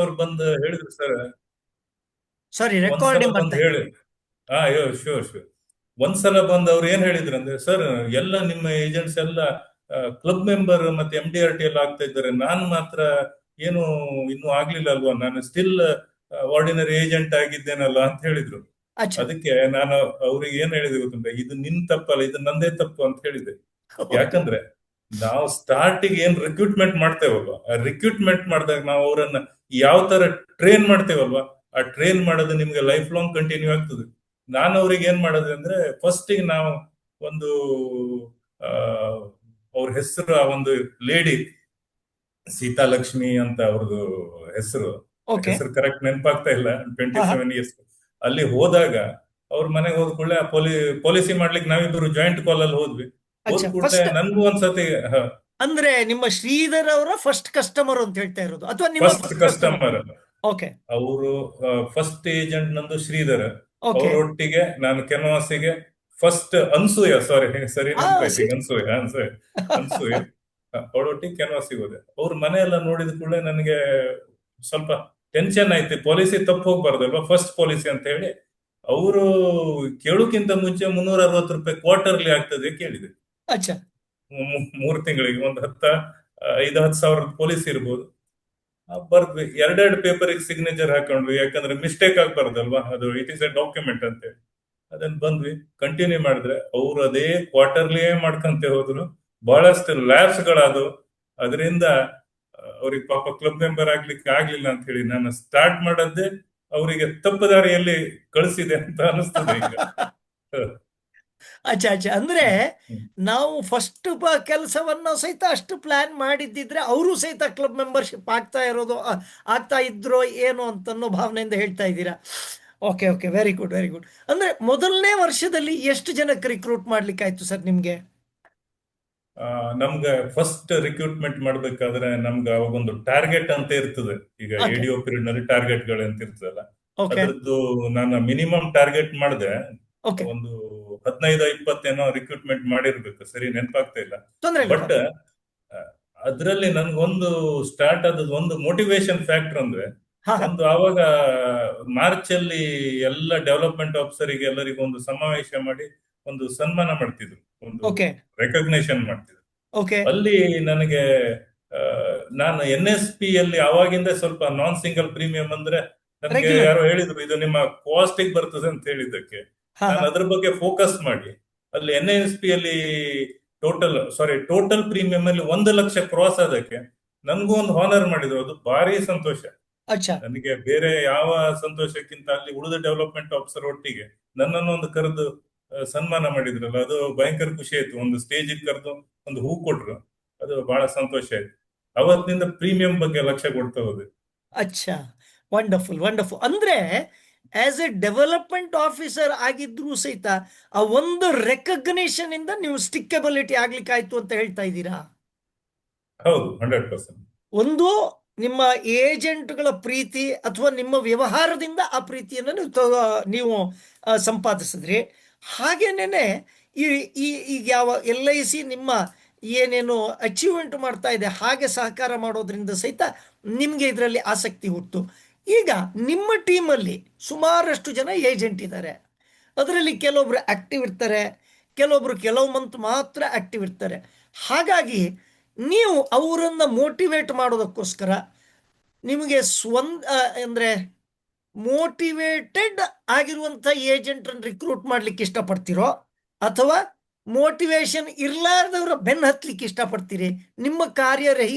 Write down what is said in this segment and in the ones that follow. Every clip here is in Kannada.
ಅವ್ರು ಬಂದು ಹೇಳಿದ್ರು ಸರ್. ಸಾರಿ, ಒಂದ್ಸಲ ರೆಕಾರ್ಡಿಂಗ್ ಬಂದು ಮಾಡ್ತಾ ಹೇಳಿ. ಇದ್ದೀನಿ. ಹಾ, ಶೂರ್ ಶೂರ್. ಒಂದ್ಸಲ ಬಂದು ಅವ್ರು ಏನ್ ಹೇಳಿದ್ರು ಅಂದ್ರೆ, ಸರ್ ಎಲ್ಲ ನಿಮ್ಮ ಏಜೆಂಟ್ಸ್ ಎಲ್ಲ ಕ್ಲಬ್ ಮೆಂಬರ್ ಮತ್ತೆ MDRT ಎಲ್ಲ ಆಗ್ತಾ ಇದ್ದಾರೆ, ನಾನು ಮಾತ್ರ ಏನು ಇನ್ನೂ ಆಗ್ಲಿಲ್ಲ ಅಲ್ವಾ, ನಾನು ಸ್ಟಿಲ್ ಆರ್ಡಿನರಿ ಏಜೆಂಟ್ ಆಗಿದ್ದೇನಲ್ಲ ಅಂತ ಹೇಳಿದ್ರು. ಅಚ್ಚಾ. ಅದಕ್ಕೆ ನಾನು ಅವ್ರಿಗೆ ಏನ್ ಹೇಳಿದೆ ಗೊತ್ತುಂಟ, ಇದು ನಿನ್ ತಪ್ಪಲ್ಲ, ಇದು ನಂದೇ ತಪ್ಪು ಅಂತ ಹೇಳಿದೆ. ಓಕೆ. ಯಾಕಂದ್ರೆ ನಾವು ಸ್ಟಾರ್ಟಿಗೆ ಏನ್ ರಿಕ್ರೂಟ್ಮೆಂಟ್ ಮಾಡ್ತೇವಲ್ವಾ, ಆ ರಿಕ್ರೂಟ್ಮೆಂಟ್ ಮಾಡಿದಾಗ ನಾವು ಅವರನ್ನ ಯಾವ ತರ ಟ್ರೈನ್ ಮಾಡ್ತೇವಲ್ವಾ, ಆ ಟ್ರೈನ್ ಮಾಡೋದು ನಿಮ್ಗೆ ಲೈಫ್ ಲಾಂಗ್ ಕಂಟಿನ್ಯೂ ಆಗ್ತದೆ. ನಾನು ಅವ್ರಿಗೆ ಏನ್ ಮಾಡೋದು ಅಂದ್ರೆ, ಫಸ್ಟಿಗೆ ನಾವು ಒಂದು ಆ, ಅವ್ರ ಹೆಸರು, ಆ ಒಂದು ಲೇಡಿ ಸೀತಾಲಕ್ಷ್ಮಿ ಅಂತ ಅವ್ರದ್ದು ಹೆಸರು. ಓಕೆ. ಹೆಸರು ಕರೆಕ್ಟ್ ನೆನಪಾಗ್ತಾ ಇಲ್ಲ. ಹಾ, ಹಾ. 27 ಇಯರ್ಸ್. ಅಲ್ಲಿ ಹೋದಾಗ ಅವ್ರ ಮನೆಗೆ ಹೋದ ಕೂಡಲೇ ಆ ಪಾಲಿಸಿ ಮಾಡ್ಲಿಕ್ಕೆ ನಾವಿಬ್ರು ಜಾಯಿಂಟ್ ಕಾಲ್ ಅಲ್ಲಿ ಹೋದ್ವಿ. ಹೋದ್ ಅಚ್ಚಾ, ಕೂಡಲೇ ಫಸ್ಟ್ ನನ್ಗೂ ಒಂದ್ಸತಿ ಅಂದ್ರೆ ನಿಮ್ಮ ಶ್ರೀಧರ್ ಅವರ ಫಸ್ಟ್ ಕಸ್ಟಮರ್ ಅಂತ ಹೇಳ್ತಾ ಇರೋದು, ಅಥವಾ ನಿಮ್ಮ first first customer? Customer okay. ಅವರು. ಫಸ್ಟ್ ಏಜೆಂಟ್ ನಂದು ಶ್ರೀಧರ್. ಓಕೆ. ಅವರೊಟ್ಟಿಗೆ ನಾನು ಕೆನವಾಸಿಗೆ ಫಸ್ಟ್ ಅನ್ಸೂಯ, ಸಾರಿ ಸರಿ ಹಾ, ನೆನಪಾಯ್ತು ಈಗ, ಸಿಟ್. ಅನ್ಸೂಯ ಅನ್ಸೂಯ ಅನ್ಸೂಯ. ಅವಳೊಟ್ಟಿಗೆ ಕೆನವಾಸಿಗೆ ಹೋದೆ. ಅವ್ರ ಮನೆಯೆಲ್ಲ ನೋಡಿದ ಕೂಡಲೇ ನನಗೆ ಸ್ವಲ್ಪ ಟೆನ್ಷನ್ ಆಯ್ತು, ಪಾಲಿಸಿ ತಪ್ಪು ಹೋಗ್ಬಾರ್ದಲ್ವಾ, ಫಸ್ಟ್ ಪಾಲಿಸಿ ಅಂತ ಹೇಳಿ. ಅವರು ಕೇಳೋಕ್ಕಿಂತ ಮುಂಚೆ 360 ರೂಪಾಯಿ ಕ್ವಾರ್ಟರ್ಲಿ ಆಗ್ತದೆ ಕೇಳಿದೆ. ಅಚ್ಚಾ. 3 ತಿಂಗಳಿಗೆ ಒಂದು 5-10 ಸಾವಿರದ ಪಾಲಿಸಿ ಇರ್ಬೋದು. ಬರ್ದ್ವಿ, ಎರಡೆರಡು ಪೇಪರಿಗೆ ಸಿಗ್ನೇಚರ್ ಹಾಕೊಂಡ್ವಿ, ಯಾಕಂದ್ರೆ ಮಿಸ್ಟೇಕ್ ಆಗ್ಬಾರ್ದಲ್ವಾ, ಅದು ಇಟ್ ಇಸ್ ಎ ಡಾಕ್ಯುಮೆಂಟ್ ಅಂತ ಹೇಳಿ. ಅದನ್ನ ಬಂದ್ವಿ, ಕಂಟಿನ್ಯೂ ಮಾಡಿದ್ರೆ ಅವ್ರು ಅದೇ ಕ್ವಾರ್ಟರ್ಲಿಯೇ ಮಾಡ್ಕೊಂತ ಹೋದ್ರು. ಬಹಳಷ್ಟು ಲ್ಯಾಬ್ಸ್ ಗಳಾದವು. ಅದರಿಂದ ಅವ್ರಿಗೆ ಪಾಪ ಕ್ಲಬ್ ಮೆಂಬರ್ ಆಗ್ಲಿಕ್ಕೆ ಆಗ್ಲಿಲ್ಲ ಅಂತ ಹೇಳಿ ನಾನು ಸ್ಟಾರ್ಟ್ ಮಾಡದ್ದೇ ಅವರಿಗೆ ತಪ್ಪು ದಾರಿಯಲ್ಲಿ ಕಳಿಸಿದೆ ಅಂತ ಅನಿಸ್ತದೆ ಈಗ. ಅಚ್ಚಾ, ಅಚ್ಚಾ. ಅಂದ್ರೆ ಹ್ಮ್. ಹ್ಮ್. ನಾವು ಫಸ್ಟ್ ಕೆಲಸವನ್ನ ಸಹಿತ ಅಷ್ಟು ಪ್ಲಾನ್ ಮಾಡಿದ್ದಿದ್ರೆ ಅವರು ಸಹಿತ ಕ್ಲಬ್ ಮೆಂಬರ್ಶಿಪ್ ಆಗ್ತಾ ಇರೋದು, ಆಗ್ತಾ ಇದ್ರೋ ಏನೋ ಅಂತನ್ನೋ ಭಾವನೆಯಿಂದ ಹೇಳ್ತಾ ಇದ್ದೀರಾ. Okay, okay, very good, very good. ಅಂದ್ರೆ ಮೊದಲನೇ ವರ್ಷದಲ್ಲಿ ಎಷ್ಟು ಜನಕ್ಕೆ ರಿಕ್ರೂಟ್ ಮಾಡ್ಲಿಕ್ಕೆ ಆಯ್ತು ಸರ್ ನಿಮ್ಗೆ? ಆ, ನಮ್ಗೆ ಫಸ್ಟ್ ರಿಕ್ರೂಟ್ಮೆಂಟ್ ಮಾಡ್ಬೇಕಾದ್ರೆ ನಮ್ಗೆ ಅವಾಗೊಂದು ಟಾರ್ಗೆಟ್ ಅಂತ ಇರ್ತದೆ. ಈಗ ಓಕೆ. ADO ಪೀರಿಯಡ್ ನಲ್ಲಿ ಟಾರ್ಗೆಟ್ ಗಳು ಅಂತ ಇರ್ತದಲ್ಲ, ಓಕೆ. ಅದ್ರದ್ದು ನಾನು ಮಿನಿಮಮ್ ಟಾರ್ಗೆಟ್ ಮಾಡಿದೆ. ಓಕೆ. ಒಂದು 15-20 ಏನೋ ರಿಕ್ರೂಟ್ಮೆಂಟ್ ಮಾಡಿರ್ಬೇಕು, ಸರಿ ನೆನಪಾಗ್ತಾ ಇಲ್ಲ. ತೊಂದರೆ ಇಲ್ಲ, ಬಟ್ ತೊಂದರೆ ಇಲ್ಲ. ಅದ್ರಲ್ಲಿ ನನ್ಗೊಂದು ಸ್ಟಾರ್ಟ್ ಆದದ್ದು ಒಂದು ಮೋಟಿವೇಶನ್ ಫ್ಯಾಕ್ಟರ್ ಅಂದ್ರೆ, ಹಾ, ಹಾ. ಒಂದು ಆವಾಗ ಮಾರ್ಚ್ ಅಲ್ಲಿ ಎಲ್ಲ ಡೆವಲಪ್ಮೆಂಟ್ ಆಫೀಸರಿಗೆ ಎಲ್ಲರಿಗೂ ಒಂದು ಸಮಾವೇಶ ಮಾಡಿ ಒಂದು ಸನ್ಮಾನ ಮಾಡ್ತಿದ್ರು, ಒಂದು ಓಕೆ. ರೆಕಗ್ನೇಷನ್ ಮಾಡ್ತಿದ್ರು. ಓಕೆ. ಅಲ್ಲಿ ನನಗೆ ಆ, ನಾನು NSP ಅಲ್ಲಿ ಅವಾಗಿಂದ ಸ್ವಲ್ಪ ನಾನ್ ಸಿಂಗಲ್ ಪ್ರೀಮಿಯಂ ಅಂದ್ರೆ, ನನಗೆ ರೆಗ್ಯುಲರ್. ಯಾರೋ ಹೇಳಿದ್ರು ಇದು ನಿಮ್ಮ ಕಾಸ್ಟಿಗೆ ಬರ್ತದೆ ಅಂತ ಹೇಳಿದ್ದಕ್ಕೆ ಹಾ, ನಾನು ಹಾ. ಅದ್ರ ಬಗ್ಗೆ ಫೋಕಸ್ ಮಾಡಿ ಅಲ್ಲಿ NSP ಅಲ್ಲಿ ಟೋಟಲ್ ಪ್ರೀಮಿಯಂ ಅಲ್ಲಿ 1 ಲಕ್ಷ ಕ್ರಾಸ್ ಆದಕ್ಕೆ ನನ್ಗೂ ಒಂದು ಹಾನರ್ ಮಾಡಿದ್ರು. ಅದು ಭಾರಿ ಸಂತೋಷ ಅಚ್ಚಾ. ನನಗೆ. ಬೇರೆ ಯಾವ ಸಂತೋಷಕ್ಕಿಂತ ಅಲ್ಲಿ ಉಳಿದ ಡೆವಲಪ್ಮೆಂಟ್ ಆಫೀಸರ್ ಒಟ್ಟಿಗೆ ನನ್ನನ್ನು ಒಂದು ಕರೆದು ಸನ್ಮಾನ ಮಾಡಿದ್ರಲ್ಲ, ಅದು ಭಯಂಕರ ಖುಷಿ ಆಯ್ತು. ಒಂದು ಸ್ಟೇಜಿಗೆ ಕರೆದು ಒಂದು ಹೂ ಕೊಟ್ರು, ಅದು ಬಹಳ ಸಂತೋಷ ಆಯ್ತು. ಅವತ್ತಿನಿಂದ ಪ್ರೀಮಿಯಂ ಬಗ್ಗೆ ಲಕ್ಷ್ಯ ಕೊಡ್ತಾ ಹೋದೆ. ಅಚ್ಚಾ. Wonderful, wonderful. ಅಂದ್ರೆ ಆಸ್ ಎ ಡೆವಲಪ್ಮೆಂಟ್ ಆಫೀಸರ್ ಆಗಿದ್ರೂ ಸಹಿತ ಆ ಒಂದು ರೆಕಗ್ನೇಷನ್ ಇಂದ ನೀವು ಸ್ಟಿಕ್ಕಬಿಲಿಟಿ ಆಗ್ಲಿಕ್ಕೆ ಆಯ್ತು ಅಂತ ಹೇಳ್ತಾ ಇದ್ದೀರಾ? ಹೌದು, 100%. ಒಂದು ನಿಮ್ಮ ಏಜೆಂಟ್ಗಳ ಪ್ರೀತಿ ಅಥವಾ ನಿಮ್ಮ ವ್ಯವಹಾರದಿಂದ ಆ ಪ್ರೀತಿಯನ್ನು ನೀವು ಸಂಪಾದಿಸಿದ್ರಿ. ಹಾಗೇನೇನೆ ಈ ಈ ಈಗ ಯಾವ LIC ನಿಮ್ಮ ಏನೇನು ಅಚೀವ್ಮೆಂಟ್ ಮಾಡ್ತಾ ಇದೆ ಹಾಗೆ ಸಹಕಾರ ಮಾಡೋದ್ರಿಂದ ಸಹಿತ ನಿಮಗೆ ಇದರಲ್ಲಿ ಆಸಕ್ತಿ ಹುಟ್ಟು. ಈಗ ನಿಮ್ಮ ಟೀಮಲ್ಲಿ ಸುಮಾರಷ್ಟು ಜನ ಏಜೆಂಟ್ ಇದ್ದಾರೆ. ಅದರಲ್ಲಿ ಕೆಲವೊಬ್ರು ಆಕ್ಟಿವ್ ಇರ್ತಾರೆ, ಕೆಲವೊಬ್ರು ಕೆಲವು ಮಂತ್ ಮಾತ್ರ ಆಕ್ಟಿವ್ ಇರ್ತಾರೆ. ಹಾಗಾಗಿ ನೀವು ಅವರನ್ನು ಮೋಟಿವೇಟ್ ಮಾಡೋದಕ್ಕೋಸ್ಕರ ನಿಮಗೆ ಅಂದರೆ ಮೋಟಿವೇಟೆಡ್ ಆಗಿರುವಂಥ ಏಜೆಂಟ್ರನ್ನು ರಿಕ್ರೂಟ್ ಮಾಡ್ಲಿಕ್ಕೆ ಇಷ್ಟಪಡ್ತೀರೋ, ಅಥವಾ ಮೋಟಿವೇಶನ್ ಇರಲಾರ್ದವ್ರ ಬೆನ್ನು ಹತ್ತಲಿಕ್ಕೆ ಇಷ್ಟಪಡ್ತೀರಿ? ನಿಮ್ಮ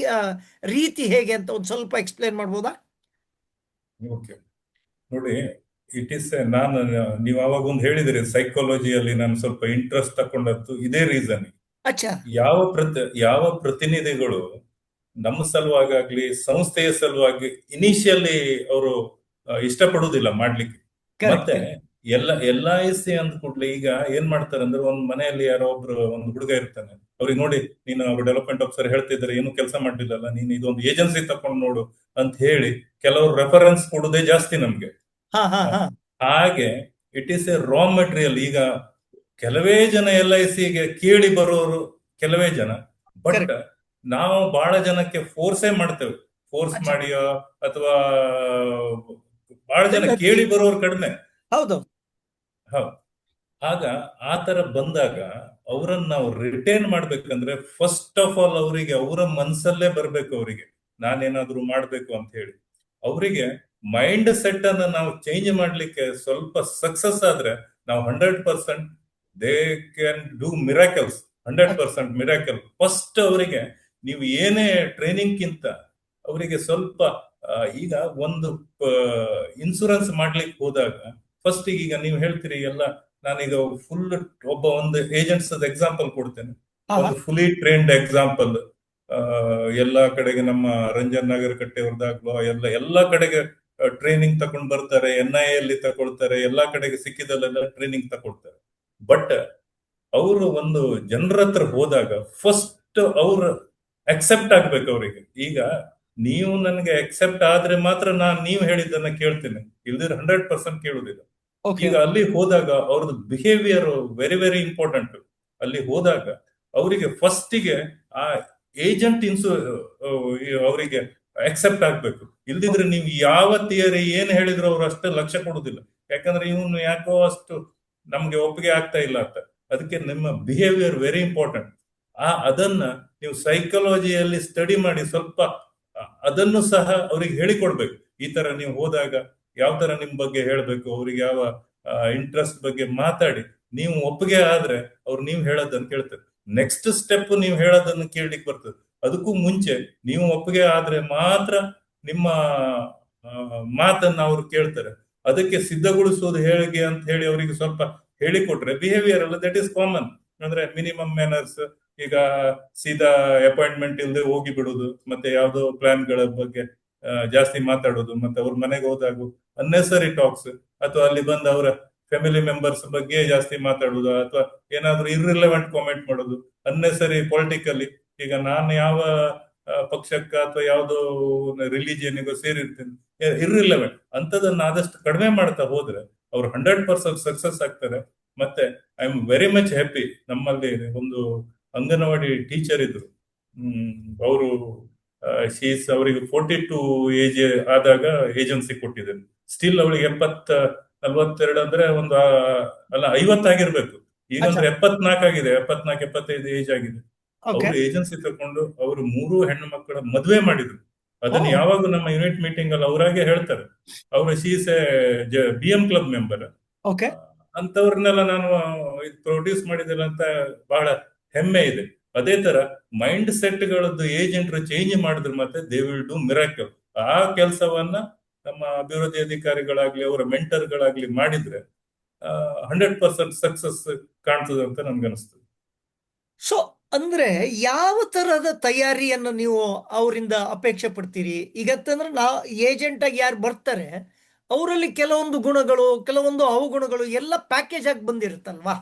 ರೀತಿ ಹೇಗೆ ಅಂತ ಒಂದು ಸ್ವಲ್ಪ ಎಕ್ಸ್ಪ್ಲೇನ್ ಮಾಡ್ಬೋದಾ? ಓಕೆ, ನೋಡಿ, ಇಟ್ ಈಸ್ ನಾನು, ನೀವು ಅವಾಗ ಒಂದು ಹೇಳಿದಿರಿ ಸೈಕಾಲಜಿಯಲ್ಲಿ ನಾನು ಸ್ವಲ್ಪ ಇಂಟ್ರೆಸ್ಟ್ ತಕೊಂಡದ್ದು ಇದೇ ರೀಸನ್. ಅಚ್ಚಾ. ಯಾವ ಪ್ರತಿನಿಧಿಗಳು ನಮ್ಮ ಸಲುವಾಗ್ಲಿ ಸಂಸ್ಥೆಯ ಸಲುವಾಗಿ ಇನಿಷಿಯಲಿ ಅವರು ಇಷ್ಟಪಡುವುದಿಲ್ಲ ಮಾಡ್ಲಿಕ್ಕೆ. ಕರೆಕ್ಟ್, ಮತ್ತೆ ಕರೆಕ್ಟ್. LIC ಅಂದ ಕೂಡ್ಲೆ ಈಗ ಏನ್ ಮಾಡ್ತಾರೆ ಅಂದ್ರೆ, ಒಂದ್ ಮನೆಯಲ್ಲಿ ಯಾರೋ ಒಬ್ರು ಒಂದು ಹುಡುಗ ಇರ್ತಾನೆ, ಅವ್ರಿಗೆ ನೋಡಿ ನೀನು ಅವ್ರು ಡೆವಲಪ್ಮೆಂಟ್ ಆಫೀಸರ್ ಹೇಳ್ತಿದ್ದಾರೆ ಏನು ಕೆಲಸ ಮಾಡ್ಲಿಲ್ಲಲ್ಲ, ನೀನು ಇದೊಂದು ಏಜೆನ್ಸಿ ತಕೊಂಡು ನೋಡು ಅಂತ ಹೇಳಿ ಕೆಲವರು ರೆಫರೆನ್ಸ್ ಕೊಡುದೇ ಜಾಸ್ತಿ ನಮ್ಗೆ. ಹಾ, ಹಾ, ಹ. ಹಾ. ಹಾಗೆ it is A raw material. ಈಗ ಕೆಲವೇ ಜನ LICಗೆ ಕೇಳಿ ಬರೋರು, ಕೆಲವೇ ಜನ. But correct. ನಾವು ಬಹಳ ಜನಕ್ಕೆ ಫೋರ್ಸೇ ಮಾಡ್ತೇವೆ. ಫೋರ್ಸ್ ಅಚ್ಚಾ. ಮಾಡಿಯೋ ಅಥವಾ ಬಹಳ ಜನ ಬೆನ್ನತ್ತಿ. ಕೇಳಿ ಬರೋರು ಕಡಿಮೆ. ಹೌದೌದು. ಹೌದು. ಆಗ ಆ ತರ ಬಂದಾಗ ಅವರನ್ನ ನಾವು ರಿಟೈನ್ ಮಾಡ್ಬೇಕಂದ್ರೆ ಫಸ್ಟ್ ಆಫ್ ಆಲ್ ಅವರಿಗೆ ಅವರ ಮನಸ್ಸಲ್ಲೇ ಬರ್ಬೇಕು, ಅವರಿಗೆ ನಾನೇನಾದ್ರೂ ಮಾಡ್ಬೇಕು ಅಂತ ಹೇಳಿ. ಅವರಿಗೆ ಮೈಂಡ್ ಸೆಟ್ ಅನ್ನ ನಾವು ಚೇಂಜ್ ಮಾಡ್ಲಿಕ್ಕೆ ಸ್ವಲ್ಪ ಸಕ್ಸಸ್ ಆದ್ರೆ ನಾವು 100% they can do miracles. 100% miracle. First ಅವರಿಗೆ ನೀವು ಏನೇ ಟ್ರೈನಿಂಗ್ ಕಿಂತ ಅವರಿಗೆ ಸ್ವಲ್ಪ ಈಗ ಒಂದು ಇನ್ಸೂರೆನ್ಸ್ ಮಾಡ್ಲಿಕ್ಕೆ ಹೋದಾಗ ಫಸ್ಟ್ ಈಗ ನೀವು ಹೇಳ್ತೀರಿ ಎಲ್ಲ, ನಾನೀಗ ಫುಲ್ ಒಂದು ಏಜೆಂಟ್ಸ್ ಎಕ್ಸಾಂಪಲ್ ಕೊಡ್ತೇನೆ. ಹಾ. ಒಂದು ಫುಲಿ ಟ್ರೈನ್ಡ್ ಎಕ್ಸಾಂಪಲ್. ಎಲ್ಲಾ ಕಡೆಗೆ ನಮ್ಮ ರಂಜನ್ ನಗರ್ ಕಟ್ಟೆಯವ್ರದಾಗ್ಲೋ ಎಲ್ಲಾ ಕಡೆಗೆ ಟ್ರೈನಿಂಗ್ ತಕೊಂಡ್ ಬರ್ತಾರೆ, NIA ಅಲ್ಲಿ ತಕೊಳ್ತಾರೆ, ಎಲ್ಲಾ ಕಡೆಗೆ ಸಿಕ್ಕಿದಲ್ಲೆಲ್ಲ ಟ್ರೈನಿಂಗ್ ತಕೊಳ್ತಾರೆ. ಬಟ್ ಅವರು ಒಂದು ಜನರ ಹತ್ರ ಹೋದಾಗ ಫಸ್ಟ್ ಅವ್ರು ಅಕ್ಸೆಪ್ಟ್ ಆಗ್ಬೇಕು ಅವರಿಗೆ. ಈಗ ನೀವು ನನಗೆ ಅಕ್ಸೆಪ್ಟ್ ಆದ್ರೆ ಮಾತ್ರ ನಾನು ನೀವು ಹೇಳಿದ್ದನ್ನ ಕೇಳ್ತೇನೆ, ಇಲ್ದಿರ 100% ಕೇಳುದಿಲ್ಲ. ಓಕೆ. ಈಗ ಅಲ್ಲಿ ಹೋದಾಗ ಅವ್ರದ್ದು ಬಿಹೇವಿಯರ್ ವೆರಿ ವೆರಿ ಇಂಪಾರ್ಟೆಂಟ್. ಅಲ್ಲಿ ಹೋದಾಗ ಅವರಿಗೆ ಫಸ್ಟಿಗೆ ಆ ಏಜೆಂಟ್ ಅವರಿಗೆ ಅಕ್ಸೆಪ್ಟ್ ಆಗ್ಬೇಕು. ಇಲ್ದಿದ್ರೆ ನೀವು ಯಾವ ಥಿಯರಿ ಏನ್ ಹೇಳಿದ್ರು ಅವ್ರು ಅಷ್ಟೇ ಲಕ್ಷ್ಯ ಕೊಡುದಿಲ್ಲ. ಯಾಕಂದ್ರೆ ಇವನು ಯಾಕೋ ಅಷ್ಟು ನಮ್ಗೆ ಒಪ್ಪಿಗೆ ಆಗ್ತಾ ಇಲ್ಲ ಅಂತ. ಅದಕ್ಕೆ ನಿಮ್ಮ ಬಿಹೇವಿಯರ್ ವೆರಿ ಇಂಪಾರ್ಟೆಂಟ್. ಅದನ್ನ ನೀವು ಸೈಕಾಲಜಿಯಲ್ಲಿ ಸ್ಟಡಿ ಮಾಡಿ ಸ್ವಲ್ಪ ಅದನ್ನು ಸಹ ಅವ್ರಿಗೆ ಹೇಳಿಕೊಡ್ಬೇಕು. ಈ ತರ ನೀವು ಹೋದಾಗ ಯಾವ ತರ ನಿಮ್ ಬಗ್ಗೆ ಹೇಳ್ಬೇಕು, ಅವ್ರಿಗೆ ಯಾವ ಇಂಟ್ರೆಸ್ಟ್ ಬಗ್ಗೆ ಮಾತಾಡಿ ನೀವು ಒಪ್ಪಿಗೆ ಆದ್ರೆ ಅವ್ರು ನೀವು ಹೇಳೋದನ್ನ ಕೇಳ್ತಾರೆ. ನೆಕ್ಸ್ಟ್ ಸ್ಟೆಪ್ ನೀವು ಹೇಳೋದನ್ನು ಕೇಳಲಿಕ್ಕೆ ಬರ್ತದೆ. ಅದಕ್ಕೂ ಮುಂಚೆ ನೀವು ಒಪ್ಪಿಗೆ ಆದ್ರೆ ಮಾತ್ರ ನಿಮ್ಮ ಮಾತನ್ನ ಅವ್ರು ಕೇಳ್ತಾರೆ. ಅದಕ್ಕೆ ಸಿದ್ಧಗೊಳಿಸೋದು ಹೇಗೆ ಅಂತ ಹೇಳಿ ಅವರಿಗೆ ಸ್ವಲ್ಪ ಹೇಳಿಕೊಟ್ರೆ ಬಿಹೇವಿಯರ್ ಎಲ್ಲ ದಟ್ ಈಸ್ ಕಾಮನ್. ಅಂದ್ರೆ ಮಿನಿಮಮ್ ಮ್ಯಾನರ್ಸ್. ಈಗ ಸೀದಾ ಅಪಾಯಿಂಟ್ಮೆಂಟ್ ಇಲ್ಲದೆ ಹೋಗಿ ಬಿಡುದು, ಮತ್ತೆ ಯಾವ್ದೋ ಪ್ಲಾನ್ಗಳ ಬಗ್ಗೆ ಜಾಸ್ತಿ ಮಾತಾಡೋದು, ಮತ್ತೆ ಅವ್ರ ಮನೆಗೆ ಹೋದಾಗ ಅನ್ನೆಸರಿ ಟಾಕ್ಸ್, ಅಥವಾ ಅಲ್ಲಿ ಬಂದ ಅವರ ಫ್ಯಾಮಿಲಿ ಮೆಂಬರ್ಸ್ ಬಗ್ಗೆ ಜಾಸ್ತಿ ಮಾತಾಡುದು, ಅಥವಾ ಏನಾದ್ರೂ ಇರ್ರಿಲೆವೆಂಟ್ ಕಾಮೆಂಟ್ ಮಾಡೋದು, ಅನ್ನೆಸರಿ ಪೊಲಿಟಿಕಲಿ. ಈಗ ನಾನು ಯಾವ ಪಕ್ಷಕ್ಕ ಅಥವಾ ಯಾವ್ದೋ ರಿಲಿಜಿಯನ್ಗೂ ಸೇರಿರ್ತೇನೆ, ಇರ್ರಿಲೆವೆಂಟ್ ಅಂತದನ್ನ ಆದಷ್ಟು ಕಡಿಮೆ ಮಾಡ್ತಾ ಹೋದ್ರೆ ಅವ್ರು 100% ಸಕ್ಸಸ್ ಆಗ್ತಾರೆ. ಮತ್ತೆ I am very much happy. ನಮ್ಮಲ್ಲಿ ಒಂದು ಅಂಗನವಾಡಿ ಟೀಚರ್ ಇದ್ರು. ಅವರು ಶೀಸ್ ಅವರಿಗೆ 42 ಏಜ್ ಆದಾಗ ಏಜೆನ್ಸಿ ಕೊಟ್ಟಿದ್ದಾರೆ. ಸ್ಟಿಲ್ ಅವಳಿಗೆ 42 ಅಂದ್ರೆ ಒಂದು ಅಲ್ಲ 50 ಆಗಿರ್ಬೇಕು. ಈಗಂದ್ರೆ 74 ಆಗಿದೆ, 74-75 ಏಜ್ ಆಗಿದೆ. ಓಕೆ. ಅವರು ಏಜೆನ್ಸಿ ತಕೊಂಡು ಅವರು 3 ಹೆಣ್ಣು ಮಕ್ಕಳ ಮದುವೆ ಮಾಡಿದ್ರು. ಅದನ್ನ ಯಾವಾಗ ನಮ್ಮ ಯೂನಿಟ್ ಮೀಟಿಂಗ್ ಅಲ್ಲಿ ಅವರಾಗೆ ಹೇಳ್ತಾರೆ. ಅವರು she's BM club member. Okay. ಅಂತವ್ರನ್ನೆಲ್ಲ ನಾನು ಪ್ರೊಡ್ಯೂಸ್ ಮಾಡಿದಿಲ್ಲ ಅಂತ ಬಹಳ ಹೆಮ್ಮೆ ಇದೆ. ಅದೇ ತರ ಮೈಂಡ್ ಸೆಟ್ ಗಳದ್ದು ಏಜೆಂಟ್ರು ಚೇಂಜ್ ಮಾಡಿದ್ರೆ ಮತ್ತೆ ದೇ ವಿಲ್ ಡೂ ಮಿರಾಕಲ್. ಆ ಕೆಲಸವನ್ನ ನಮ್ಮ ಅಭಿವೃದ್ಧಿ ಅಧಿಕಾರಿಗಳಾಗ್ಲಿ ಅವರ ಮೆಂಟರ್ಗಳಾಗ್ಲಿ ಮಾಡಿದ್ರೆ 100% ಸಕ್ಸಸ್ ಕಾಣ್ತದೆ ಅಂತ ನನ್ಗನ್ಸ್ತದೆ. ಸೊ ಅಂದ್ರೆ ಯಾವ ತರಹದ ತಯಾರಿಯನ್ನು ನೀವು ಅವರಿಂದ ಅಪೇಕ್ಷೆ ಪಡ್ತೀರಿ? ಈಗತ್ತಂದ್ರೆ ಏಜೆಂಟ್ ಆಗಿ ಯಾರು ಬರ್ತಾರೆ ಅವರಲ್ಲಿ ಕೆಲವೊಂದು ಗುಣಗಳು, ಕೆಲವೊಂದು ಅವಗುಣಗಳು ಎಲ್ಲ ಪ್ಯಾಕೇಜ್ ಆಗಿ ಬಂದಿರುತ್ತಲ್ವಾ?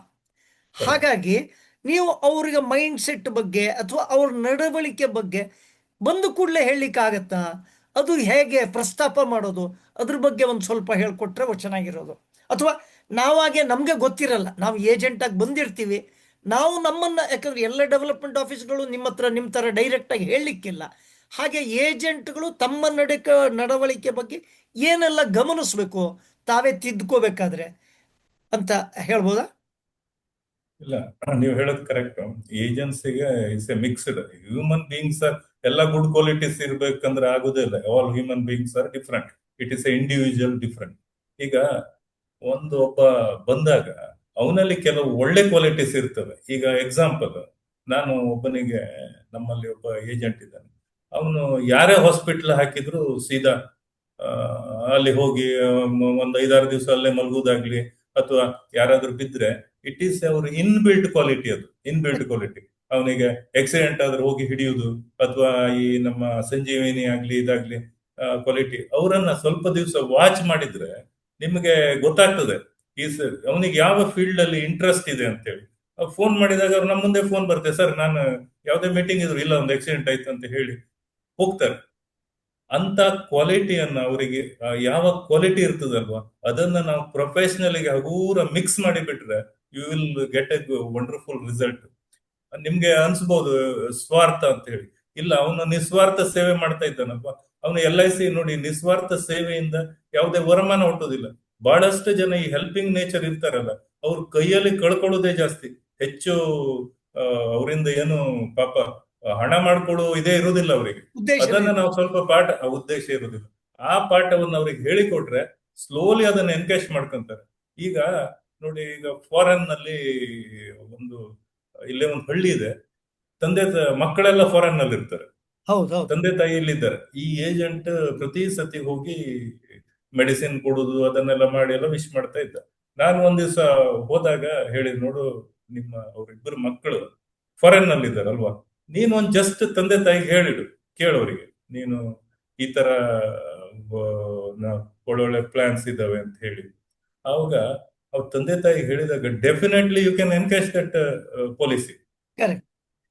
ಹಾಗಾಗಿ ನೀವು ಅವ್ರಿಗೆ ಮೈಂಡ್ ಸೆಟ್ ಬಗ್ಗೆ ಅಥವಾ ಅವ್ರ ನಡವಳಿಕೆ ಬಗ್ಗೆ ಬಂದು ಕೂಡಲೇ ಹೇಳಲಿಕ್ಕಾಗತ್ತಾ? ಅದು ಹೇಗೆ ಪ್ರಸ್ತಾಪ ಮಾಡೋದು, ಅದ್ರ ಬಗ್ಗೆ ಒಂದು ಸ್ವಲ್ಪ ಹೇಳ್ಕೊಟ್ರೆ ಚೆನ್ನಾಗಿರೋದು. ಅಥವಾ ನಾವಾಗೆ ನಮಗೆ ಗೊತ್ತಿರಲ್ಲ, ನಾವು ಏಜೆಂಟಾಗಿ ಬಂದಿರ್ತೀವಿ, ನಾವು ನಮ್ಮನ್ನು, ಯಾಕಂದ್ರೆ ಎಲ್ಲ ಡೆವಲಪ್ಮೆಂಟ್ ಆಫೀಸ್ಗಳು ನಿಮ್ಮ ಹತ್ರ ನಿಮ್ಮ ಥರ ಡೈರೆಕ್ಟಾಗಿ ಹೇಳಲಿಕ್ಕಿಲ್ಲ. ಹಾಗೆ ಏಜೆಂಟ್ಗಳು ತಮ್ಮ ನಡವಳಿಕೆ ಬಗ್ಗೆ ಏನೆಲ್ಲ ಗಮನಿಸ್ಬೇಕು ತಾವೇ ತಿದ್ಕೋಬೇಕಾದ್ರೆ ಅಂತ ಹೇಳ್ಬೋದಾ? ಇಲ್ಲ, ನೀವು ಹೇಳೋದು ಕರೆಕ್ಟ್. ಏಜೆನ್ಸಿಗೆ is A mixed. Human beings ಎಲ್ಲ ಗುಡ್ ಕ್ವಾಲಿಟೀಸ್ ಇರ್ಬೇಕಂದ್ರೆ ಆಗುದಿಲ್ಲ. All human beings are different. It is A individual different. ಈಗ ಒಬ್ಬ ಬಂದಾಗ ಅವನಲ್ಲಿ ಕೆಲವು ಒಳ್ಳೆ ಕ್ವಾಲಿಟೀಸ್ ಇರ್ತವೆ. ಈಗ ಎಕ್ಸಾಂಪಲ್, ನಾನು ಒಬ್ಬನಿಗೆ, ನಮ್ಮಲ್ಲಿ ಒಬ್ಬ ಏಜೆಂಟ್ ಇದ್ದಾನೆ. ಅವನು ಯಾರೇ ಹಾಸ್ಪಿಟ್ಲ್ ಹಾಕಿದ್ರು ಸೀದಾ ಅಲ್ಲಿ ಹೋಗಿ ಒಂದು 5-6 ದಿವಸ ಅಲ್ಲೇ ಮಲಗುದಾಗ್ಲಿ, ಅಥವಾ ಯಾರಾದ್ರೂ ಬಿದ್ರೆ ಇಟ್ ಈಸ್ ಅವ್ರ ಇನ್ಬಿಲ್ಟ್ ಕ್ವಾಲಿಟಿ. ಅದು ಇನ್ಬಿಲ್ಟ್ ಕ್ವಾಲಿಟಿ. ಅವನಿಗೆ ಆಕ್ಸಿಡೆಂಟ್ ಆದ್ರೆ ಹೋಗಿ ಹಿಡಿಯುವುದು, ಅಥವಾ ಈ ನಮ್ಮ ಸಂಜೀವಿನಿ ಆಗ್ಲಿ ಇದಾಗ್ಲಿ ಕ್ವಾಲಿಟಿ. ಅವರನ್ನ ಸ್ವಲ್ಪ ದಿವಸ ವಾಚ್ ಮಾಡಿದ್ರೆ ನಿಮಗೆ ಗೊತ್ತಾಗ್ತದೆ ಅವನಿಗೆ ಯಾವ ಫೀಲ್ಡ್ ಅಲ್ಲಿ ಇಂಟ್ರೆಸ್ಟ್ ಇದೆ ಅಂತೇಳಿ. ಫೋನ್ ಮಾಡಿದಾಗ ಅವ್ರು ನಮ್ಮ ಮುಂದೆ ಫೋನ್ ಬರುತ್ತೆ, ಸರ್ ನಾನು ಯಾವ್ದೇ ಮೀಟಿಂಗ್ ಇದ್ರು, ಇಲ್ಲ ಒಂದು ಆಕ್ಸಿಡೆಂಟ್ ಆಯ್ತು ಅಂತ ಹೇಳಿ ಹೋಗ್ತಾರೆ. ಅಂತ ಕ್ವಾಲಿಟಿಯನ್ನ ಅವರಿಗೆ ಯಾವ ಕ್ವಾಲಿಟಿ ಇರ್ತದಲ್ವಾ ಅದನ್ನ ನಾವು ಪ್ರೊಫೆಷನಲ್ಗೆ ಹಗೂರ ಮಿಕ್ಸ್ ಮಾಡಿ ಬಿಟ್ರೆ you will get a wonderful result. ನಿಮ್ಗೆ ಅನ್ಸ್ಬೋದು ಸ್ವಾರ್ಥ ಅಂತ ಹೇಳಿ. ಇಲ್ಲ, ಅವನು ನಿಸ್ವಾರ್ಥ ಸೇವೆ ಮಾಡ್ತಾ ಇದ್ದಾನಲ್ವಾ, ಅವನು LIC ನೋಡಿ ನಿಸ್ವಾರ್ಥ ಸೇವೆಯಿಂದ ಯಾವುದೇ ವರಮಾನ ಹುಟ್ಟೋದಿಲ್ಲ. ಬಹಳಷ್ಟು ಜನ ಈ ಹೆಲ್ಪಿಂಗ್ ನೇಚರ್ ಇರ್ತಾರಲ್ಲ, ಅವ್ರ ಕೈಯಲ್ಲಿ ಕಳ್ಕೊಳ್ಳೋದೇ ಜಾಸ್ತಿ. ಹೆಚ್ಚು ಅವರಿಂದ ಏನು ಪಾಪ ಹಣ ಮಾಡ್ಕೊಳ್ಳೋ ಇದೇ ಇರೋದಿಲ್ಲ ಅವರಿಗೆ. ಉದ್ದೇಶನೇ ಅದನ್ನ ನಾವು ಸ್ವಲ್ಪ ಉದ್ದೇಶ ಇರೋದಿಲ್ಲ. ಆ ಪಾಠವನ್ನು ಅವ್ರಿಗೆ ಹೇಳಿಕೊಟ್ರೆ ಸ್ಲೋಲಿ ಅದನ್ನ ಎನ್ಕೇಶ್ ಮಾಡ್ಕೊಂತಾರೆ. ಈಗ ನೋಡಿ, ಈಗ ಫಾರೆನ್ ನಲ್ಲಿ ಒಂದು ಇಲ್ಲೇ ಒಂದು ಹಳ್ಳಿ ಇದೆ, ಮಕ್ಕಳೆಲ್ಲ ಫಾರೆನ್ ನಲ್ಲಿ ಇರ್ತಾರೆ, ಹೌದೌದು. ತಂದೆ ತಾಯಿ ಇಲ್ಲಿದ್ದಾರೆ. ಈ ಏಜೆಂಟ್ ಪ್ರತಿ ಸತಿ ಹೋಗಿ ಮೆಡಿಸಿನ್ ಕೊಡುದು ಅದನ್ನೆಲ್ಲ ಮಾಡಿ ಎಲ್ಲ ವಿಶ್ ಮಾಡ್ತಾ ಇದ್ದ. ನಾನು ಒಂದ್ ದಿವಸ ಹೋದಾಗ ಹೇಳಿದ್, ನೋಡು, ನಿಮ್ಮ ಅವ್ರಿಬ್ಬರು ಮಕ್ಕಳು ಫಾರೆನ್ ನಲ್ಲಿ ಇದ್ದಾರಲ್ವಾ, ನೀನು ಒಂದ್ ಜಸ್ಟ್ ತಂದೆ ತಾಯಿಗೆ ಹೇಳಿಡು, ಕೇಳೋರಿಗೆ, ನೀನು ಈ ತರ ಒಳ್ಳೊಳ್ಳೆ ಪ್ಲಾನ್ಸ್ ಇದಾವೆ ಅಂತ ಹೇಳಿ. ಆವಾಗ ಅವ್ರ ತಂದೆ ತಾಯಿ ಹೇಳಿದಾಗ definitely you can encash that policy. Correct.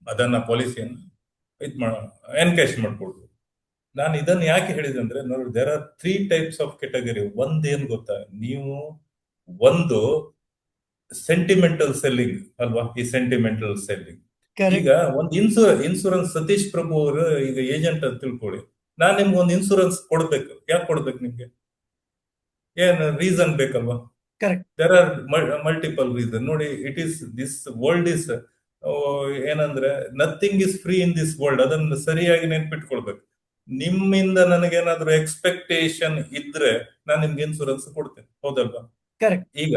ಅದನ್ನ ಪಾಲಿಸಿಯನ್ನು ಎನ್ಕೇಶ್ ಮಾಡ್ಕೊಡ್ಬೋದು. ನಾನು ಇದನ್ನ ಯಾಕೆ ಹೇಳಿದೆ ಅಂದ್ರೆ, ನೋಡಿ, there are 3 types of category. ಒಂದೇನ್ ಗೊತ್ತಾ, ನೀವು ಒಂದು ಸೆಂಟಿಮೆಂಟಲ್ ಸೆಲ್ಲಿಂಗ್ ಅಲ್ವಾ, ಈ ಸೆಂಟಿಮೆಂಟಲ್ ಸೆಲ್ಲಿಂಗ್. ಈಗ ಒಂದು ಇನ್ಸೂರೆನ್ಸ್ ಸತೀಶ್ ಪ್ರಭು ಅವರು ಈಗ ಏಜೆಂಟ್ ಅಂತ ತಿಳ್ಕೊಳ್ಳಿ, ನಾನ್ ನಿಮ್ಗೆ ಒಂದು ಇನ್ಸೂರೆನ್ಸ್ ಕೊಡ್ಬೇಕು. ಯಾಕೆ ಕೊಡ್ಬೇಕು ನಿಮ್ಗೆ? ಏನ್ ರೀಸನ್ ಬೇಕಲ್ವಾ? There are multiple reason. ನೋಡಿ, ದಿಸ್ ವರ್ಲ್ಡ್ ಇಸ್ ಏನಂದ್ರೆ nothing is free in this world. ಅದನ್ನ ಸರಿಯಾಗಿ ನೆನ್ಪಿಟ್ಕೊಳ್ಬೇಕು. ನಿಮ್ಮಿಂದ ನನಗೇನಾದ್ರೂ ಎಕ್ಸ್ಪೆಕ್ಟೇಷನ್ ಇದ್ರೆ ನಾನು ನಿಮ್ಗೆ ಇನ್ಸೂರೆನ್ಸ್ ಕೊಡ್ತೇನೆ, ಹೌದಲ್ವಾ? ಈಗ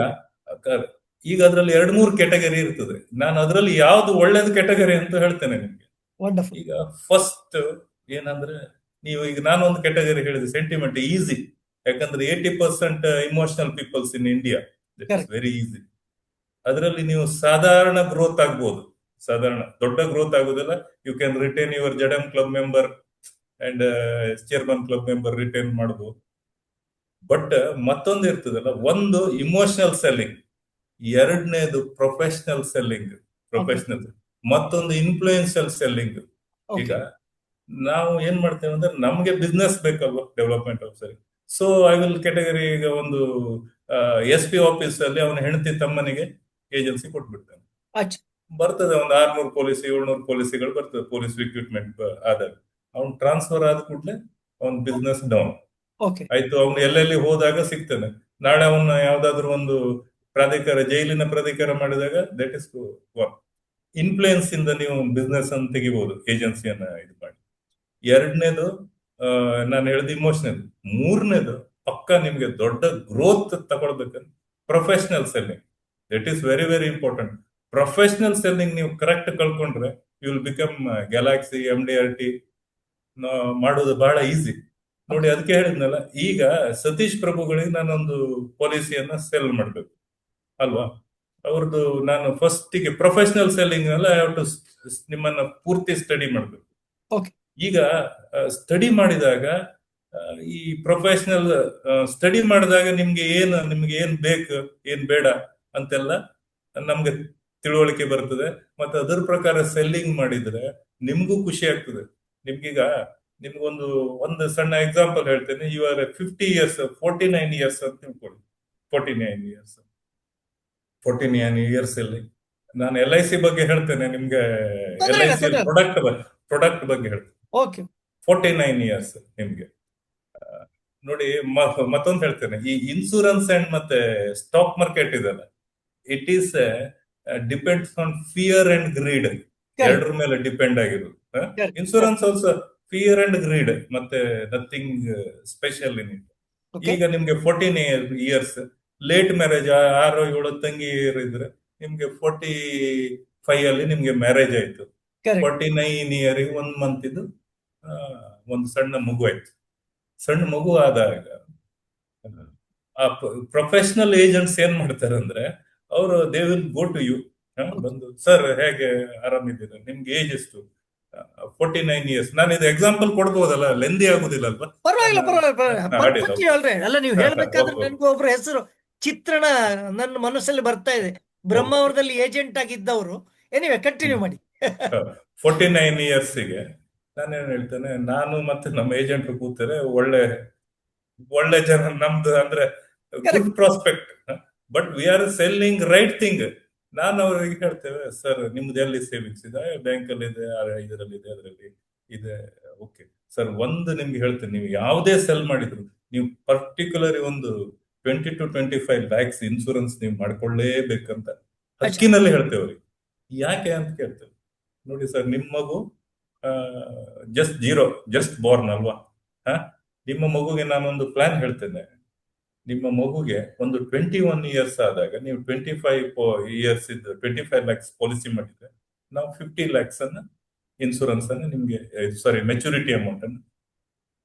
ಈಗ ಅದ್ರಲ್ಲಿ 2-3 ಕೆಟಗರಿ ಇರ್ತದೆ. ನಾನು ಅದ್ರಲ್ಲಿ ಯಾವ್ದು ಒಳ್ಳೇದು ಕೆಟಗರಿ ಅಂತ ಹೇಳ್ತೇನೆ ನಿಮ್ಗೆ. ಈಗ ಫಸ್ಟ್ ಏನಂದ್ರೆ, ಈಗ ನಾನು ಒಂದು ಕೆಟಗರಿ ಹೇಳಿದೆ, ಸೆಂಟಿಮೆಂಟ್ ಈಸಿ. ಯಾಕಂದ್ರೆ 80% emotional peoples in India, that is very easy. ಅದರಲ್ಲಿ ನೀವು ಸಾಧಾರಣ ಗ್ರೋತ್ ಆಗ್ಬೋದು, ಸಾಧಾರಣ ದೊಡ್ಡ ಗ್ರೋತ್ ಆಗುದಿಲ್ಲ. You can retain your ZM club member and chairman club member retain ಮಾಡಬಹುದು. ಬಟ್ ಮತ್ತೊಂದು ಇರ್ತದಲ್ಲ, ಒಂದು ಇಮೋಷನಲ್ ಸೆಲ್ಲಿಂಗ್, ಎರಡನೇದು ಪ್ರೊಫೆಷನಲ್ ಸೆಲ್ಲಿಂಗ್, ಮತ್ತೊಂದು ಇನ್ಫ್ಲೂಯೆನ್ಷಿಯಲ್ ಸೆಲ್ಲಿಂಗ್. ಈಗ ನಾವು ಏನ್ ಮಾಡ್ತೇವೆ ಅಂದ್ರೆ, ನಮ್ಗೆ ಬಿಸ್ನೆಸ್ ಬೇಕಲ್ವಾ, development of selling. So I will category, ಈಗ ಒಂದು SP ಆಫೀಸ್ ಅಲ್ಲಿ ಅವನ ಹೆಂಡತಿ ತಮ್ಮನಿಗೆ ಏಜೆನ್ಸಿ ಕೊಟ್ಬಿಡ್ತಾನೆ. ಬರ್ತದೆ ಒಂದು 600 ಪಾಲಿಸಿ 700 ಪಾಲಿಸಿಗಳು ಬರ್ತದೆ. ಪೊಲೀಸ್ ರಿಕ್ರೂಟ್ಮೆಂಟ್ ಆದಾಗ ಅವ್ನು ಟ್ರಾನ್ಸ್ಫರ್ ಆದ ಕೂಡಲೇ ಅವ್ನ ಬಿಸ್ನೆಸ್ ಡೌನ್ ಆಯ್ತು. ಅವ್ನು ಎಲ್ಲೆಲ್ಲಿ ಹೋದಾಗ ಸಿಗ್ತಾನೆ. ನಾಳೆ ಅವನ್ನ ಯಾವ್ದಾದ್ರು ಒಂದು ಜೈಲಿನ ಪ್ರಾಧಿಕಾರ ಮಾಡಿದಾಗ ದಟ್ ಇಸ್ ಇನ್ಫ್ಲೂಯೆನ್ಸ್ ಇಂದ ನೀವು ಬಿಸ್ನೆಸ್ ಅನ್ನು ತೆಗಿಬಹುದು, ಏಜೆನ್ಸಿಯನ್ನ ಇದು ಮಾಡಿ. ಎರಡನೇದು ನಾನು ಹೇಳಿದ ಇಮೋಷನಲ್. ಮೂರನೇದು ಪಕ್ಕ ನಿಮ್ಗೆ ದೊಡ್ಡ ಗ್ರೋತ್ ತಗೊಳ್ಬೇಕಂದ್ರೆ professional selling. That is very very important. Professional selling ನೀವು ಕರೆಕ್ಟ್ ಕಳ್ಕೊಂಡ್ರೆ you will become galaxy, MDRT ಮಾಡೋದು ಬಹಳ ಈಸಿ. ನೋಡಿ, ಅದಕ್ಕೆ ಹೇಳಿದ್ನಲ್ಲ, ಈಗ ಸತೀಶ್ ಪ್ರಭುಗಳಿಗೆ ನಾನೊಂದು ಪಾಲಿಸಿಯನ್ನ ಸೆಲ್ ಮಾಡ್ಬೇಕು ಅಲ್ವಾ. ಅವ್ರದ್ದು ನಾನು ಫಸ್ಟಿಗೆ ಪ್ರೊಫೆಷನಲ್ ಸೆಲ್ಲಿಂಗ್ ಎಲ್ಲ ನಿಮ್ಮನ್ನ ಪೂರ್ತಿ ಸ್ಟಡಿ ಮಾಡ್ಬೇಕು. ಈಗ ಸ್ಟಡಿ ಮಾಡಿದಾಗ, ಈ ಪ್ರೊಫೆಷನಲ್ ಸ್ಟಡಿ ಮಾಡಿದಾಗ ನಿಮ್ಗೆ ಏನ್ ಬೇಕು, ಏನ್ ಬೇಡ ಅಂತೆಲ್ಲ ನಮ್ಗೆ ತಿಳುವಳಿಕೆ ಬರ್ತದೆ. ಮತ್ತೆ ಅದರ ಪ್ರಕಾರ ಸೆಲ್ಲಿಂಗ್ ಮಾಡಿದ್ರೆ ನಿಮ್ಗೂ ಖುಷಿ ಆಗ್ತದೆ. ನಿಮ್ಗೊಂದು ಸಣ್ಣ ಎಕ್ಸಾಂಪಲ್ ಹೇಳ್ತೇನೆ. ಯು ಆರ್ 50 ಇಯರ್ಸ್ 49 ಇಯರ್ಸ್ ಅಂತ ತಿಳ್ಕೊಳ್ಳಿ. 49 ಇಯರ್ಸ್ ಅಲ್ಲಿ ನಾನು LIC ಬಗ್ಗೆ ಹೇಳ್ತೇನೆ ನಿಮ್ಗೆ. LIC ಪ್ರಾಡಕ್ಟ್ ಬಗ್ಗೆ ಹೇಳ್ತೇನೆ. 49 ಇಯರ್ಸ್ ನಿಮ್ಗೆ. ನೋಡಿ, ಮತ್ತೊಂದು ಹೇಳ್ತೇನೆ. ಈ ಇನ್ಸೂರೆನ್ಸ್ ಅಂಡ್ ಮತ್ತೆ ಸ್ಟಾಕ್ ಮಾರ್ಕೆಟ್ ಇದೆಲ್ಲ, it is depends on fear and greed. ಎರಡರ ಮೇಲೆ ಡಿಪೆಂಡ್ ಆಗಿರೋದು. Insurance also fear and greed, ಮತ್ತೆ ನಥಿಂಗ್ ಸ್ಪೆಷಲ್ ಇನ್ ಇಟ್. ಈಗ ನಿಮ್ಗೆ 14 ಇಯರ್ಸ್ ಲೇಟ್ ಮ್ಯಾರೇಜ್, 6-7 ತಂಗಿಯರು ಇದ್ರೆ ನಿಮ್ಗೆ 45 ಅಲ್ಲಿ ನಿಮ್ಗೆ ಮ್ಯಾರೇಜ್ ಆಯ್ತು. 49 ಇಯರ್ 1 ಮಂತ್ ಇದು ಒಂದು ಸಣ್ಣ ಮಗು ಆಯ್ತು. ಸಣ್ಣ ಮಗು ಆದಾಗ ಆ ಪ್ರೊಫೆಷನಲ್ ಏಜೆಂಟ್ಸ್ ಏನ್ ಮಾಡ್ತಾರೆ ಅಂದ್ರೆ, ಅವರು they will go to you, ಬಂದು, ಸರ್ ಹೇಗೆ ಆರಾಮಿದ್ದೀರ, ನಿಮ್ಗೆ ಏಜ್ ಎಷ್ಟು? 49 ಇಯರ್ಸ್. ನಾನು ಇದು ಎಕ್ಸಾಂಪಲ್ ಕೊಡ್ಬೋದಲ್ಲ, ಲೆಂದಿ ಆಗುದಿಲ್ಲ ಅಲ್ವಾ? ಅಲ್ಲ, ನೀವು ಹೇಳ್ಬೇಕಾದ್ರೆ ನನ್ಗೂ ಒಬ್ರು ಹೆಸರು ಚಿತ್ರಣ ನನ್ನ ಮನಸ್ಸಲ್ಲಿ ಬರ್ತಾ ಇದೆ. ಬ್ರಹ್ಮಾವರದಲ್ಲಿ ಏಜೆಂಟ್ ಆಗಿದ್ದವರು. ಎನಿವೆ, ಕಂಟಿನ್ಯೂ ಮಾಡಿ. 49 ಇಯರ್ಸ್ಗೆ ನಾನೇನ್ ಹೇಳ್ತೇನೆ, ನಾನು ಮತ್ತೆ ನಮ್ಮ ಏಜೆಂಟ್ ಕೂತಾರೆ, ಒಳ್ಳೆ ಜನ, ನಮ್ದು ಅಂದ್ರೆ good prospect. But we are selling right thing. ನಾನು ಅವ್ರಿಗೆ ಹೇಳ್ತೇವೆ, ಸರ್ ನಿಮ್ದು ಎಲ್ಲಿ ಸೇವಿಂಗ್ಸ್ ಇದೆ? ಬ್ಯಾಂಕ್ ಅಲ್ಲಿ ಇದೆ, ಇದರಲ್ಲಿ ಇದೆ, ಅದರಲ್ಲಿ ಇದೆ. ಓಕೆ, ಸರ್ ಒಂದು ನಿಮ್ಗೆ ಹೇಳ್ತೀನಿ, ನೀವು ಯಾವುದೇ ಸೆಲ್ ಮಾಡಿದ್ರು ನೀವು ಪರ್ಟಿಕ್ಯುಲರ್ ಒಂದು 20 to 25 lakhs ಇನ್ಶೂರೆನ್ಸ್ ನೀವು ಮಾಡ್ಕೊಳ್ಳೇಬೇಕಂತ ಅಚ್ಚಾ. ಹಕ್ಕಿನಲ್ಲಿ ಹೇಳ್ತೇವೆ ಅವ್ರಿಗೆ. ಯಾಕೆ ಅಂತ ಕೇಳ್ತೇವೆ. ನೋಡಿ ಸರ್, ನಿಮ್ಮ ಮಗು ಜಸ್ಟ್ ಬೋರ್ನ್ ಅಲ್ವಾ? ಹ ನಿಮ್ಮ ಮಗುಗೆ ನಾನೊಂದು ಪ್ಲಾನ್ ಹೇಳ್ತೇನೆ. ನಿಮ್ಮ ಮಗುಗೆ ಒಂದು 21 years ಆದಾಗ ನೀವು 25 years ಇದ್ದು 25 lakhs ಪಾಲಿಸಿ ಮಾಡಿದ್ರೆ ನಾವು 50 lakhs ಅನ್ನ ಇನ್ಶೂರೆನ್ಸ್ ಅನ್ನು ನಿಮ್ಗೆ, ಸಾರಿ, ಮೆಚುರಿಟಿ ಅಮೌಂಟ್ ಅನ್ನು,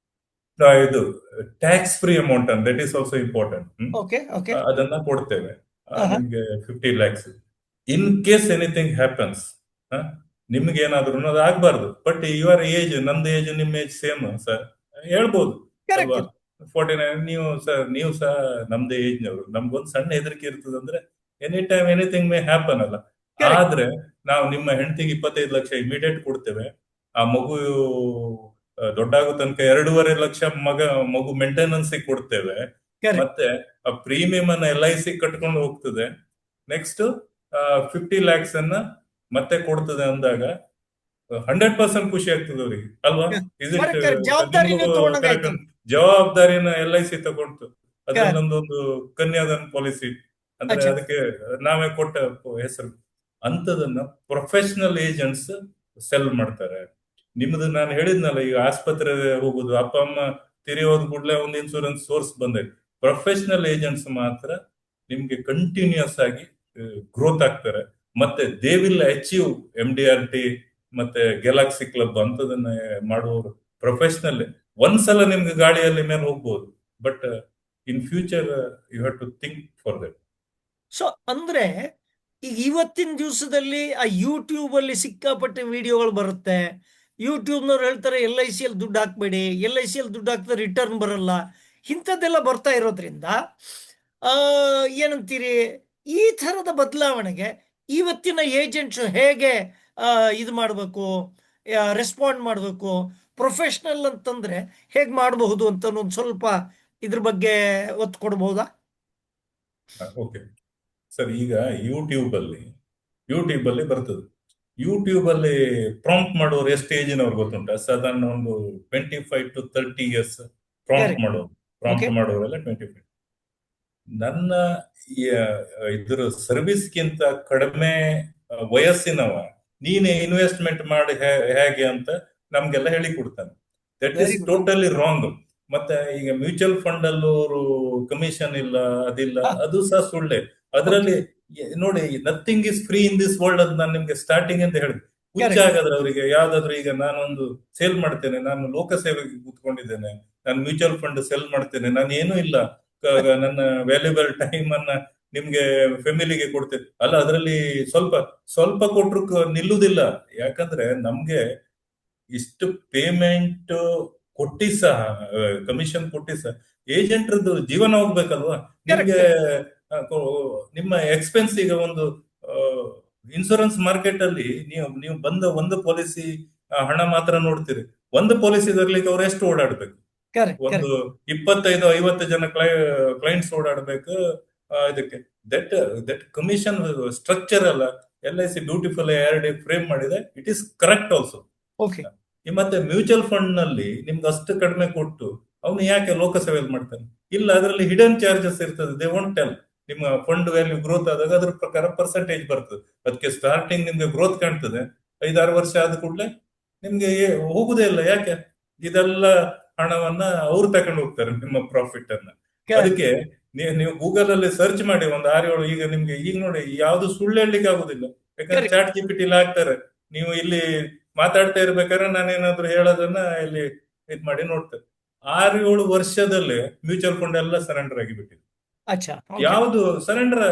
ಇದು ಟ್ಯಾಕ್ಸ್ ಫ್ರೀ ಅಮೌಂಟ್ ಅನ್ನು, that is also important, okay okay. ಅದನ್ನ ಕೊಡ್ತೇವೆ ಆಹಾ. ನಿಮ್ಗೆ 50 lakhs. In case anything happens, ನಿಮ್ಗೆ ಏನಾದ್ರು ಅದು ಆಗ್ಬಾರ್ದು. ಬಟ್ ಯುವರ್ ಏಜ್, ನಂದು ಏಜ್ ನಿಮ್ಮ ಏಜ್ ಸೇಮ್ ಸರ್, ಹೇಳ್ಬೋದು ಅಲ್ವಾ? ಕರೆಕ್ಟ್. 49, ನೀವು ಸಹ ನಮ್ದೇ ಏಜ್ನವರು. ನಮ್ಗೊಂದು ಸಣ್ಣ ಹೆದರಿಕೆ ಇರ್ತದೆ ಅಂದ್ರೆ any time anything may happen ಅಲ್ಲ. Correct. ಆದ್ರೆ ನಾವು ನಿಮ್ಮ ಹೆಂಡತಿಗೆ 25 ಲಕ್ಷ ಇಮಿಡಿಯೇಟ್ ಕೊಡ್ತೇವೆ. ಆ ಮಗು ದೊಡ್ಡಾಗೋ ತನಕ 2.5 ಲಕ್ಷ ಮಗು ಮೇಂಟೆನೆನ್ಸ್ ಕೊಡ್ತೇವೆ. ಕರೆಕ್ಟ್. ಮತ್ತೆ ಆ ಪ್ರೀಮಿಯಂ ಅನ್ನ LIC ಕಟ್ಕೊಂಡು ಹೋಗ್ತದೆ. ನೆಕ್ಸ್ಟ್ 50 lakhs ಅನ್ನ ಮತ್ತೆ ಕೊಡ್ತದೆ ಅಂದಾಗ 100% ಖುಷಿ ಆಗ್ತದೆ ಅವರಿಗೆ, ಅಲ್ವಾ? Is it? ಕರೆಕ್ಟ್. ಜವಾಬ್ದಾರಿನೂ ತಗೊಂಡಂಗಾಯ್ತು. ಜವಾಬ್ದಾರಿನ LIC ತಗೊಂಡು ಅದ್ರಲ್ಲಿ Correct. ನಮ್ದೊಂದು ಕನ್ಯಾದಾನ ಪಾಲಿಸಿ, ಅಂದ್ರೆ ಅಚ್ಚಾ. ಅದಕ್ಕೆ ನಾವೇ ಕೊಟ್ಟ ಹೆಸರು. ಅಂತದನ್ನ ಪ್ರೊಫೆಷನಲ್ ಏಜೆಂಟ್ಸ್ ಸೆಲ್ ಮಾಡ್ತಾರೆ. ನಿಮ್ದು ನಾನು ಹೇಳಿದ್ನಲ್ಲ, ಈಗ ಆಸ್ಪತ್ರೆ ಹೋಗುದು, ಅಪ್ಪ ಅಮ್ಮ ತಿರಿ ಹೋದ ಕೂಡಲೇ ಒಂದು ಇನ್ಶೂರೆನ್ಸ್ ಸೋರ್ಸ್ ಬಂದೈತೆ. ಪ್ರೊಫೆಷನಲ್ ಏಜೆಂಟ್ಸ್ ಮಾತ್ರ ನಿಮ್ಗೆ ಕಂಟಿನ್ಯೂಸ್ ಆಗಿ ಗ್ರೋತ್ ಆಗ್ತಾರೆ. ಮತ್ತೆ ದೇ ವಿಲ್ ಅಚೀವ್ MDRT ಮತ್ತೆ ಗ್ಯಾಲಕ್ಸಿ ಕ್ಲಬ್ ಅಂತದನ್ನ ಮಾಡುವವರು ಪ್ರೊಫೆಷನಲ್. ಒಂದ್ಸಲ ನಿಮ್ಗೆ ಗಾಳಿಯಲ್ಲಿ ಮೇಲೆ ಹೋಗ್ಬೋದು, but in future you have to think for that. So ಅಂದ್ರೆ ಈಗ ಇವತ್ತಿನ ದಿವಸದಲ್ಲಿ ಆ ಯೂಟ್ಯೂಬ್ ಅಲ್ಲಿ ಸಿಕ್ಕಾಪಟ್ಟೆ ವಿಡಿಯೋಗಳು ಬರುತ್ತೆ. ಯೂಟ್ಯೂಬ್ನವ್ರು ಹೇಳ್ತಾರೆ LIC ಅಲ್ಲಿ ದುಡ್ಡು ಹಾಕ್ಬೇಡಿ, LIC ಅಲ್ಲಿ ದುಡ್ಡು ಹಾಕಿದ್ರೆ ರಿಟರ್ನ್ ಬರಲ್ಲ, ಇಂಥದ್ದೆಲ್ಲ ಬರ್ತಾ ಇರೋದ್ರಿಂದ ಏನಂತೀರಿ, ಈ ಥರದ ಬದಲಾವಣೆಗೆ ಇವತ್ತಿನ ಏಜೆಂಟ್ಸ್ ಹೇಗೆ ಇದು ಮಾಡಬೇಕು, ರೆಸ್ಪಾಂಡ್ ಮಾಡಬೇಕು, ಪ್ರೊಫೆಷ್ನಲ್ ಅಂತಂದ್ರೆ ಹೇಗೆ ಮಾಡಬಹುದು ಅಂತ ಒಂದು ಸ್ವಲ್ಪ ಇದ್ರ ಬಗ್ಗೆ ಒತ್ತು ಕೊಡ್ಬೋದಾ? ಓಕೆ ಸರ್, ಈಗ ಯೂಟ್ಯೂಬ್ ಅಲ್ಲಿ ಬರ್ತದೆ. ಯೂಟ್ಯೂಬ್ ಅಲ್ಲಿ ಪ್ರಾಂಪ್ಟ್ ಮಾಡೋರು ಎಷ್ಟು ಏಜಿನವ್ರು ಗೊತ್ತುಂಟ? ಸಾಧಾರಣ ಒಂದು 25 to 30 years ಪ್ರಾಂಪ್ಟ್ Okay. ಮಾಡೋರೆಲ್ಲ 25. ನನ್ನ ಇದ್ರ ಸರ್ವಿಸ್ಗಿಂತ ಕಡಿಮೆ ವಯಸ್ಸಿನವ ನೀನೆ ಇನ್ವೆಸ್ಟ್ಮೆಂಟ್ ಮಾಡಿ ಹೇಗೆ ಅಂತ ನಮ್ಗೆಲ್ಲ ಹೇಳಿ ಕೊಡ್ತಾನೆ. That Very is good. Totally wrong. ಮತ್ತೆ ಈಗ ಮ್ಯೂಚುವಲ್ ಫಂಡ್ ಅಲ್ಲವರು ಕಮಿಷನ್ ಇಲ್ಲ, ಅದಿಲ್ಲ, ಅದು ಸಹ ಸುಳ್ಳೆ. ಅದರಲ್ಲಿ ನೋಡಿ, nothing is free in this world ಅಂತ ನಾನು ನಿಮ್ಗೆ ಸ್ಟಾರ್ಟಿಂಗ್ ಅಂತ ಹೇಳಿದೆ. ಹುಚ್ಚ ಹಾಗಾದ್ರೆ ಅವರಿಗೆ ಯಾವ್ದಾದ್ರು, ಈಗ ನಾನೊಂದು ಸೇಲ್ ಮಾಡ್ತೇನೆ, ನಾನು ಲೋಕಸೇವೆಗೆ ಕೂತ್ಕೊಂಡಿದ್ದೇನೆ, ನಾನು ಮ್ಯೂಚುವಲ್ ಫಂಡ್ ಸೆಲ್ ಮಾಡ್ತೇನೆ, ನಾನು ಏನೂ ಇಲ್ಲ, ನನ್ನ ವ್ಯಾಲ್ಯೂಬಲ್ ಟೈಮ್ ಅನ್ನ ನಿಮ್ಗೆ ಫ್ಯಾಮಿಲಿಗೆ ಕೊಡ್ತೇನೆ ಅಲ್ಲ, ಅದರಲ್ಲಿ ಸ್ವಲ್ಪ ಸ್ವಲ್ಪ ಕೊಟ್ರು ನಿಲ್ಲುವುದಿಲ್ಲ. ಯಾಕಂದ್ರೆ ನಮ್ಗೆ ಇಷ್ಟು ಪೇಮೆಂಟ್ ಕೊಟ್ಟಿ ಸಹ, ಕಮಿಷನ್ ಕೊಟ್ಟಿ ಸಹ ಏಜೆಂಟ್ರದ್ದು ಜೀವನ ಹೋಗ್ಬೇಕಲ್ವಾ? ನಿಮ್ಗೆ ನಿಮ್ಮ ಎಕ್ಸ್ಪೆನ್ಸ್, ಈಗ ಒಂದು ಇನ್ಶೂರೆನ್ಸ್ ಮಾರ್ಕೆಟ್ ಅಲ್ಲಿ ನೀವು ಬಂದ ಒಂದು ಪಾಲಿಸಿ ಹಣ ಮಾತ್ರ ನೋಡ್ತೀರಿ. ಒಂದು ಪಾಲಿಸಿ ತರ್ಲಿಕ್ಕೆ ಅವ್ರು ಎಷ್ಟು ಓಡಾಡ್ಬೇಕು? ಒಂದು 25-50 ಜನ ಕ್ಲೈಂಟ್ಸ್ ಓಡಾಡ್ಬೇಕು ಇದಕ್ಕೆ. ದಟ್ ಕಮಿಷನ್ ಸ್ಟ್ರಕ್ಚರ್ ಅಲ್ಲ LIC ಬ್ಯೂಟಿಫುಲ್ ಫ್ರೇಮ್ ಮಾಡಿದೆ. It is correct also. ಮತ್ತೆ ಮ್ಯೂಚುವಲ್ ಫಂಡ್ ನಲ್ಲಿ ನಿಮ್ಗೆ ಅಷ್ಟು ಕಡಿಮೆ ಕೊಟ್ಟು ಅವನು ಯಾಕೆ ಲೋಕಸೇವೆಯಲ್ಲಿ ಮಾಡ್ತಾನೆ? ಇಲ್ಲ, ಅದರಲ್ಲಿ ಹಿಡನ್ ಚಾರ್ಜಸ್ ಇರ್ತದೆ. They won't tell. ನಿಮ್ಮ ಫಂಡ್ ವ್ಯಾಲ್ಯೂ ಗ್ರೋತ್ ಆದಾಗ ಅದ್ರ ಪ್ರಕಾರ ಪರ್ಸೆಂಟೇಜ್ ಬರ್ತದೆ. ಅದಕ್ಕೆ ಸ್ಟಾರ್ಟಿಂಗ್ ನಿಮ್ಗೆ ಗ್ರೋತ್ ಕಾಣ್ತದೆ, 5-6 ವರ್ಷ ಆದ ಕೂಡಲೇ ನಿಮ್ಗೆ ಹೋಗುದೇ ಇಲ್ಲ. ಯಾಕೆ? ಇದೆಲ್ಲ ಹಣವನ್ನ ಅವ್ರು ತಕೊಂಡು ಹೋಗ್ತಾರೆ, ನಿಮ್ಮ ಪ್ರಾಫಿಟ್ ಅನ್ನ. ಅದಕ್ಕೆ ನೀವು ಗೂಗಲ್ ಅಲ್ಲಿ ಸರ್ಚ್ ಮಾಡಿ ಒಂದು 6-7, ಈಗ ನಿಮ್ಗೆ ಈಗ ನೋಡಿ ಯಾವ್ದು ಸುಳ್ಳು ಹೇಳಲಿಕ್ಕೆ ಆಗುದಿಲ್ಲ. ಯಾಕಂದ್ರೆ ಚಾಟ್ GPT ಹಾಕ್ತಾರೆ. ನೀವು ಇಲ್ಲಿ ಮಾತಾಡ್ತಾ ಇರ್ಬೇಕಾದ್ರೆ ನಾನೇನಾದ್ರೂ ಹೇಳೋದನ್ನ ಇಲ್ಲಿ ಇದ್ ಮಾಡಿ ನೋಡ್ತೇವೆ. 6-7 ವರ್ಷದಲ್ಲೇ ಮ್ಯೂಚುವಲ್ ಫಂಡ್ ಎಲ್ಲ ಸರೆಂಡರ್ ಆಗಿಬಿಟ್ಟಿದೆ. ಯಾವುದು ಸರೆಂಡರ್?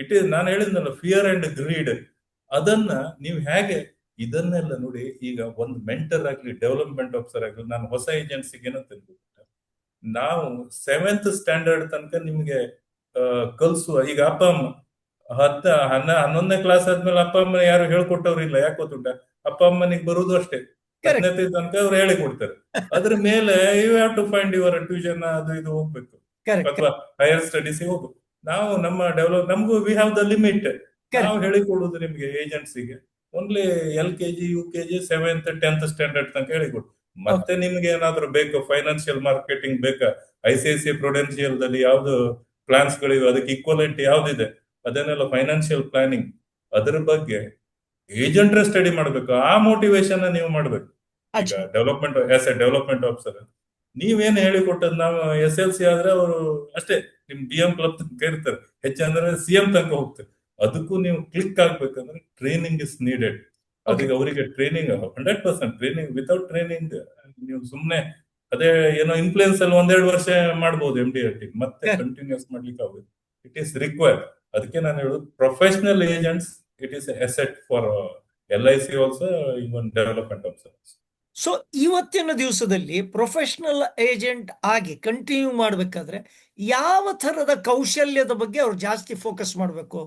ಇಟ್ ಈಸ್, ನಾನು ಹೇಳಿದ್ನಲ್ಲ, ಫಿಯರ್ ಅಂಡ್ ಗ್ರೀಡ್. ಅದನ್ನ ನೀವು ಹೇಗೆ, ಇದನ್ನೆಲ್ಲ ನೋಡಿ. ಈಗ ಒಂದು ಮೆಂಟರ್ ಆಗ್ಲಿ, ಡೆವಲಪ್ಮೆಂಟ್ ಆಫೀಸರ್ ಆಗ್ಲಿ, ನಾನು ಹೊಸ ಏಜೆನ್ಸಿಗೆ ಏನಂತ ನಾವು 7th ಸ್ಟ್ಯಾಂಡರ್ಡ್ ತನಕ ನಿಮ್ಗೆ ಕಲ್ಸುವ. ಈಗ ಅಪ್ಪ ಅಮ್ಮ 11ನೇ ಕ್ಲಾಸ್ ಆದ್ಮೇಲೆ ಅಪ್ಪ ಅಮ್ಮ ಯಾರು ಹೇಳ್ಕೊಟ್ಟವ್ರು ಇಲ್ಲ. ಯಾಕೆ ಗೊತ್ತುಂಟ? ಅಪ್ಪ ಅಮ್ಮನಿಗೆ ಬರುವುದು ಅಷ್ಟೇ, 10ನೇ ತನಕ ಅವ್ರು ಹೇಳಿ ಕೊಡ್ತಾರೆ. ಅದ್ರ ಮೇಲೆ you have to find your tuition, ಅದು ಇದು ಹೋಗ್ಬೇಕು, ಅಥವಾ ಹೈಯರ್ ಸ್ಟಡೀಸ್ ಹೋಗು. ನಾವು ನಮ್ಮ ನಮಗೂ ವಿ ಹ್ಯಾವ್ ದ ಲಿಮಿಟ್. ನಾವು ಹೇಳಿಕೊಡುದು ನಿಮ್ಗೆ ಏಜೆನ್ಸಿಗೆ only LKG UKG 7th 10th standard ತನಕ ಹೇಳಿಕೊಡು. ಓಕೆ ಮತ್ತೆ ನಿಮ್ಗೆ ಏನಾದ್ರು ಬೇಕು, ಫೈನಾನ್ಷಿಯಲ್ ಮಾರ್ಕೆಟಿಂಗ್ ಬೇಕಾ, ICICI ಪ್ರೊಡೆನ್ಶಿಯಲ್ ದಲ್ಲಿ ಯಾವ್ದು ಪ್ಲಾನ್ಸ್ ಗಳಿವೆ, ಅದಕ್ಕೆ ಈಕ್ವಲೆಂಟ್ ಯಾವ್ದಿದೆ, ಅದನ್ನೆಲ್ಲ ಫೈನಾನ್ಷಿಯಲ್ ಪ್ಲಾನಿಂಗ್, ಅದ್ರ ಬಗ್ಗೆ ಏಜೆಂಟ್ರೆ ಸ್ಟಡಿ ಮಾಡ್ಬೇಕು. ಆ ಮೋಟಿವೇಶನ್ ನೀವು ಮಾಡ್ಬೇಕು. ಈಗ ಅಚ್ಚಾ development as a development officer ನೀವೇನು ಹೇಳಿಕೊಟ್ಟದ್, ನಾವು SLC ಆದ್ರೆ ಅವರು ಅಷ್ಟೇ ನಿಮ್ BM ಕ್ಲಬ್ ತನಕ ಇರ್ತಾರೆ, ಹೆಚ್ಚಂದ್ರೆ CM ತನಕ ಹೋಗ್ತಾರೆ. ಅದಕ್ಕೂ ನೀವು ಕ್ಲಿಕ್ ಆಗ್ಬೇಕಂದ್ರೆ ಟ್ರೈನಿಂಗ್ ಇಸ್ ನೀಡೆಡ್. ಓಕೆ ಅದಕ್ಕೆ ಅವರಿಗೆ ಟ್ರೈನಿಂಗ್ 100% ಟ್ರೈನಿಂಗ್. ವಿತೌಟ್ ಟ್ರೈನಿಂಗ್ ನೀವು ಸುಮ್ನೆ ಅದೇ ಏನೋ ಇನ್ಫ್ಲೂಯೆನ್ಸ್ ಅಲ್ಲಿ 1-2 ವರ್ಷ ಮಾಡ್ಬೋದು MDRT, ಮತ್ತೆ ಕಂಟಿನ್ಯೂಸ್ ಮಾಡ್ಲಿಕ್ಕೆ ಆಗುತ್ತೆ. It is required. ಅದಕ್ಕೆ ನಾನು ಹೇಳುದು professional agents, it is asset for LIC also, even development also. So ಇವತ್ತಿನ ದಿವಸದಲ್ಲಿ ಪ್ರೊಫೆಷನಲ್ ಏಜೆಂಟ್ ಆಗಿ ಕಂಟಿನ್ಯೂ ಮಾಡಬೇಕಾದ್ರೆ ಯಾವ ಥರದ ಕೌಶಲ್ಯದ ಬಗ್ಗೆ ಅವ್ರು ಜಾಸ್ತಿ ಫೋಕಸ್ ಮಾಡಬೇಕು?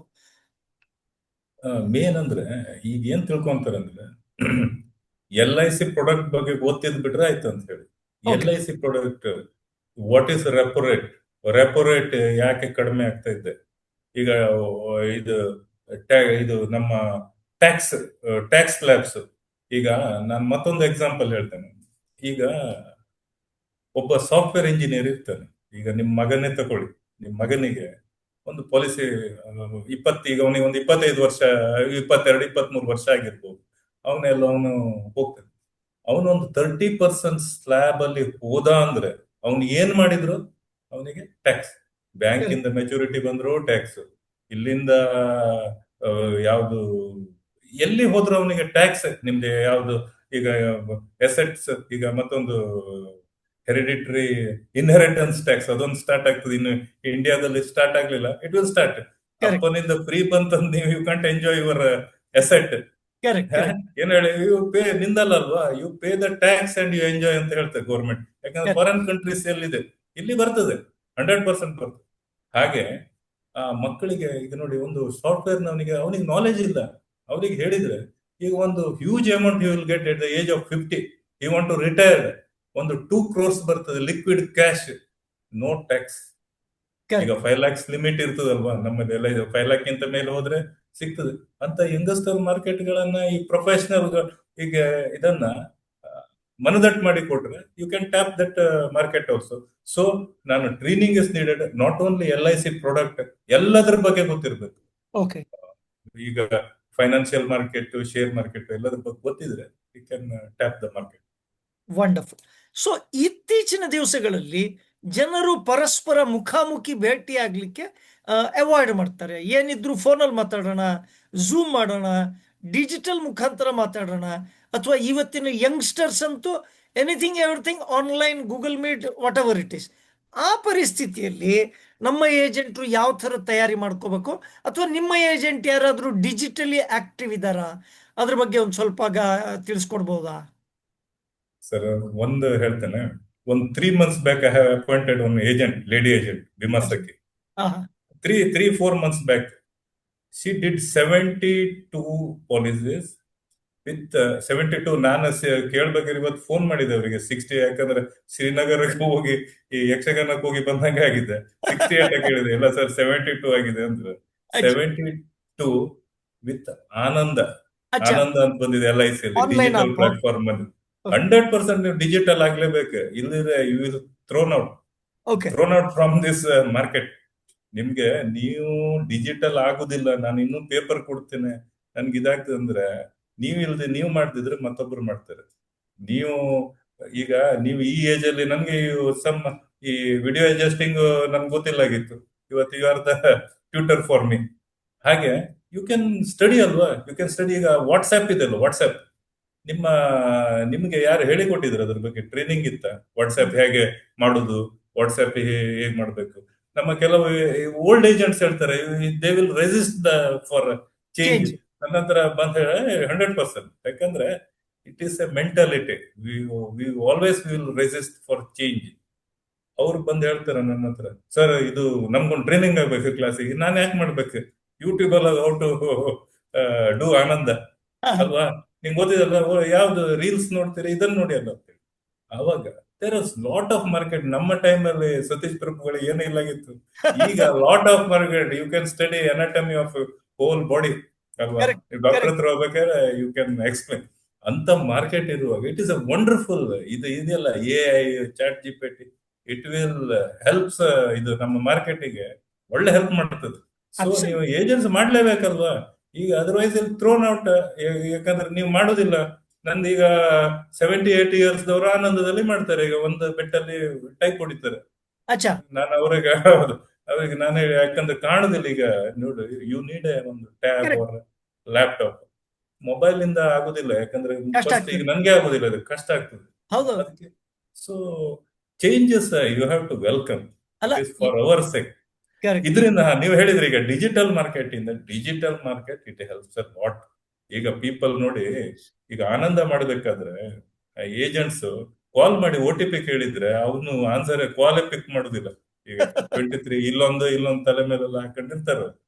ಮೇನ್ ಅಂದ್ರೆ ಈಗ ಏನ್ ತಿಳ್ಕೊಂತಾರಂದ್ರೆ LIC ಪ್ರಾಡಕ್ಟ್ ಬಗ್ಗೆ ಗೊತ್ತಿದ್ ಬಿಟ್ರೆ ಆಯ್ತು ಅಂತ ಹೇಳಿ. Okay LIC product what is repo rate, repo rate ಯಾಕೆ ಕಡಿಮೆ ಆಗ್ತಾ ಇದೆ, ಈಗ ಇದು ಇದು ನಮ್ಮ ಟ್ಯಾಕ್ಸ್ ಟ್ಯಾಕ್ಸ್ ಸ್ಲ್ಯಾಬ್ಸ್. ಈಗ ನಾನು ಮತ್ತೊಂದು ಎಕ್ಸಾಂಪಲ್ ಹೇಳ್ತೇನೆ. ಈಗ ಒಬ್ಬ ಸಾಫ್ಟ್ವೇರ್ ಇಂಜಿನಿಯರ್ ಇರ್ತಾನೆ. ಈಗ ನಿಮ್ ಮಗನೇ ತಗೊಳ್ಳಿ, ನಿಮ್ ಮಗನಿಗೆ ಒಂದು ಪಾಲಿಸಿ 20, ಈಗ ಅವನಿಗೆ ಒಂದು 25 ವರ್ಷ, 22-23 ವರ್ಷ ಆಗಿರ್ಬೋದು. ಅವನು ಹೋಗ್ತಾನೆ. ಅವನೊಂದು 30% ಸ್ಲ್ಯಾಬ್ ಅಲ್ಲಿ ಹೋದ ಅಂದ್ರೆ ಅವನು ಏನ್ ಮಾಡಿದ್ರು ಅವನಿಗೆ ಟ್ಯಾಕ್ಸ್, ಬ್ಯಾಂಕಿಂದ ಮೆಚುರಿಟಿ ಬಂದ್ರು ಟ್ಯಾಕ್ಸ್, ಇಲ್ಲಿಂದ ಯಾವ್ದು ಎಲ್ಲಿ ಹೋದ್ರು ಅವನಿಗೆ ಟ್ಯಾಕ್ಸ್. ನಿಮ್ದು ಯಾವ್ದು ಈಗ ಎಸೆಟ್ಸ್, ಈಗ ಮತ್ತೊಂದು ಹೆರಿಡಿಟರಿ ಇನ್ಹೆರಿಟೆನ್ಸ್ ಟ್ಯಾಕ್ಸ್, ಅದೊಂದು ಸ್ಟಾರ್ಟ್ ಆಗ್ತದೆ. ಇನ್ನು ಇಂಡಿಯಾದಲ್ಲಿ ಸ್ಟಾರ್ಟ್ ಆಗ್ಲಿಲ್ಲ, ಇಟ್ ವಿಲ್ ಸ್ಟಾರ್ಟ್. ಕರೆಕ್ಟ್ ಅಪ್ಪನಿಂದ ಫ್ರೀ ಬಂತಂದ್ ನೀವು you can't enjoy your asset. Correct correct ಏನ್ ಹೇಳಿ, ಯು ಪೇ ನಿಂದಲ್ಲಲ್ವಾ, you pay the tax and you enjoy ಅಂತ ಹೇಳ್ತಾರೆ ಗೌರ್ಮೆಂಟ್. ಯಾಕಂದ್ರೆ ಫಾರಿನ್ ಕಂಟ್ರೀಸ್ ಎಲ್ಲಿದೆ, ಇಲ್ಲಿ ಬರ್ತದೆ, 100% ಬರ್ತದೆ. ಹಾಗೆ ಆ ಮಕ್ಕಳಿಗೆ ಈಗ ನೋಡಿ, ಒಂದು ಸಾಫ್ಟ್ವೇರ್ ಅವನಿಗೆ ನಾಲೆಜ್ ಇಲ್ಲ, ಅವ್ರಿಗೆ ಹೇಳಿದ್ರೆ ಈಗ ಒಂದು huge amount you will get at the age of 50, you want to retire, ಒಂದು 2 crores ಬರ್ತದೆ ಲಿಕ್ವಿಡ್ ಕ್ಯಾಶ್, ನೋ ಟ್ಯಾಕ್ಸ್. ಈಗ 5 lakhs ಲಿಮಿಟ್ ಇರ್ತದಲ್ವಾ ನಮ್ಮದೆಲ್ಲ, 5 lakh ಗಿಂತ ಮೇಲೆ ಹೋದ್ರೆ ಸಿಗ್ತದೆ ಅಂತ. ಯಂಗಸ್ಟರ್ ಮಾರ್ಕೆಟ್ ಗಳನ್ನ ಈ ಪ್ರೊಫೆಷನಲ್ ಈಗ ಇದನ್ನ ಮನದಟ್ಟು ಮಾಡಿ ಕೊಟ್ರೆ you can tap that market also. So ನಾನು training is needed, not only LIC product, ಎಲ್ಲದ್ರ ಬಗ್ಗೆ ಗೊತ್ತಿರ್ಬೇಕು. ಓಕೆ ಈಗ ಫೈನಾನ್ಷಿಯಲ್ ಮಾರ್ಕೆಟ್, ಶೇರ್ ಮಾರ್ಕೆಟ್ ಎಲ್ಲದ್ರ ಬಗ್ಗೆ ಗೊತ್ತಿದ್ರೆ you can tap the market. Wonderful. So ಇತ್ತೀಚಿನ ದಿವಸಗಳಲ್ಲಿ ಜನರು ಪರಸ್ಪರ ಮುಖಾಮುಖಿ ಭೇಟಿ ಆಗ್ಲಿಕ್ಕೆ ಅವಾಯ್ಡ್ ಮಾಡ್ತಾರೆ. ಏನಿದ್ರು ಫೋನಲ್ಲಿ ಮಾತಾಡೋಣ, ಝೂಮ್ ಮಾಡೋಣ, ಡಿಜಿಟಲ್ ಮುಖಾಂತರ ಮಾತಾಡೋಣ, ಅಥವಾ ಇವತ್ತಿನ ಯಂಗ್ಸ್ಟರ್ಸ್ ಅಂತೂ anything everything online, Google meet, what ever it is. ಆ ಪರಿಸ್ಥಿತಿಯಲ್ಲಿ ನಮ್ಮ ಏಜೆಂಟ್ರು ಯಾವ ಥರ ತಯಾರಿ ಮಾಡ್ಕೋಬೇಕು, ಅಥವಾ ನಿಮ್ಮ ಏಜೆಂಟ್ ಯಾರಾದರೂ ಡಿಜಿಟಲಿ ಆಕ್ಟಿವ್ ಇದ್ದಾರಾ, ಅದ್ರ ಬಗ್ಗೆ ಒಂದು ಸ್ವಲ್ಪ ತಿಳಿಸ್ಕೊಡ್ಬೋದಾ? ಸರ್ ಒಂದು ಹೇಳ್ತೇನೆ. ಒಂದು 3 months back I have appointed one agent, lady agent, ಬಿಮಾಸಕ್ಕೆ. ಹಾ 3-4 months back she did 72 policies with 72. ನಾನು ಕೇಳ್ಬೇಕಾದ್ರೆ ಇವತ್ತು ಫೋನ್ ಮಾಡಿದೆ ಅವರಿಗೆ 60, ಯಾಕಂದ್ರೆ ಶ್ರೀನಗರಕ್ಕೆ ಹೋಗಿ ಈ ಯಕ್ಷಗಾನಕ್ಕೆ ಹೋಗಿ ಬಂದಂಗೆ ಆಗಿದೆ. 68 ಕೇಳಿದೆ, ಇಲ್ಲ ಸರ್ 72 ಆಗಿದೆ ಅಂದ್ರೆ. 72 ವಿತ್ ಆನಂದ, ಅಚ್ಚಾ ಆನಂದ ಅಂತ ಬಂದಿದೆ LIC ಅಲ್ಲಿ, ಆನ್ಲೈನ್ ಡಿಜಿಟಲ್ ಆಪ್. ಪ್ಲಾಟ್ಫಾರ್ಮ್ ಅಲ್ಲಿ. 100% ನೀವು ಡಿಜಿಟಲ್ ಆಗ್ಲೇಬೇಕು, ಇಲ್ಲದ್ರೆ you will thrown out, okay thrown out from this market. ನಿಮ್ಗೆ ನೀವು ಡಿಜಿಟಲ್ ಆಗುದಿಲ್ಲ, ನಾನು ಇನ್ನೂ ಪೇಪರ್ ಕೊಡ್ತೇನೆ ನನ್ಗೆ ಇದಾಗ್ತದೆ ಅಂದ್ರೆ, ನೀವು ಇಲ್ದೆ ನೀವು ಮಾಡ್ತಿದ್ರೆ ಮತ್ತೊಬ್ರು ಮಾಡ್ತಾರೆ. ನೀವು ಈಗ ನೀವು ಈ ಏಜ್ ಅಲ್ಲಿ, ನನ್ಗೆ ಸಮ್ ಈ ವಿಡಿಯೋ ಅಡ್ಜಸ್ಟಿಂಗ್ ನನ್ಗೆ ಗೊತ್ತಿಲ್ಲಾಗಿತ್ತು, ಇವತ್ತು you are the tutor for me. ಹಾಗೆ ಯು ಕ್ಯಾನ್ ಸ್ಟಡಿ ಅಲ್ವಾ, ಯು ಕ್ಯಾನ್ ಸ್ಟಡಿ. ಈಗ ವಾಟ್ಸ್ಆಪ್ ಇದೆ ಅಲ್ವಾ, ವಾಟ್ಸ್ಆಪ್ ನಿಮ್ಗೆ ಯಾರು ಹೇಳಿಕೊಟ್ಟಿದ್ರು ಅದ್ರ ಬಗ್ಗೆ ಟ್ರೈನಿಂಗ್ ಇತ್ತ? ವಾಟ್ಸ್ಆಪ್ ಹೇಗೆ ಮಾಡುದು, ವಾಟ್ಸ್ಆಪ್ ಹೇಗೆ ಮಾಡ್ಬೇಕು? ನಮ್ಮ ಕೆಲವು ಓಲ್ಡ್ ಏಜೆಂಟ್ಸ್ ಹೇಳ್ತಾರೆ they will resist the for change. Change. ನನ್ನ ಹತ್ರ ಬಂದ 100%, ಯಾಕಂದ್ರೆ it is A mentality, we always will resist for change. ಅವ್ರು ಬಂದು ಹೇಳ್ತಾರೆ ನನ್ನ ಹತ್ರ, ಸರ್ ಇದು ನಮ್ಗೊಂದು ಟ್ರೈನಿಂಗ್ ಆಗ್ಬೇಕು ಕ್ಲಾಸಿಗೆ. ನಾನು ಯಾಕೆ ಮಾಡ್ಬೇಕು? ಯೂಟ್ಯೂಬ್ ಅಲ್ಲಿ ಹೌ ಟು ಡೂ ಆನಂದ ಅಲ್ವಾ, ನಿಮ್ಗೆ ಗೊತ್ತಿದಲ್ಲ, ಯಾವ್ದು ರೀಲ್ಸ್ ನೋಡ್ತೀರಿ, ಇದನ್ನ ನೋಡಿ ಅಲ್ಲ ಅಂತೇಳಿ. ಅವಾಗ there is lot of market. ನಮ್ಮ ಟೈಮ್ ಅಲ್ಲಿ ಸತೀಶ್ ಪ್ರಭುಗಳು ಏನೂ ಇಲ್ಲಾಗಿತ್ತು. ಈಗ lot of market, you can study anatomy of whole body ಅಲ್ವಾ. Correct, ನೀವು ಡಾಕ್ಟರ್ correct. ಹತ್ರ ಹೋಗ್ಬೇಕಾದ್ರೆ ಯು ಕ್ಯಾನ್ ಎಕ್ಸ್ಪ್ಲೇನ್. ಅಂತ ಮಾರ್ಕೆಟ್ ಇರುವಾಗ ಇಟ್ ಇಸ್ ಅ ವಂಡರ್ಫುಲ್. ಇದು ಇದೆಯಲ್ಲ AI, ChatGPT, it will helps. ಇದು ನಮ್ಮ ಮಾರ್ಕೆಟಿಗೆ ಒಳ್ಳೆ ಹೆಲ್ಪ್ ಮಾಡ್ತದೆ. ಸೊ ನೀವು ಅಬ್ಸಲ್ಯೂಟ್. ಏಜೆನ್ಸ್ ಮಾಡ್ಲೇಬೇಕಲ್ವಾ ಈಗ, ಅದರ್ವೈಸ್ ಇಲ್ಲಿ ಥ್ರೋನ್ ಔಟ್. ಯಾಕಂದ್ರೆ ನೀವು ಮಾಡುದಿಲ್ಲ. ನಂದೀಗ 70-80 ಇಯರ್ಸ್ ದವರು ಆನಂದದಲ್ಲಿ ಮಾಡ್ತಾರೆ, ಈಗ ಒಂದು ಬೆಟ್ಟಲ್ಲಿ ಟೈಪ್ ಹೊಡಿತಾರೆ. ಅಚ್ಚಾ. ನಾನು ಅವ್ರಿಗೆ ಹೌದು, ಅವ್ರಿಗೆ ನಾನು ಯಾಕಂದ್ರೆ ಕಾಣುದಿಲ್ಲ ಈಗ. ನೋಡು, ಯು ನೀಡ್ ಒಂದು ಟ್ಯಾಬ್ ಕರೆಕ್ಟ್. ಅವರ್ ಲ್ಯಾಪ್ಟಾಪ್. ಮೊಬೈಲ್ ಇಂದ ಆಗುದಿಲ್ಲ, ಯಾಕಂದ್ರೆ ಕಷ್ಟ ಫಸ್ಟ್ ಈಗ ಆಗ್ತದೆ. ನನ್ಗೆ ಆಗುದಿಲ್ಲ, ಅದು ಕಷ್ಟ ಆಗ್ತದೆ ಹೌದು. ಅದಕ್ಕೆ. So changes you have to welcome. ಅಲ್ಲ. It is for our sake. Correct. ಇದರಿಂದ ನೀವು ಹೇಳಿದ್ರಿ ಈಗ ಡಿಜಿಟಲ್ ಮಾರ್ಕೆಟ್ ಇಂದ, digital market it helps a lot. ಈಗ ಪೀಪಲ್ ನೋಡಿ, ಈಗ ಆನಂದ ಮಾಡಬೇಕಾದ್ರೆ ಏಜೆಂಟ್ಸ್ ಕಾಲ್ ಮಾಡಿ OTP ಕೇಳಿದ್ರೆ ಅವನು ಆನ್ಸರ್ ಕಾಲೇ ಪಿಕ್ ಮಾಡುದಿಲ್ಲ. ಈಗ 23 ಇಲ್ಲೊಂದು ತಲೆ ಮೇಲೆಲ್ಲ ಹಾಕೊಂಡಿರ್ತಾರ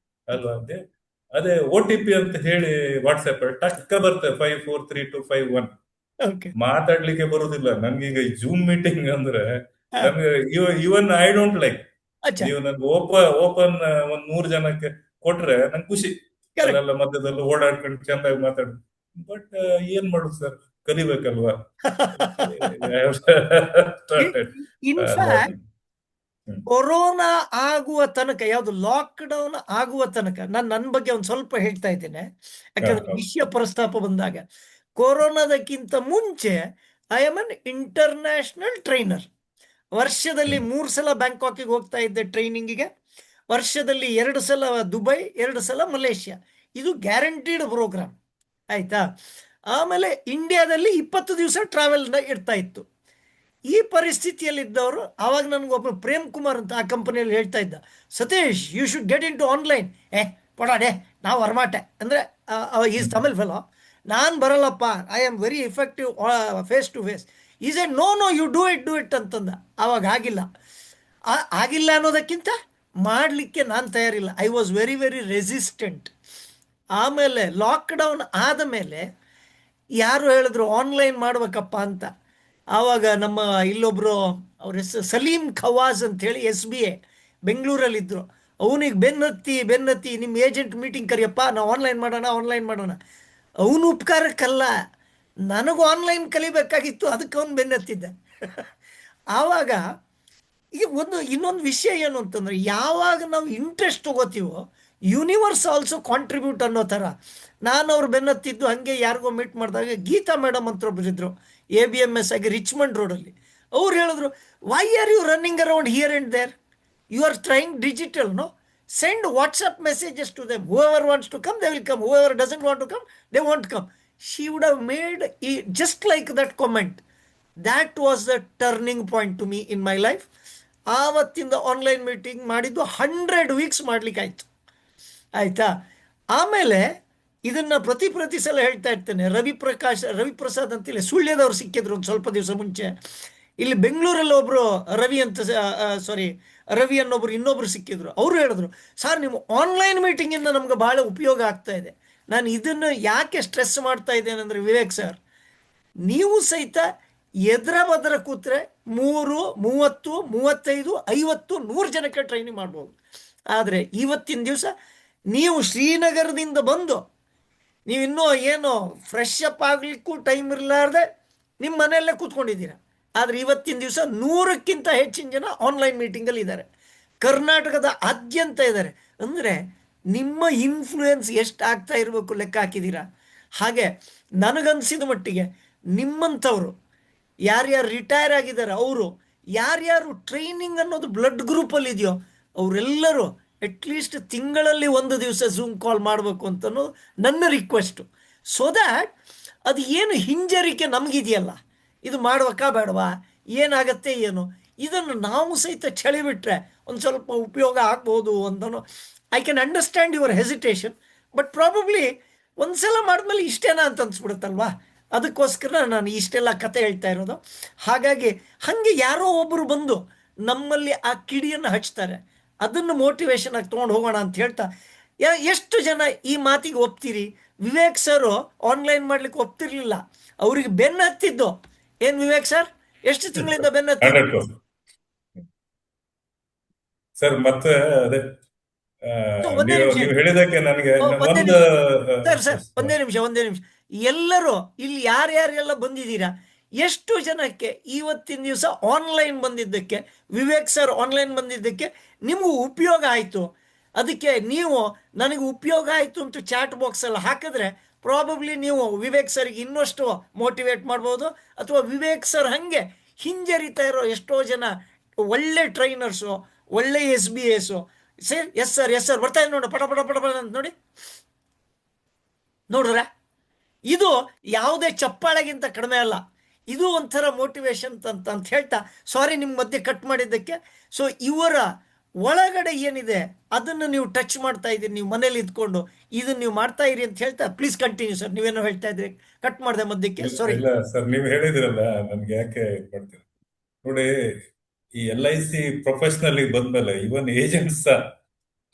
ಅಲ್ವಾ. ಅದೇ OTP ಅಂತ ಹೇಳಿ ವಾಟ್ಸ್ಆಪ್ ಟಕ್ಕ ಬರ್ತದೆ 543251. ಓಕೆ. ಮಾತಾಡ್ಲಿಕ್ಕೆ ಬರುದಿಲ್ಲ ನನ್ಗೀಗ. ಜೂಮ್ ಮೀಟಿಂಗ್ ಅಂದ್ರೆ ನಮ್ಗೆ ಇವನ್ ಐ ಡೋಂಟ್ ಲೈಕ್. ಅಚ್ಚಾ. ನೀವು ನನ್ಗೆ ಓಪನ್ ಒಂದ್ 100 ಜನಕ್ಕೆ ಕೊಟ್ರೆ ನಂಗೆ ಖುಷಿ. ಕರೆಕ್ಟ್. ಅಲ್ಲೆಲ್ಲ ಮಧ್ಯದಲ್ಲಿ ಓಡಾಡ್ಕೊಂಡು ಚಂದಾಗಿ ಮಾತಾಡ್. ಬಟ್ ಏನ್ ಮಾಡುದು ಸರ್, ಕಲಿಬೇಕಲ್ವಾ. ಇನ್ಫ್ಯಾಕ್ಟ್ ಕೊರೋನಾ ಆಗುವ ತನಕ, ಯಾವುದು ಲಾಕ್ ಡೌನ್ ಆಗುವ ತನಕ, ನಾನು ನನ್ನ ಬಗ್ಗೆ ಒಂದು ಸ್ವಲ್ಪ ಹೇಳ್ತಾ ಇದ್ದೇನೆ, ಯಾಕಂದ್ರೆ ವಿಷಯ ಪ್ರಸ್ತಾಪ ಬಂದಾಗ. ಕೊರೋನಾದಕ್ಕಿಂತ ಮುಂಚೆ I am an international trainer. ವರ್ಷದಲ್ಲಿ 3 ಸಲ ಬ್ಯಾಂಕಾಕಿಗೆ ಹೋಗ್ತಾ ಇದ್ದೆ ಟ್ರೈನಿಂಗಿಗೆ. ವರ್ಷದಲ್ಲಿ 2 ಸಲ ದುಬೈ, 2 ಸಲ ಮಲೇಷ್ಯಾ. ಇದು ಗ್ಯಾರಂಟಿಡ್ ಪ್ರೋಗ್ರಾಮ್, ಆಯ್ತಾ. ಆಮೇಲೆ ಇಂಡಿಯಾದಲ್ಲಿ 20 ದಿವಸ ಟ್ರಾವೆಲ್ ಇರ್ತಾ ಇತ್ತು. ಈ ಪರಿಸ್ಥಿತಿಯಲ್ಲಿದ್ದವರು, ಆವಾಗ ನನಗೊಬ್ಬರು ಪ್ರೇಮ್ ಕುಮಾರ್ ಅಂತ ಆ ಕಂಪನಿಯಲ್ಲಿ ಹೇಳ್ತಾ ಇದ್ದ, Satish you should get into online. ಪೊಡಾಡೆ ನಾವು ಹೊರಮಾಟೆ ಅಂದರೆ, ಈಸ್ ತಮಿಳ್ ಫೆಲೋ. ನಾನು ಬರಲ್ಲಪ್ಪ, I am very effective face to face. Is a no you do it ಅಂತಂದ. ಆವಾಗ ಆಗಿಲ್ಲ ಅನ್ನೋದಕ್ಕಿಂತ ಮಾಡಲಿಕ್ಕೆ ನಾನು ತಯಾರಿಲ್ಲ. I was very very resistant. ಆಮೇಲೆ ಲಾಕ್ಡೌನ್ ಆದ ಮೇಲೆ ಯಾರು ಹೇಳಿದ್ರು ಆನ್ಲೈನ್ ಮಾಡ್ಬೇಕಪ್ಪ ಅಂತ. ಆವಾಗ ನಮ್ಮ ಇಲ್ಲೊಬ್ರು, ಅವ್ರ ಹೆಸರು ಸಲೀಂ ಖವಾಜ್ ಅಂತೇಳಿ, SBA ಬೆಂಗಳೂರಲ್ಲಿದ್ದರು. ಅವನಿಗೆ ಬೆನ್ನತ್ತಿ ನಿಮ್ಮ ಏಜೆಂಟ್ ಮೀಟಿಂಗ್ ಕರಿಯಪ್ಪ, ನಾವು ಆನ್ಲೈನ್ ಮಾಡೋಣ. ಅವನು ಉಪಕಾರಕ್ಕಲ್ಲ, ನನಗೂ ಆನ್ಲೈನ್ ಕಲಿಬೇಕಾಗಿತ್ತು, ಅದಕ್ಕೆ ಅವನು ಬೆನ್ನತ್ತಿದ್ದ. ಆವಾಗ ಈಗ ಇನ್ನೊಂದು ವಿಷಯ ಏನು ಅಂತಂದರೆ, ಯಾವಾಗ ನಾವು ಇಂಟ್ರೆಸ್ಟ್ ತಗೋತೀವೋ ಯೂನಿವರ್ಸ್ ಆಲ್ಸೋ ಕಾಂಟ್ರಿಬ್ಯೂಟ್ ಅನ್ನೋ ಥರ. ನಾನು ಅವ್ರು ಬೆನ್ನತ್ತಿದ್ದು ಹಾಗೆ ಯಾರಿಗೋ ಮೀಟ್ ಮಾಡಿದಾಗ, ಗೀತಾ ಮೇಡಮ್ ಅಂತೊಬ್ಬರಿದ್ರು ABMS ಆಗಿ ರಿಚ್ಮಂಡ್ ರೋಡಲ್ಲಿ. ಅವ್ರು ಹೇಳಿದ್ರು, why are you running around here and there, you are trying digital, no, send WhatsApp messages to them. Whoever wants to come, they will come. Whoever doesn't want to come, they won't come. She would have made just like that comment. That was the turning point to me in my life. ಆವತ್ತಿಂದ ಆನ್ಲೈನ್ ಮೀಟಿಂಗ್ ಮಾಡಿದ್ದು 100 ವೀಕ್ಸ್ ಮಾಡ್ಲಿಕ್ಕಾಯ್ತು, ಆಯಿತಾ. ಆಮೇಲೆ ಇದನ್ನು ಪ್ರತಿ ಸಲ ಹೇಳ್ತಾ ಇರ್ತೇನೆ. ರವಿಪ್ರಸಾದ್ ಅಂತೇಳಿ ಸುಳ್ಯದವ್ರು ಸಿಕ್ಕಿದ್ರು ಒಂದು ಸ್ವಲ್ಪ ದಿವಸ ಮುಂಚೆ. ಇಲ್ಲಿ ಬೆಂಗಳೂರಲ್ಲಿ ಒಬ್ಬರು ರವಿ ಅನ್ನೊಬ್ರು ಇನ್ನೊಬ್ರು ಸಿಕ್ಕಿದ್ರು. ಅವರು ಹೇಳಿದ್ರು, ಸರ್ ನಿಮ್ಮ ಆನ್ಲೈನ್ ಮೀಟಿಂಗಿಂದ ನಮ್ಗೆ ಭಾಳ ಉಪಯೋಗ ಆಗ್ತಾ ಇದೆ. ನಾನು ಇದನ್ನು ಯಾಕೆ ಸ್ಟ್ರೆಸ್ ಮಾಡ್ತಾ ಇದ್ದೇನೆ ಅಂದರೆ, ವಿವೇಕ್ ಸರ್, ನೀವು ಸಹಿತ ಎದ್ರ ಬದ್ರ ಕೂತ್ರೆ 3, 30, 35, 50, 100 ಜನಕ್ಕೆ ಟ್ರೈನಿಂಗ್ ಮಾಡ್ಬೋದು. ಆದರೆ ಇವತ್ತಿನ ದಿವಸ ನೀವು ಶ್ರೀನಗರದಿಂದ ಬಂದು, ನೀವಿನ್ನೂ ಏನು ಫ್ರೆಶ್ ಅಪ್ ಆಗಲಿಕ್ಕೂ ಟೈಮ್ ಇರಲಾರ್ದೆ ನಿಮ್ಮ ಮನೆಯಲ್ಲೇ ಕೂತ್ಕೊಂಡಿದ್ದೀರ. ಆದರೆ ಇವತ್ತಿನ ದಿವಸ 100ಕ್ಕಿಂತ ಹೆಚ್ಚಿನ ಜನ ಆನ್ಲೈನ್ ಮೀಟಿಂಗಲ್ಲಿ ಇದ್ದಾರೆ, ಕರ್ನಾಟಕದ ಆದ್ಯಂತ ಇದ್ದಾರೆ. ಅಂದರೆ ನಿಮ್ಮ ಇನ್ಫ್ಲೂಯೆನ್ಸ್ ಎಷ್ಟು ಆಗ್ತಾ ಇರಬೇಕು ಲೆಕ್ಕ ಹಾಕಿದ್ದೀರಾ. ಹಾಗೆ ನನಗನ್ಸಿದ ಮಟ್ಟಿಗೆ ನಿಮ್ಮಂಥವ್ರು ಯಾರ್ಯಾರು ರಿಟೈರ್ ಆಗಿದ್ದಾರೆ, ಅವರು ಯಾರ್ಯಾರು ಟ್ರೈನಿಂಗ್ ಅನ್ನೋದು ಬ್ಲಡ್ ಗ್ರೂಪಲ್ಲಿ ಇದೆಯೋ, ಅವರೆಲ್ಲರೂ ಅಟ್ಲೀಸ್ಟ್ ತಿಂಗಳಲ್ಲಿ 1 ದಿವಸ ಝೂಮ್ ಕಾಲ್ ಮಾಡಬೇಕು ಅಂತನೂ ನನ್ನ ರಿಕ್ವೆಸ್ಟು. ಸೊ ದ್ಯಾಟ್ ಅದು ಏನು ಹಿಂಜರಿಕೆ ನಮಗಿದೆಯಲ್ಲ, ಇದು ಮಾಡ್ಬೇಕಾ ಬೇಡವಾ, ಏನಾಗತ್ತೆ ಏನು, ಇದನ್ನು ನಾವು ಸಹಿತ ಚಳಿಬಿಟ್ರೆ ಒಂದು ಸ್ವಲ್ಪ ಉಪಯೋಗ ಆಗ್ಬೋದು ಅಂತನೋ. I can understand your hesitation, but probably ಒಂದು ಸಲ ಮಾಡಿದ್ಮೇಲೆ ಇಷ್ಟೇನಾ ಅಂತ ಅನ್ಸ್ಬಿಡುತ್ತಲ್ವಾ. ಅದಕ್ಕೋಸ್ಕರ ನಾನು ಇಷ್ಟೆಲ್ಲ ಕತೆ ಹೇಳ್ತಾ ಇರೋದು. ಹಾಗಾಗಿ ಹಾಗೆ ಯಾರೋ ಒಬ್ಬರು ಬಂದು ನಮ್ಮಲ್ಲಿ ಆ ಕಿಡಿಯನ್ನು ಹಚ್ತಾರೆ, ಅದನ್ನು ಮೋಟಿವೇಶನ್ ಆಗಿ ತೊಗೊಂಡು ಹೋಗೋಣ ಅಂತ ಹೇಳ್ತಾ, ಎಷ್ಟು ಜನ ಈ ಮಾತಿಗೆ ಒಪ್ತೀರಿ? ವಿವೇಕ್ ಸರು ಆನ್ಲೈನ್ ಮಾಡ್ಲಿಕ್ಕೆ ಒಪ್ತಿರ್ಲಿಲ್ಲ, ಅವ್ರಿಗೆ ಬೆನ್ನು ಹತ್ತಿದ್ದು ಏನು ವಿವೇಕ್ ಸರ್? ಎಷ್ಟು ತಿಂಗಳಿಂದ ಬೆನ್ನು ಹತ್ತಿದ್ದು ಸರ್? ಮತ್ತೆ ಅದೇ ಒಂದೇ ನಿಮಿಷ ನೀವು ಹೇಳಿದಕ್ಕೆ ನನಗೆ ಒಂದೇ ನಿಮಿಷ. ಎಲ್ಲರೂ ಇಲ್ಲಿ ಯಾರ್ಯಾರೆಲ್ಲ ಬಂದಿದ್ದೀರಾ, ಎಷ್ಟು ಜನಕ್ಕೆ ಇವತ್ತಿನ ದಿವಸ ಆನ್ಲೈನ್ ಬಂದಿದ್ದಕ್ಕೆ, ವಿವೇಕ್ ಸರ್ ಆನ್ಲೈನ್ ಬಂದಿದ್ದಕ್ಕೆ ನಿಮಗೂ ಉಪಯೋಗ ಆಯಿತು. ಅದಕ್ಕೆ ನೀವು ನನಗೆ ಉಪಯೋಗ ಆಯಿತು ಅಂತ ಚಾಟ್ ಬಾಕ್ಸಲ್ಲಿ ಹಾಕಿದ್ರೆ ಪ್ರಾಬಬ್ಲಿ ನೀವು ವಿವೇಕ್ ಸರ್ಗೆ ಇನ್ನಷ್ಟು ಮೋಟಿವೇಟ್ ಮಾಡ್ಬೋದು. ಅಥವಾ ವಿವೇಕ್ ಸರ್ ಹಾಗೆ ಹಿಂಜರಿತಾ ಇರೋ ಎಷ್ಟೋ ಜನ ಒಳ್ಳೆ ಟ್ರೈನರ್ಸು, ಒಳ್ಳೆ SBS sir, yes sir yes sir ಬರ್ತಾ ಇದೆ ನೋಡಿ, ಪಟ ಪಟ ಪಟ ಪಟ ಅಂತ ನೋಡಿ, ನೋಡ್ರ ಇದು ಯಾವುದೇ ಚಪ್ಪಾಳೆಗಿಂತ ಕಡಿಮೆ ಅಲ್ಲ. ಇದು ಒಂಥರ ಮೋಟಿವೇಶನ್ ಅಂತ ಹೇಳ್ತಾ, ಸಾರಿ ನಿಮ್ಮ ಮಧ್ಯೆ ಕಟ್ ಮಾಡಿದ್ದಕ್ಕೆ. ಸೊ ಇವರ ಒಳಗಡೆ ಏನಿದೆ ಅದನ್ನು ನೀವು ಟಚ್ ಮಾಡ್ತಾ ಇದ್ದೀರಿ, ನೀವು ಮನೇಲಿ ಇದ್ಕೊಂಡು ಇದನ್ನ ನೀವು ಮಾಡ್ತಾ ಇರಿ ಅಂತ ಹೇಳ್ತಾ, ಪ್ಲೀಸ್ ಕಂಟಿನ್ಯೂ ಸರ್. ನೀವೇನೋ ಹೇಳ್ತಾ ಇದ್ರಿ, ಕಟ್ ಮಾಡಿದೆ ಮಧ್ಯಕ್ಕೆ, ಸಾರಿ. ಇಲ್ಲ ಸರ್, ನೀವು ಹೇಳಿದ್ರಲ್ಲ, ನನ್ಗೆ ಯಾಕೆ ಇದ್ ಮಾಡ್ತೀರಿ ನೋಡಿ, ಈ LIC ಪ್ರೊಫೆಷನಲ್ ಬಂದ್ಮೇಲೆ even agents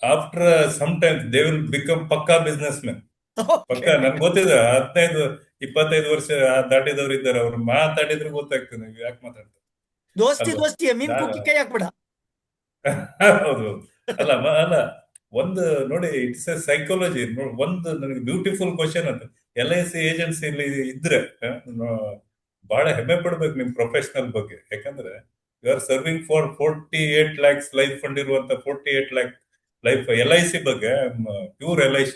after some time they will become ಪಕ್ಕಾ ಬಿಸ್ನೆಸ್ ಮ್ಯಾನ್. ಪಕ್ಕ ನನ್ಗೆ ಗೊತ್ತಿದೆ, 15-25 ವರ್ಷ ದಾಟಿದವ್ರು ಇದ್ದಾರೆ, ಅವ್ರು ಮಾತಾಡಿದ್ರೆ ಗೊತ್ತಾಗ್ತದೆ ನೀವು ಯಾಕೆ ಮಾತಾಡ್ತಾರೆ. ದೋಸ್ತಿ ಅಲ್ವಾ? ದೋಸ್ತಿ ಮೀನ್ ಕುಕ್ಕಿ ಕೈ ಹಾಕ್ಬಿಡ. ಹೌದು. ಅಲ್ಲ ಅಲ್ಲ, ಒಂದು ನೋಡಿ, ಇಟ್ಸ್ ಎ ಸೈಕಾಲಜಿ. ಒಂದು ನನಗೆ ಬ್ಯೂಟಿಫುಲ್ ಕ್ವಶನ್ ಅಂತ, LIC ಏಜೆನ್ಸಿಲಿ ಇದ್ರೆ ಬಹಳ ಹೆಮ್ಮೆ ಪಡ್ಬೇಕು ನಿಮ್ ಪ್ರೊಫೆಷನಲ್ ಬಗ್ಗೆ. ಯಾಕಂದ್ರೆ you are serving for 48 lakhs life fund ಇರುವಂತ 48 lakh ಲೈಫ್ LIC ಬಗ್ಗೆ, pure LIC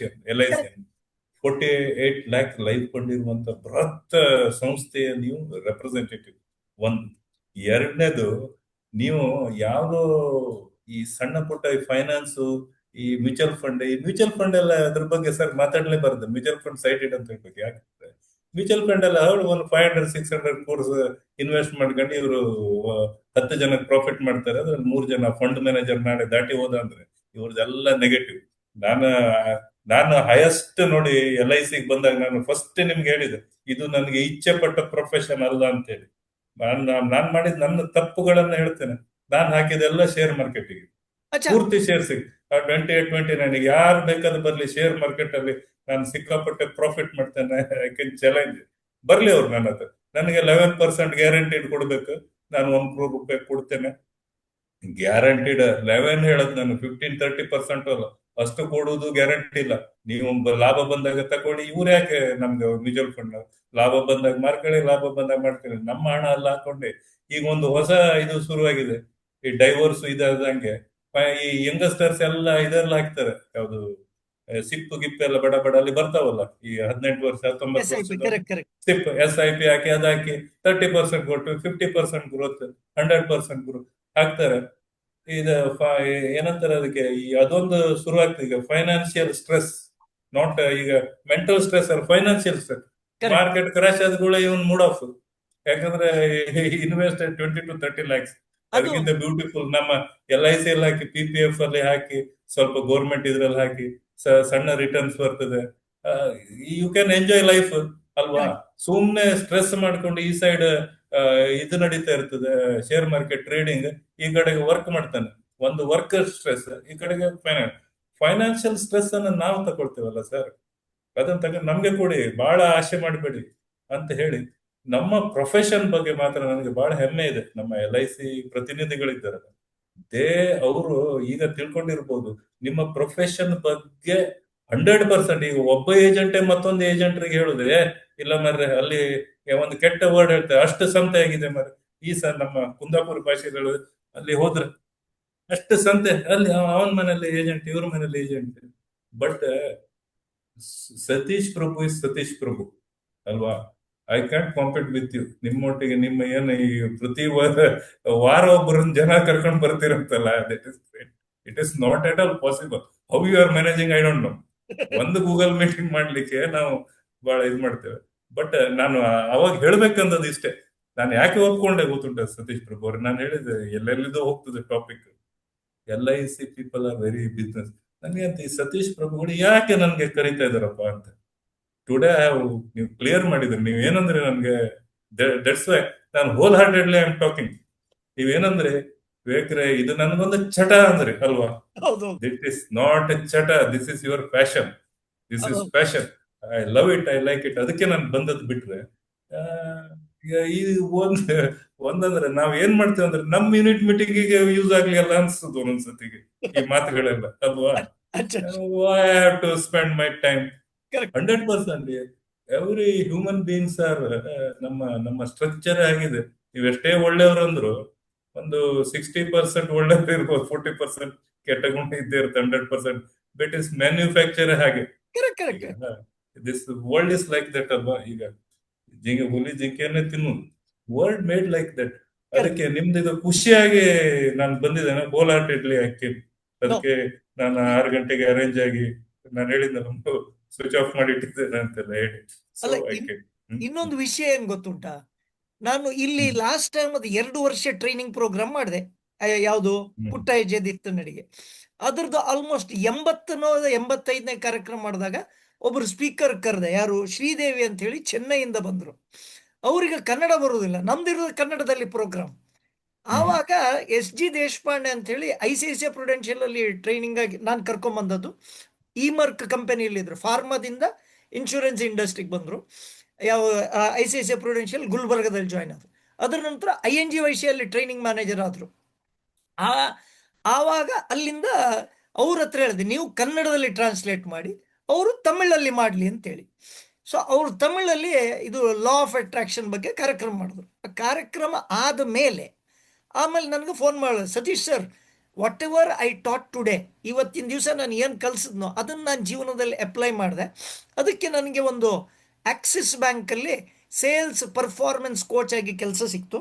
48 lakh life fund ಇರುವಂತ ಬೃಹತ್ ಸಂಸ್ಥೆಯ ನೀವು ರೆಪ್ರೆಸೆಂಟೇಟಿವ್. ಒಂದು. ಎರಡನೇದು, ನೀವು ಯಾವ್ದೋ ಈ ಸಣ್ಣ ಪುಟ್ಟ ಫೈನಾನ್ಸು, ಈ ಮ್ಯೂಚುವಲ್ ಫಂಡ್ ಎಲ್ಲ ಅದ್ರ ಬಗ್ಗೆ ಸರ್ ಮಾತಾಡ್ಲೇಬಾರ್ದು. ಮ್ಯೂಚುವಲ್ ಫಂಡ್ ಸೈಟೆಡ್ ಅಂತ ಹೇಳ್ಬೇಕು. ಯಾಕಂದ್ರೆ ಮ್ಯೂಚುವಲ್ ಫಂಡ್ ಎಲ್ಲ ಅವ್ರು ಒಂದು 500-600 ಕೋರ್ಸ್ ಇನ್ವೆಸ್ಟ್ ಮಾಡ್ಕೊಂಡು ಇವರು 10 ಜನಕ್ಕೆ ಪ್ರಾಫಿಟ್ ಮಾಡ್ತಾರೆ. ಅದ್ರಲ್ಲಿ 3 ಜನ ಫಂಡ್ ಮ್ಯಾನೇಜರ್ ನಾಳೆ ದಾಟಿ ಹೋದ ಅಂದ್ರೆ ಇವ್ರದೆಲ್ಲ ನೆಗೆಟಿವ್. ನಾನು ನಾನು ಹೈಯೆಸ್ಟ್ ನೋಡಿ LIC ಬಂದಾಗ ನಾನು ಫಸ್ಟ್ ನಿಮ್ಗೆ ಹೇಳಿದೆ, ಇದು ನನಗೆ ಇಚ್ಛೆ ಪಟ್ಟ ಪ್ರೊಫೆಷನ್ ಅಲ್ಲ ಅಂತ ಹೇಳಿ. ನಾನ್ ಮಾಡಿದ ನನ್ನ ತಪ್ಪುಗಳನ್ನ ಹೇಳ್ತೇನೆ. ನಾನ್ ಹಾಕಿದೆಲ್ಲ ಶೇರ್ ಮಾರ್ಕೆಟಿಗೆ, ಪೂರ್ತಿ ಶೇರ್ಸ್ 28-29 ಯಾರು ಬೇಕಾದ್ರೂ ಬರ್ಲಿ, ಶೇರ್ ಮಾರ್ಕೆಟ್ ಅಲ್ಲಿ ನಾನು ಸಿಕ್ಕಾಪಟ್ಟೆ ಪ್ರಾಫಿಟ್ ಮಾಡ್ತೇನೆ. ಐ ಕ್ಯಾನ್ ಚಾಲೆಂಜ್, ಬರ್ಲಿ ಅವ್ರು ನನ್ನ ಹತ್ರ. ನನಗೆ 11% ಗ್ಯಾರಂಟಿಡ್ ಕೊಡ್ಬೇಕು, ನಾನು 1 crore ರೂಪಾಯಿ ಕೊಡ್ತೇನೆ. ಗ್ಯಾರಂಟಿಡ್ 11 ಹೇಳದ್ ನಾನು, 15-30% ಅಲ್ಲ, ಅಷ್ಟು ಕೊಡುವುದು ಗ್ಯಾರಂಟಿ ಇಲ್ಲ. ನೀವು ಲಾಭ ಬಂದಾಗ ತಕೊಳ್ಳಿ. ಇವ್ರು ಯಾಕೆ ನಮ್ಗೆ ಮ್ಯೂಚುವಲ್ ಫಂಡ್ ಲಾಭ ಬಂದಾಗ ಮಾರ್ಕೊಳ್ಳಿ, ಲಾಭ ಬಂದಾಗ ಮಾಡ್ಕೊಳ್ಳಿ. ನಮ್ಮ ಹಣ ಎಲ್ಲ ಹಾಕೊಂಡೆ ಈಗ ಒಂದು ಹೊಸ ಇದು ಶುರುವಾಗಿದೆ, ಈ ಡೈವರ್ಸ್ ಇದಾದಂಗೆ ಈ ಯಂಗಸ್ಟರ್ಸ್ ಎಲ್ಲ ಇದೆಲ್ಲ ಹಾಕ್ತಾರೆ. ಯಾವ್ದು ಸಿಪ್ ಗಿಪ್ ಎಲ್ಲ ಬಡ ಬಡ ಅಲ್ಲಿ ಬರ್ತಾವಲ್ಲ, ಈ 18 ವರ್ಷ 19 ವರ್ಷದ ಸಿಪ್ SIP ಹಾಕಿ ಅದ್ ಹಾಕಿ 30% ಕೊಟ್ಟು 50% ಗ್ರೋತ್, 100% ಗ್ರೋತ್ ಹಾಕ್ತಾರೆ. ಇದು ಏನಂತಾರೆ ಅದಕ್ಕೆ, ಈ ಅದೊಂದು ಶುರುವಾಗ್ತದೆ ಈಗ. ಫೈನಾನ್ಷಿಯಲ್ ಸ್ಟ್ರೆಸ್, ನಾಟ್ ಈಗ ಮೆಂಟಲ್ ಸ್ಟ್ರೆಸ್ ಅಲ್ಲ, ಫೈನಾನ್ಷಿಯಲ್ ಸ್ಟ್ರೆಸ್. ಮಾರ್ಕೆಟ್ ಕ್ರಾಶ್ ಆದ್ಗಳ ಇವನ್ ಮೂಡ್ ಆಫ್. ಯಾಕಂದ್ರೆ ಇನ್ವೆಸ್ಟ್ 20-30 lakhs. ಅದಕ್ಕಿಂತ ಬ್ಯೂಟಿಫುಲ್ ನಮ್ಮ LIC ಅಲ್ಲಿ ಹಾಕಿ, PPF ಅಲ್ಲಿ ಹಾಕಿ, ಸ್ವಲ್ಪ ಗೌರ್ಮೆಂಟ್ ಇದ್ರಲ್ಲಿ ಹಾಕಿ, ಸಣ್ಣ ರಿಟರ್ನ್ಸ್ ಬರ್ತದೆ. ಯು ಕ್ಯಾನ್ ಎಂಜಾಯ್ ಲೈಫ್ ಅಲ್ವಾ? ಸುಮ್ನೆ ಸ್ಟ್ರೆಸ್ ಮಾಡ್ಕೊಂಡು ಈ ಸೈಡ್ ಇದು ನಡೀತಾ ಇರ್ತದೆ, ಶೇರ್ ಮಾರ್ಕೆಟ್ ಟ್ರೇಡಿಂಗ್, ಈ ಕಡೆಗೆ ವರ್ಕ್ ಮಾಡ್ತಾನೆ. ಒಂದು ವರ್ಕರ್ ಸ್ಟ್ರೆಸ್, ಈ ಕಡೆಗೆ ಫೈನಾನ್ಷಿಯಲ್ ಸ್ಟ್ರೆಸ್ ಅನ್ನ ನಾವು ತಗೊಳ್ತೇವಲ್ಲ ಸರ್, ಅದನ್ನ ತಗೊಂಡು ನಮ್ಗೆ ಕೊಡಿ, ಬಹಳ ಆಸೆ ಮಾಡಬೇಡಿ ಅಂತ ಹೇಳಿ. ನಮ್ಮ ಪ್ರೊಫೆಷನ್ ಬಗ್ಗೆ ಮಾತ್ರ ನನಗೆ ಬಹಳ ಹೆಮ್ಮೆ ಇದೆ. ನಮ್ಮ LIC ಪ್ರತಿನಿಧಿಗಳಿದ್ದಾರಲ್ಲ, ಅವರು ಈಗ ತಿಳ್ಕೊಂಡಿರ್ಬೋದು ನಿಮ್ಮ ಪ್ರೊಫೆಷನ್ ಬಗ್ಗೆ 100%. ಈಗ ಒಬ್ಬ ಏಜೆಂಟೇ ಮತ್ತೊಂದು ಏಜೆಂಟ್ರಿಗೆ ಹೇಳುದೇ ಇಲ್ಲ ಮರ್ರೆ, ಅಲ್ಲಿ ಒಂದು ಕೆಟ್ಟ ವರ್ಡ್ ಹೇಳ್ತಾರೆ, ಅಷ್ಟು ಸಂತೆ ಆಗಿದೆ ಮರ್ರೆ. ಈ ಸರ್ ನಮ್ಮ ಕುಂದಾಪುರ ಭಾಷೆಗಳು ಅಲ್ಲಿ ಹೋದ್ರೆ ಅಷ್ಟು ಸಂತೆ, ಅಲ್ಲಿ ಅವನ ಮನೇಲಿ ಏಜೆಂಟ್, ಇವ್ರ ಮನೇಲಿ agent. But Satish Prabhu is Satish Prabhu ಅಲ್ವಾ? I can't compete with you. ನಿಮ್ಮೊಟ್ಟಿಗೆ ನಿಮ್ಮ ಏನು ಈ ಪ್ರತಿ ವಾರ ಒಬ್ಬರನ್ನ ಜನ ಕರ್ಕೊಂಡು ಬರ್ತಿರಂತಲ್ಲ, that is great. It is not at all possible. How you are managing I don't know. ಒಂದು ಗೂಗಲ್ ಮೀಟಿಂಗ್ ಮಾಡ್ಲಿಕ್ಕೆ ನಾವು ಬಹಳ ಇದ್ ಮಾಡ್ತೇವೆ. ಬಟ್ ನಾನು ಅವಾಗ ಹೇಳ್ಬೇಕಂದದ್ದು ಇಷ್ಟೇ, ನಾನು ಯಾಕೆ ಒಪ್ಕೊಂಡೆ ಗೊತ್ತುಂಟ ಸತೀಶ್ ಪ್ರಭು ಅವ್ರೆ, ನಾನು ಹೇಳಿದೆ ಎಲ್ಲೆಲ್ಲಿದೋ ಹೋಗ್ತದೆ topic. LIC people are very business. ನನಗೆ ಅಂತ ಈ ಸತೀಶ್ ಪ್ರಭುಗಳು ಯಾಕೆ ನನ್ಗೆ ಕರೀತಾ ಇದಾರಪ್ಪ ಅಂತ ಟುಡೇ ಐ ಹ್ಯಾವ್ ನೀವು ಕ್ಲಿಯರ್ ಮಾಡಿದ್ರಿ. ನೀವ್ ಏನಂದ್ರೆ ನನ್ಗೆ ದಟ್ಸ್ ವೈ ನಾನು hole heartedly I am talking. ನೀವೇನಂದ್ರೆ ಬೇಕ್ರೆ ಇದು ನನ್ಗೊಂದು ಚಟ ಅಂದ್ರೆ ಅಲ್ವಾ? ದಿಟ್ ಇಸ್ ನಾಟ್ ಎ ಚಟ, this is your passion. This is passion. I love it, I like it. ಅದಕ್ಕೆ ನಾನು ಬಂದದ್ ಬಿಟ್ರೆ ಈ ಒಂದಂದ್ರೆ ನಾವ್ ಏನ್ ಮಾಡ್ತೇವೆ ಅಂದ್ರೆ ನಮ್ ಯೂನಿಟ್ ಮೀಟಿಂಗಿಗೆ ಯೂಸ್ ಆಗ್ಲಿ ಅಲ್ಲ ಅನ್ಸುದು ಒಂದೊಂದ್ಸತಿಗೆ ಈ ಮಾತುಗಳೆಲ್ಲ ಅಲ್ವಾ? I have to spend my time 100%. Every human beings are ನಮ್ಮ ನಮ್ಮ ಸ್ಟ್ರಕ್ಚರ್ ಆಗಿದೆ. ನೀವೆಷ್ಟೇ ಒಳ್ಳೆಯವರು ಅಂದ್ರು ಒಂದು 60% ಒಳ್ಳೆಯವರು ಇರ್ಬೋದು, 40% ಕೆಟ್ಟ ಗುಣ ಇದ್ದೇ ಇರುತ್ತೆ, 100%. ಬಟ್ ಇಸ್ ಮ್ಯಾನ್ಯುಫ್ಯಾಕ್ಚರ್ ಹಾಗೆ ಕರೆಕ್ಟ್ ಈಗ. Correct this world is like that ಅಲ್ವಾ ಈಗ. ಹುಲಿ ಜಿಂಕೆಯನ್ನೇ ತಿನ್ನು, world made like that. Correct. ಅದಕ್ಕೆ ನಿಮ್ದು ಇದು ಖುಷಿಯಾಗಿ ನಾನು ಬಂದಿದ್ದೇನೆ ಹೋಲ್ ಹಾರ್ಟೆಡ್ಲಿ ಆಕ್ಟಿ. ನೋ. ಅದಕ್ಕೆ ನಾನು 6 ಗಂಟೆಗೆ ಅರೇಂಜ್ ಆಗಿ ನಾನು ಹೇಳಿದ್ದೆ ನಮ್ದು ಸ್ವಿಚ್ ಆಫ್ ಮಾಡಿ ಇಟ್ಟಿದ್ದೇನೆ ಅಂತೆಲ್ಲ ಹೇಳಿ. ಸೊ ಅಲ್ಲ, ಐ ಕೆನ್. ಇನ್ನೊಂದು ವಿಷಯ ಏನ್ ಗೊತ್ತುಂಟಾ, ನಾನು ಇಲ್ಲಿ ಲಾಸ್ಟ್ ಟೈಮ್ ಅದು 2 ವರ್ಷ ಟ್ರೈನಿಂಗ್ ಪ್ರೋಗ್ರಾಮ್ ಮಾಡಿದೆ. ಯಾವುದು ಪುಟ್ಟ ಹೆಜ್ಜೆ ದಿಟ್ಟ ನಡಿಗೆ. ಅದ್ರದ್ದು ಆಲ್ಮೋಸ್ಟ್ 85ನೇ ಕಾರ್ಯಕ್ರಮ ಮಾಡಿದಾಗ ಒಬ್ರು ಸ್ಪೀಕರ್ ಕರೆದೆ, ಯಾರು ಶ್ರೀದೇವಿ ಅಂತ ಹೇಳಿ ಚೆನ್ನೈಯಿಂದ ಬಂದ್ರು. ಅವರಿಗೆ ಕನ್ನಡ ಬರುವುದಿಲ್ಲ, ನಮ್ದಿರೋದು ಕನ್ನಡದಲ್ಲಿ ಪ್ರೋಗ್ರಾಮ್. ಆವಾಗ SG ದೇಶಪಾಂಡೆ ಅಂತ ಹೇಳಿ ICICI ಪ್ರುಡೆನ್ಷಿಯಲ್ ಅಲ್ಲಿ ಟ್ರೈನಿಂಗ್ ಆಗಿ ನಾನು ಕರ್ಕೊಂಬಂದದ್ದು. ಇಮರ್ಕ್ ಕಂಪನಿಯಲ್ಲಿ ಇದ್ರು, ಫಾರ್ಮಾದಿಂದ ಇನ್ಶೂರೆನ್ಸ್ ಇಂಡಸ್ಟ್ರಿಗೆ ಬಂದರು. ಯಾವ ICICI ಪ್ರುಡೆನ್ಷಿಯಲ್ ಗುಲ್ಬರ್ಗದಲ್ಲಿ ಜಾಯ್ನ್ ಆದರು. ಅದರ ನಂತರ INGYC ಅಲ್ಲಿ ಟ್ರೈನಿಂಗ್ ಮ್ಯಾನೇಜರ್ ಆದರು. ಆವಾಗ ಅಲ್ಲಿಂದ ಅವ್ರ ಹತ್ರ ಹೇಳಿದೆ, ನೀವು ಕನ್ನಡದಲ್ಲಿ ಟ್ರಾನ್ಸ್ಲೇಟ್ ಮಾಡಿ, ಅವರು ತಮಿಳಲ್ಲಿ ಮಾಡಲಿ ಅಂತೇಳಿ. ಸೊ ಅವರು ತಮಿಳಲ್ಲಿ ಇದು ಲಾ ಆಫ್ ಅಟ್ರಾಕ್ಷನ್ ಬಗ್ಗೆ ಕಾರ್ಯಕ್ರಮ ಮಾಡಿದ್ರು. ಆ ಕಾರ್ಯಕ್ರಮ ಆದ ಮೇಲೆ ಆಮೇಲೆ ನನಗೆ ಫೋನ್ ಮಾಡೋದು, Satish sir, what ever I taught today, ಇವತ್ತಿನ ದಿವಸ ನಾನು ಏನು ಕಲಿಸಿದ್ನೋ ಅದನ್ನು ನಾನು ಜೀವನದಲ್ಲಿ ಅಪ್ಲೈ ಮಾಡಿದೆ. ಅದಕ್ಕೆ ನನಗೆ ಒಂದು ಆಕ್ಸಿಸ್ ಬ್ಯಾಂಕಲ್ಲಿ ಸೇಲ್ಸ್ ಪರ್ಫಾರ್ಮೆನ್ಸ್ ಕೋಚ್ ಆಗಿ ಕೆಲಸ ಸಿಕ್ತು.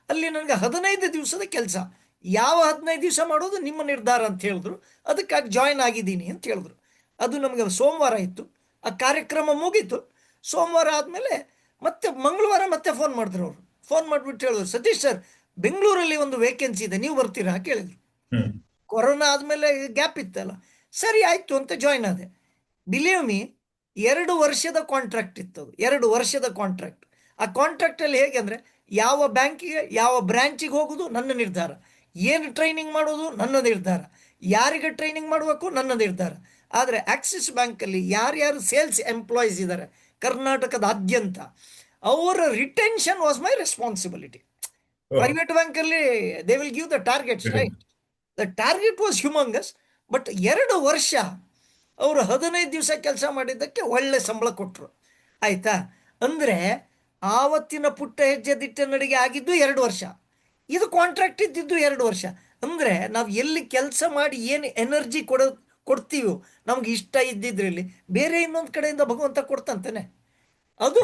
ಅಲ್ಲಿ ನನಗೆ 15 ದಿವಸದ ಕೆಲಸ. ಯಾವ 15 ದಿವಸ ಮಾಡೋದು ನಿಮ್ಮ ನಿರ್ಧಾರ ಅಂತ ಹೇಳಿದ್ರು. ಅದಕ್ಕಾಗಿ ಜಾಯ್ನ್ ಆಗಿದ್ದೀನಿ ಅಂತ ಹೇಳಿದ್ರು. ಅದು ನಮಗೆ ಸೋಮವಾರ ಇತ್ತು. ಆ ಕಾರ್ಯಕ್ರಮ ಮುಗೀತು. ಸೋಮವಾರ ಆದಮೇಲೆ ಮತ್ತೆ ಮಂಗಳವಾರ ಮತ್ತೆ ಫೋನ್ ಮಾಡಿದ್ರು. ಅವರು ಫೋನ್ ಮಾಡಿಬಿಟ್ಟು ಹೇಳಿದ್ರು, ಸತೀಶ್ ಸರ್, ಬೆಂಗಳೂರಲ್ಲಿ ಒಂದು ವೇಕೆನ್ಸಿ ಇದೆ, ನೀವು ಬರ್ತೀರಾ ಕೇಳಿದ್ರು. ಕೊರೋನಾ ಆದಮೇಲೆ ಗ್ಯಾಪ್ ಇತ್ತಲ್ಲ, ಸರಿ ಆಯಿತು ಅಂತ ಜಾಯ್ನ್ ಆದೆ. ಬಿಲೀವ್ ಮೀ, 2 ವರ್ಷದ ಕಾಂಟ್ರಾಕ್ಟ್ ಇತ್ತು ಅದು. 2 ವರ್ಷದ ಕಾಂಟ್ರಾಕ್ಟ್. ಆ ಕಾಂಟ್ರಾಕ್ಟಲ್ಲಿ ಹೇಗೆ ಅಂದರೆ, ಯಾವ ಬ್ಯಾಂಕಿಗೆ ಯಾವ ಬ್ರ್ಯಾಂಚಿಗೆ ಹೋಗೋದು ನನ್ನ ನಿರ್ಧಾರ, ಏನು ಟ್ರೈನಿಂಗ್ ಮಾಡೋದು ನನ್ನ ನಿರ್ಧಾರ, ಯಾರಿಗೆ ಟ್ರೈನಿಂಗ್ ಮಾಡಬೇಕು ನನ್ನ ನಿರ್ಧಾರ. ಆದರೆ ಆಕ್ಸಿಸ್ ಬ್ಯಾಂಕಲ್ಲಿ ಯಾರ್ಯಾರು ಸೇಲ್ಸ್ ಎಂಪ್ಲಾಯೀಸ್ ಇದ್ದಾರೆ ಕರ್ನಾಟಕದಾದ್ಯಂತ, ಅವರ retention was my responsibility. Private ಬ್ಯಾಂಕಲ್ಲಿ they will give the targets, right? The target was humongous. But 2 ವರ್ಷ ಅವರು 15 ದಿವಸ ಕೆಲಸ ಮಾಡಿದ್ದಕ್ಕೆ ಒಳ್ಳೆ ಸಂಬಳ ಕೊಟ್ಟರು. ಆಯಿತಾ? ಅಂದರೆ ಆವತ್ತಿನ ಪುಟ್ಟ ಹೆಜ್ಜೆ ದಿಟ್ಟ ನಡಿಗೆ ಆಗಿದ್ದು 2 ವರ್ಷ, ಇದು ಕಾಂಟ್ರಾಕ್ಟ್ ಇದ್ದಿದ್ದು 2 ವರ್ಷ. ಅಂದರೆ ನಾವು ಎಲ್ಲಿ ಕೆಲಸ ಮಾಡಿ ಏನು ಎನರ್ಜಿ ಕೊಡ್ತೀವೋ ನಮ್ಗೆ ಇಷ್ಟ ಇದ್ದಿದ್ರಲ್ಲಿ, ಬೇರೆ ಇನ್ನೊಂದು ಕಡೆಯಿಂದ ಭಗವಂತ ಕೊಡ್ತಂತಾನೆ. ಅದು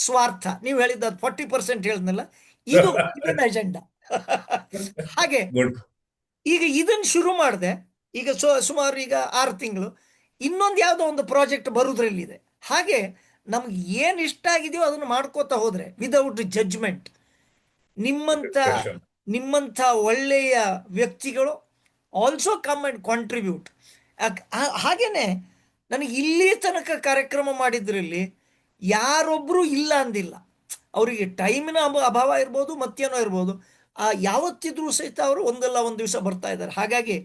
ಸ್ವಾರ್ಥ. ನೀವು ಹೇಳಿದ್ದು 40% ಹೇಳಿದ್ನಲ್ಲ, ಇದು ಇದನ್ನ ಅಜೆಂಡಾ. ಹಾಗೆ ಗುಡ್. ಈಗ ಇದನ್ನು ಶುರು ಮಾಡಿದೆ. ಈಗ ಸುಮಾರು ಈಗ 6 ತಿಂಗಳು ಇನ್ನೊಂದು ಯಾವುದೋ ಒಂದು ಪ್ರಾಜೆಕ್ಟ್ ಬರೋದ್ರಲ್ಲಿದೆ. ಹಾಗೆ ನಮ್ಗೆ ಏನು ಇಷ್ಟ ಆಗಿದೆಯೋ ಅದನ್ನು ಮಾಡ್ಕೋತಾ ಹೋದರೆ ವಿದೌಟ್ ಜಡ್ಜ್ಮೆಂಟ್, ನಿಮ್ಮಂಥ ಒಳ್ಳೆಯ ವ್ಯಕ್ತಿಗಳು ಆಲ್ಸೋ ಕಮ್ ಆ್ಯಂಡ್ ಕಾಂಟ್ರಿಬ್ಯೂಟ್. ಹಾಗೇನೆ ನನಗೆ ಇಲ್ಲಿ ತನಕ ಕಾರ್ಯಕ್ರಮ ಮಾಡಿದ್ರಲ್ಲಿ ಯಾರೊಬ್ಬರು ಇಲ್ಲ ಅಂದಿಲ್ಲ. ಅವರಿಗೆ ಟೈಮಿನ ಅಭಾವ ಇರ್ಬೋದು, ಮತ್ತೇನೋ ಇರ್ಬೋದು, ಯಾವತ್ತಿದ್ರೂ ಸಹಿತ ಅವರು ಒಂದಲ್ಲ ಒಂದು ದಿವಸ ಬರ್ತಾ ಇದ್ದಾರೆ. ಹಾಗಾಗಿ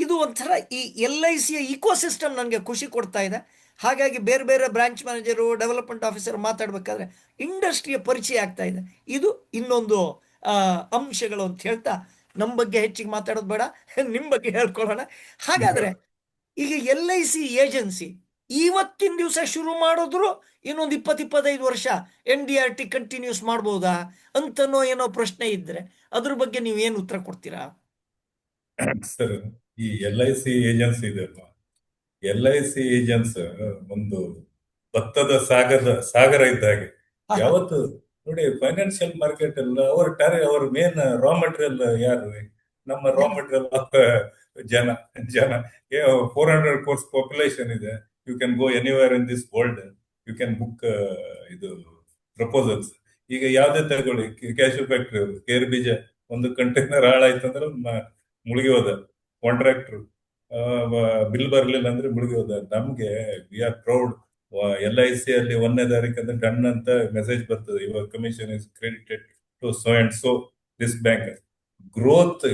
ಇದು ಒಂಥರ ಈ LICಯ ಇಕೋಸಿಸ್ಟಮ್ ನನಗೆ ಖುಷಿ ಕೊಡ್ತಾ ಇದೆ. ಹಾಗಾಗಿ ಬೇರೆ ಬೇರೆ ಬ್ರಾಂಚ್ ಮ್ಯಾನೇಜರು, ಡೆವಲಪ್ಮೆಂಟ್ ಆಫೀಸರ್ ಮಾತಾಡಬೇಕಾದ್ರೆ ಇಂಡಸ್ಟ್ರಿಯ ಪರಿಚಯ ಆಗ್ತಾ ಇದೆ. ಇದು ಇನ್ನೊಂದು ಅಂಶಗಳು ಅಂತ ಹೇಳ್ತಾ, ನಮ್ಮ ಬಗ್ಗೆ ಹೆಚ್ಚಿಗೆ ಮಾತಾಡೋದು ಬೇಡ, ನಿಮ್ಮ ಬಗ್ಗೆ ಹೇಳ್ಕೊಳ್ಳೋಣ. ಹಾಗಾದರೆ ಈಗ LIC ಏಜೆನ್ಸಿ ಇವತ್ತಿನ ದಿವಸ ಶುರು ಮಾಡಿದ್ರು ಇನ್ನೊಂದು 20-25 ವರ್ಷ NDRT ಕಂಟಿನ್ಯೂಸ್ ಮಾಡ್ಬೋದಾ ಅಂತನೋ ಏನೋ ಪ್ರಶ್ನೆ ಇದ್ದರೆ ಅದ್ರ ಬಗ್ಗೆ ನೀವೇನು ಉತ್ತರ ಕೊಡ್ತೀರಾ? ಸರ್, ಈ LIC ಏಜೆನ್ಸಿ ಇದೆ ಅಲ್ವಾ, LIC ಏಜೆನ್ಸ್ ಒಂದು ಭತ್ತದ ಸಾಗರ ಇದ್ದ ಹಾಗೆ. ಯಾವತ್ತು ನೋಡಿ, ಫೈನಾನ್ಷಿಯಲ್ ಮಾರ್ಕೆಟ್ ಎಲ್ಲ ಅವ್ರ ಮೇನ್ ರಾ ಮಟೀರಿಯಲ್ ಯಾರು? ನಮ್ಮ ರಾ ಮಟೀರಿಯಲ್ ಜನ. 400 crores ಪಾಪ್ಯುಲೇಷನ್ ಇದೆ. You can go anywhere in this world, you can book ಇದು ಪ್ರಪೋಸಲ್ಸ್. ಈಗ ಯಾವ್ದೇ ತಗೊಳ್ಳಿ, ಕ್ಯಾಶು ಫ್ಯಾಕ್ಟ್ರಿ ಅವರು ಗೇರು ಬೀಜ ಒಂದು ಕಂಟೈನರ್ ಹಾಳಾಯ್ತಂದ್ರೆ ಮುಳುಗಿ ಹೋದ ಕಾಂಟ್ರಾಕ್ಟರ್, ಬಿಲ್ ಬರ್ಲಿಲ್ಲ ಅಂದ್ರೆ ಮುಳುಗಿ ಹೋದ. ನಮ್ಗೆ ವಿ ಆರ್ ಪ್ರೌಡ್. LIC ಅಲ್ಲಿ 1ನೇ ತಾರೀಕು ಅಂದ್ರೆ ಡನ್ ಅಂತ ಮೆಸೇಜ್ ಬರ್ತದೆ, your commission is credited to so and so this bank. Growth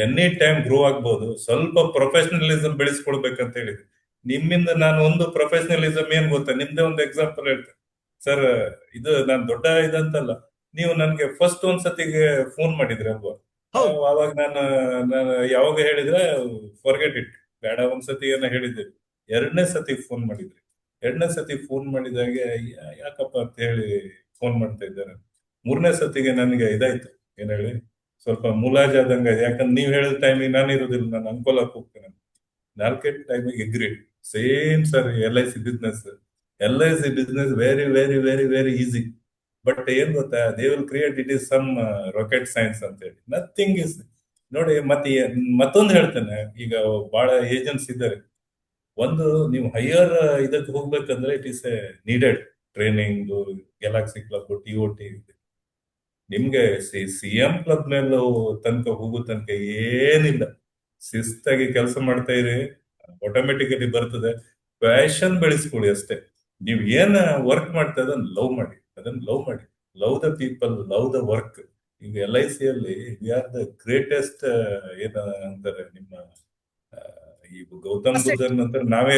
any time grow ಆಗ್ಬಹುದು. ಸ್ವಲ್ಪ ಪ್ರೊಫೆಷನಲಿಸಂ ಬೆಳೆಸ್ಕೊಳ್ಬೇಕಂತ ಹೇಳಿದೆ. ನಿಮ್ಮಿಂದ ನಾನು ಒಂದು ಪ್ರೊಫೆಷನಲಿಸಂ ಏನ್ ಗೊತ್ತಾ, ನಿಮ್ದೇ ಒಂದು ಎಕ್ಸಾಂಪಲ್ ಹೇಳ್ತೇನೆ ಸರ್. ಇದು ನಾನು ದೊಡ್ಡ ಇದಂತಲ್ಲ, ನೀವು ನನ್ಗೆ ಫಸ್ಟ್ ಒಂದ್ಸತಿಗೆ ಫೋನ್ ಮಾಡಿದ್ರಿ ಅಲ್ವಾ, ಅವಾಗ ನಾನು ಯಾವಾಗ ಹೇಳಿದ್ರೆ ಫಾರ್ಗೆಟ್ ಇಟ್, ಬೇಡ ಒಂದ್ಸತಿ ಏನೋ ಹೇಳಿದ್ದೆ. 2ನೇ ಸತಿ ಫೋನ್ ಮಾಡಿದ್ರಿ. ಎರಡನೇ ಸತಿ ಫೋನ್ ಮಾಡಿದಾಗೆ ಯಾಕಪ್ಪ ಅಂತ ಹೇಳಿ ಫೋನ್ ಮಾಡ್ತಾ ಇದ್ದಾರೆ. ಮೂರನೇ ಸತಿಗೆ ನನಗೆ ಇದಾಯ್ತು, ಏನ್ ಹೇಳಿ, ಸ್ವಲ್ಪ ಮುಲಾಜಾದಂಗ, ಯಾಕಂದ್ರೆ ನೀವ್ ಹೇಳಿದ ಟೈಮಿಗೆ ನಾನು ಇರೋದಿಲ್ಲ, ನಾನು ಅನುಕೂಲಕ್ಕೆ ಹೋಗ್ತೇನೆ. ನಾಲ್ಕೇ ಟೈಮಿಗೆ agree. Same sir, LIC business. LIC business very very very very easy. But ಏನ್ ಗೊತ್ತಾ, they will create it is some rocket science ಅಂತ ಹೇಳಿ, ನಥಿಂಗ್ ಇಸ್. ನೋಡಿ, ಮತ್ತೆ ಮತ್ತೊಂದು ಹೇಳ್ತೇನೆ, ಈಗ ಬಹಳ ಏಜೆನ್ಸ್ ಇದ್ದಾರೆ. ಒಂದು, ನೀವು ಹೈಯರ್ ಇದಕ್ಕೆ ಹೋಗ್ಬೇಕಂದ್ರೆ it is A needed training. Galaxy club, TOT. ನಿಮ್ಗೆ CM ಕ್ಲಬ್ ಮೇಲೆ ತನಕ ಹೋಗೋ ತನಕ ಏನಿಲ್ಲ. ಶಿಸ್ತಾಗಿ ಕೆಲಸ ಮಾಡ್ತಾ ಇರಿ, ಆಟೋಮೆಟಿಕಲಿ ಬರ್ತದೆ. ಪ್ಯಾಷನ್ ಬೆಳೆಸ್ಕೊಳ್ಳಿ ಅಷ್ಟೇ. ನೀವ್ ಏನ್ ವರ್ಕ್ ಮಾಡ್ತಾ ಅದನ್ನ ಲವ್ ಮಾಡಿ. Love the people, love the work. ಈಗ LIC V are the greatest, ಏನ ಅಂತಾರೆ ನಿಮ್ಮ, ಈ ಗೌತಮ್ ಅಸೆಟ್. ಬುದ್ಧನ್ ನಂತರ ನಾವೇ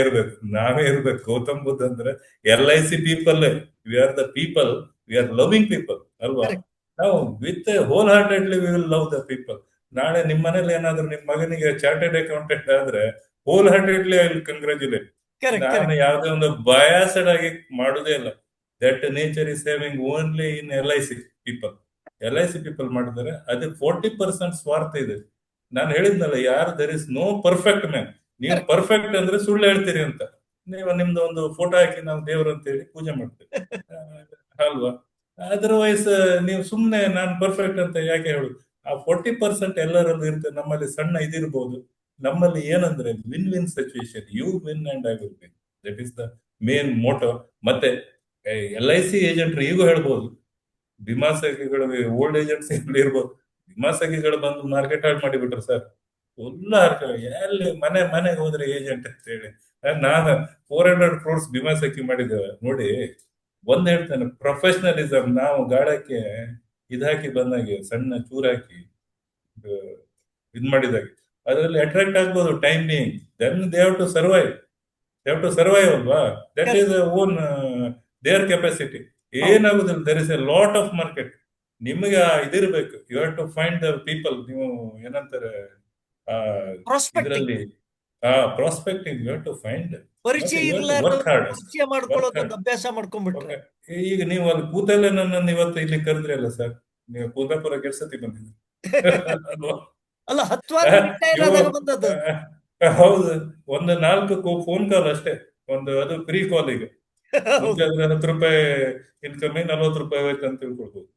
ಇರ್ಬೇಕು. ಗೌತಮ್ ಬುದ್ಧ ಅಂದ್ರೆ LIC people. We are the people, we are loving people, ಅಲ್ವಾ? ಕರೆಕ್ಟ್ ನಾವು with whole heartedly we will love the people. ನಾಳೆ ನಿಮ್ ಮನೇಲಿ ಏನಾದ್ರು ನಿಮ್ ಮಗನಿಗೆ ಚಾರ್ಟೆಡ್ ಅಕೌಂಟೆಂಟ್ ಆದ್ರೆ whole heartedly I will congratulate. Correct ನಾನು ಕರೆಕ್ಟ್ ಯಾವುದೇ ಒಂದು ಬಯಾಸಡ್ ಆಗಿ ಮಾಡುದೇ ಇಲ್ಲ. That nature is saving only in LIC people. LIC people ಮಾಡಿದರೆ ಅದು 40% ಸ್ವಾರ್ಥ ಇದೆ. ನಾನು ಹೇಳಿದ್ನಲ್ಲ, ಯಾರು there is no perfect man. ನೀವು ಕರೆಕ್ಟ್. ಪರ್ಫೆಕ್ಟ್ ಅಂದ್ರೆ ಸುಳ್ಳು ಹೇಳ್ತೀರಿ ಅಂತ. ನೀವು ನಿಮ್ದು ಒಂದು ಫೋಟೋ ಹಾಕಿ ನಾವು ದೇವ್ರು ಅಂತ ಹೇಳಿ ಪೂಜೆ ಮಾಡ್ತೇವೆ, ಅಲ್ವಾ? ಅದರ್ವೈಸ್ ನೀವು ಸುಮ್ನೆ ನಾನು ಪರ್ಫೆಕ್ಟ್ ಅಂತ ಯಾಕೆ ಹೇಳುದು? ಆ 40% ಎಲ್ಲರಲ್ಲೂ ಇರ್ತದೆ. ನಮ್ಮಲ್ಲಿ ಸಣ್ಣ ಇದಿರ್ಬೋದು. ನಮ್ಮಲ್ಲಿ ಏನಂದ್ರೆ win win situation, you win and I will win. That is the main motto. ಮತ್ತೆ LIC ಏಜೆಂಟ್ರು ಈಗೂ ಹೇಳ್ಬೋದು, ವಿಮಾ ಸಂಘಗಳು, ಓಲ್ಡ್ ಏಜೆಂಟ್ಸ್ ಇರ್ಬೋದು, ವಿಮಾ ಸಂಘಗಳು ಬಂದು ಮಾರ್ಕೆಟ್ ಹಾಳು ಮಾಡಿಬಿಟ್ರು ಸರ್. ಫುಲ್ ಎಲ್ಲಿ ಮನೆಗೆ ಹೋದ್ರೆ ಏಜೆಂಟ್ ಅಂತ ಹೇಳಿ. ನಾನು 400 crores ವಿಮಾ ಸಂಖ್ಯೆ ಮಾಡಿದ್ದೇವೆ ನೋಡಿ. ಒಂದ್ ಹೇಳ್ತೇನೆ, ಪ್ರೊಫೆಷನಲಿಸಮ್. ನಾವು ಗಾಳಕ್ಕೆ ಇದಾಕಿ ಬಂದಾಗೆ, ಸಣ್ಣ ಚೂರಾಕಿ ಇದ್ ಮಾಡಿದಾಗೆ ಅದರಲ್ಲಿ ಅಟ್ರಾಕ್ಟ್ ಆಗ್ಬೋದು time being. Then they have to survive ಅಲ್ವಾ? That is own their capacity. ಏನಾಗುದಿಲ್ಲ, there is a lot of market. ನಿಮಗೆ ಇದಿರ್ಬೇಕು. You have to find the people. ನೀವು ಏನಂತಾರೆ ಪ್ರಾಸ್ಪೆಕ್ಟಿಂಗ್. ಇದರಲ್ಲಿ prospecting, you have to find. ಮತ್ತೆ ಪರಿಚಯ ಯು ಹ್ಯಾವ್ ಟು ವರ್ಕ್ ಇರ್ಲಾರ್ದವ್ರನ್ನ ಹಾರ್ಡ್. ಪರಿಚಯ ವರ್ಕ್ ಮಾಡ್ಕೊಳ್ಳೋದು ಒಂದು ಹಾರ್ಡ್. ಅಭ್ಯಾಸ ಮಾಡ್ಕೊಂಡ್ಬಿಟ್ರೆ. ಓಕೆ. ಈಗ ನೀವು ಅಲ್ಲಿ ಕೂತಲ್ಲೇ ನನ್ನನ್ನು ಇವತ್ತು ಇಲ್ಲಿ ಕರೆದ್ರಿ ಅಲ್ಲ ಸರ್? ನೀವು ಕುಂದಾಪುರಕ್ಕೆ ಎಷ್ಟು ಸತಿ ಬಂದಿದ್ರಿ ಅಲ್ವಾ? ಅಲ್ಲ, 10 ವಾರ ರಿಟೈರ್ ನೀವು ಆದಾಗ ಬಂದದ್ದು. ಹೌದು. ಒಂದು 4 ಫೋನ್ ಕಾಲ್ ಅಷ್ಟೇ. ಅದು ಫ್ರೀ ಕಾಲ್. ಈಗ ಮುಂಚೆ ಹೌದು. ಆದ್ರೆ ₹10 ಇನ್ಕಮಿಂಗ್, ₹40 ಹೋಯ್ತು ಅಂತ ತಿಳ್ಕೊಳ್ಬಹುದು.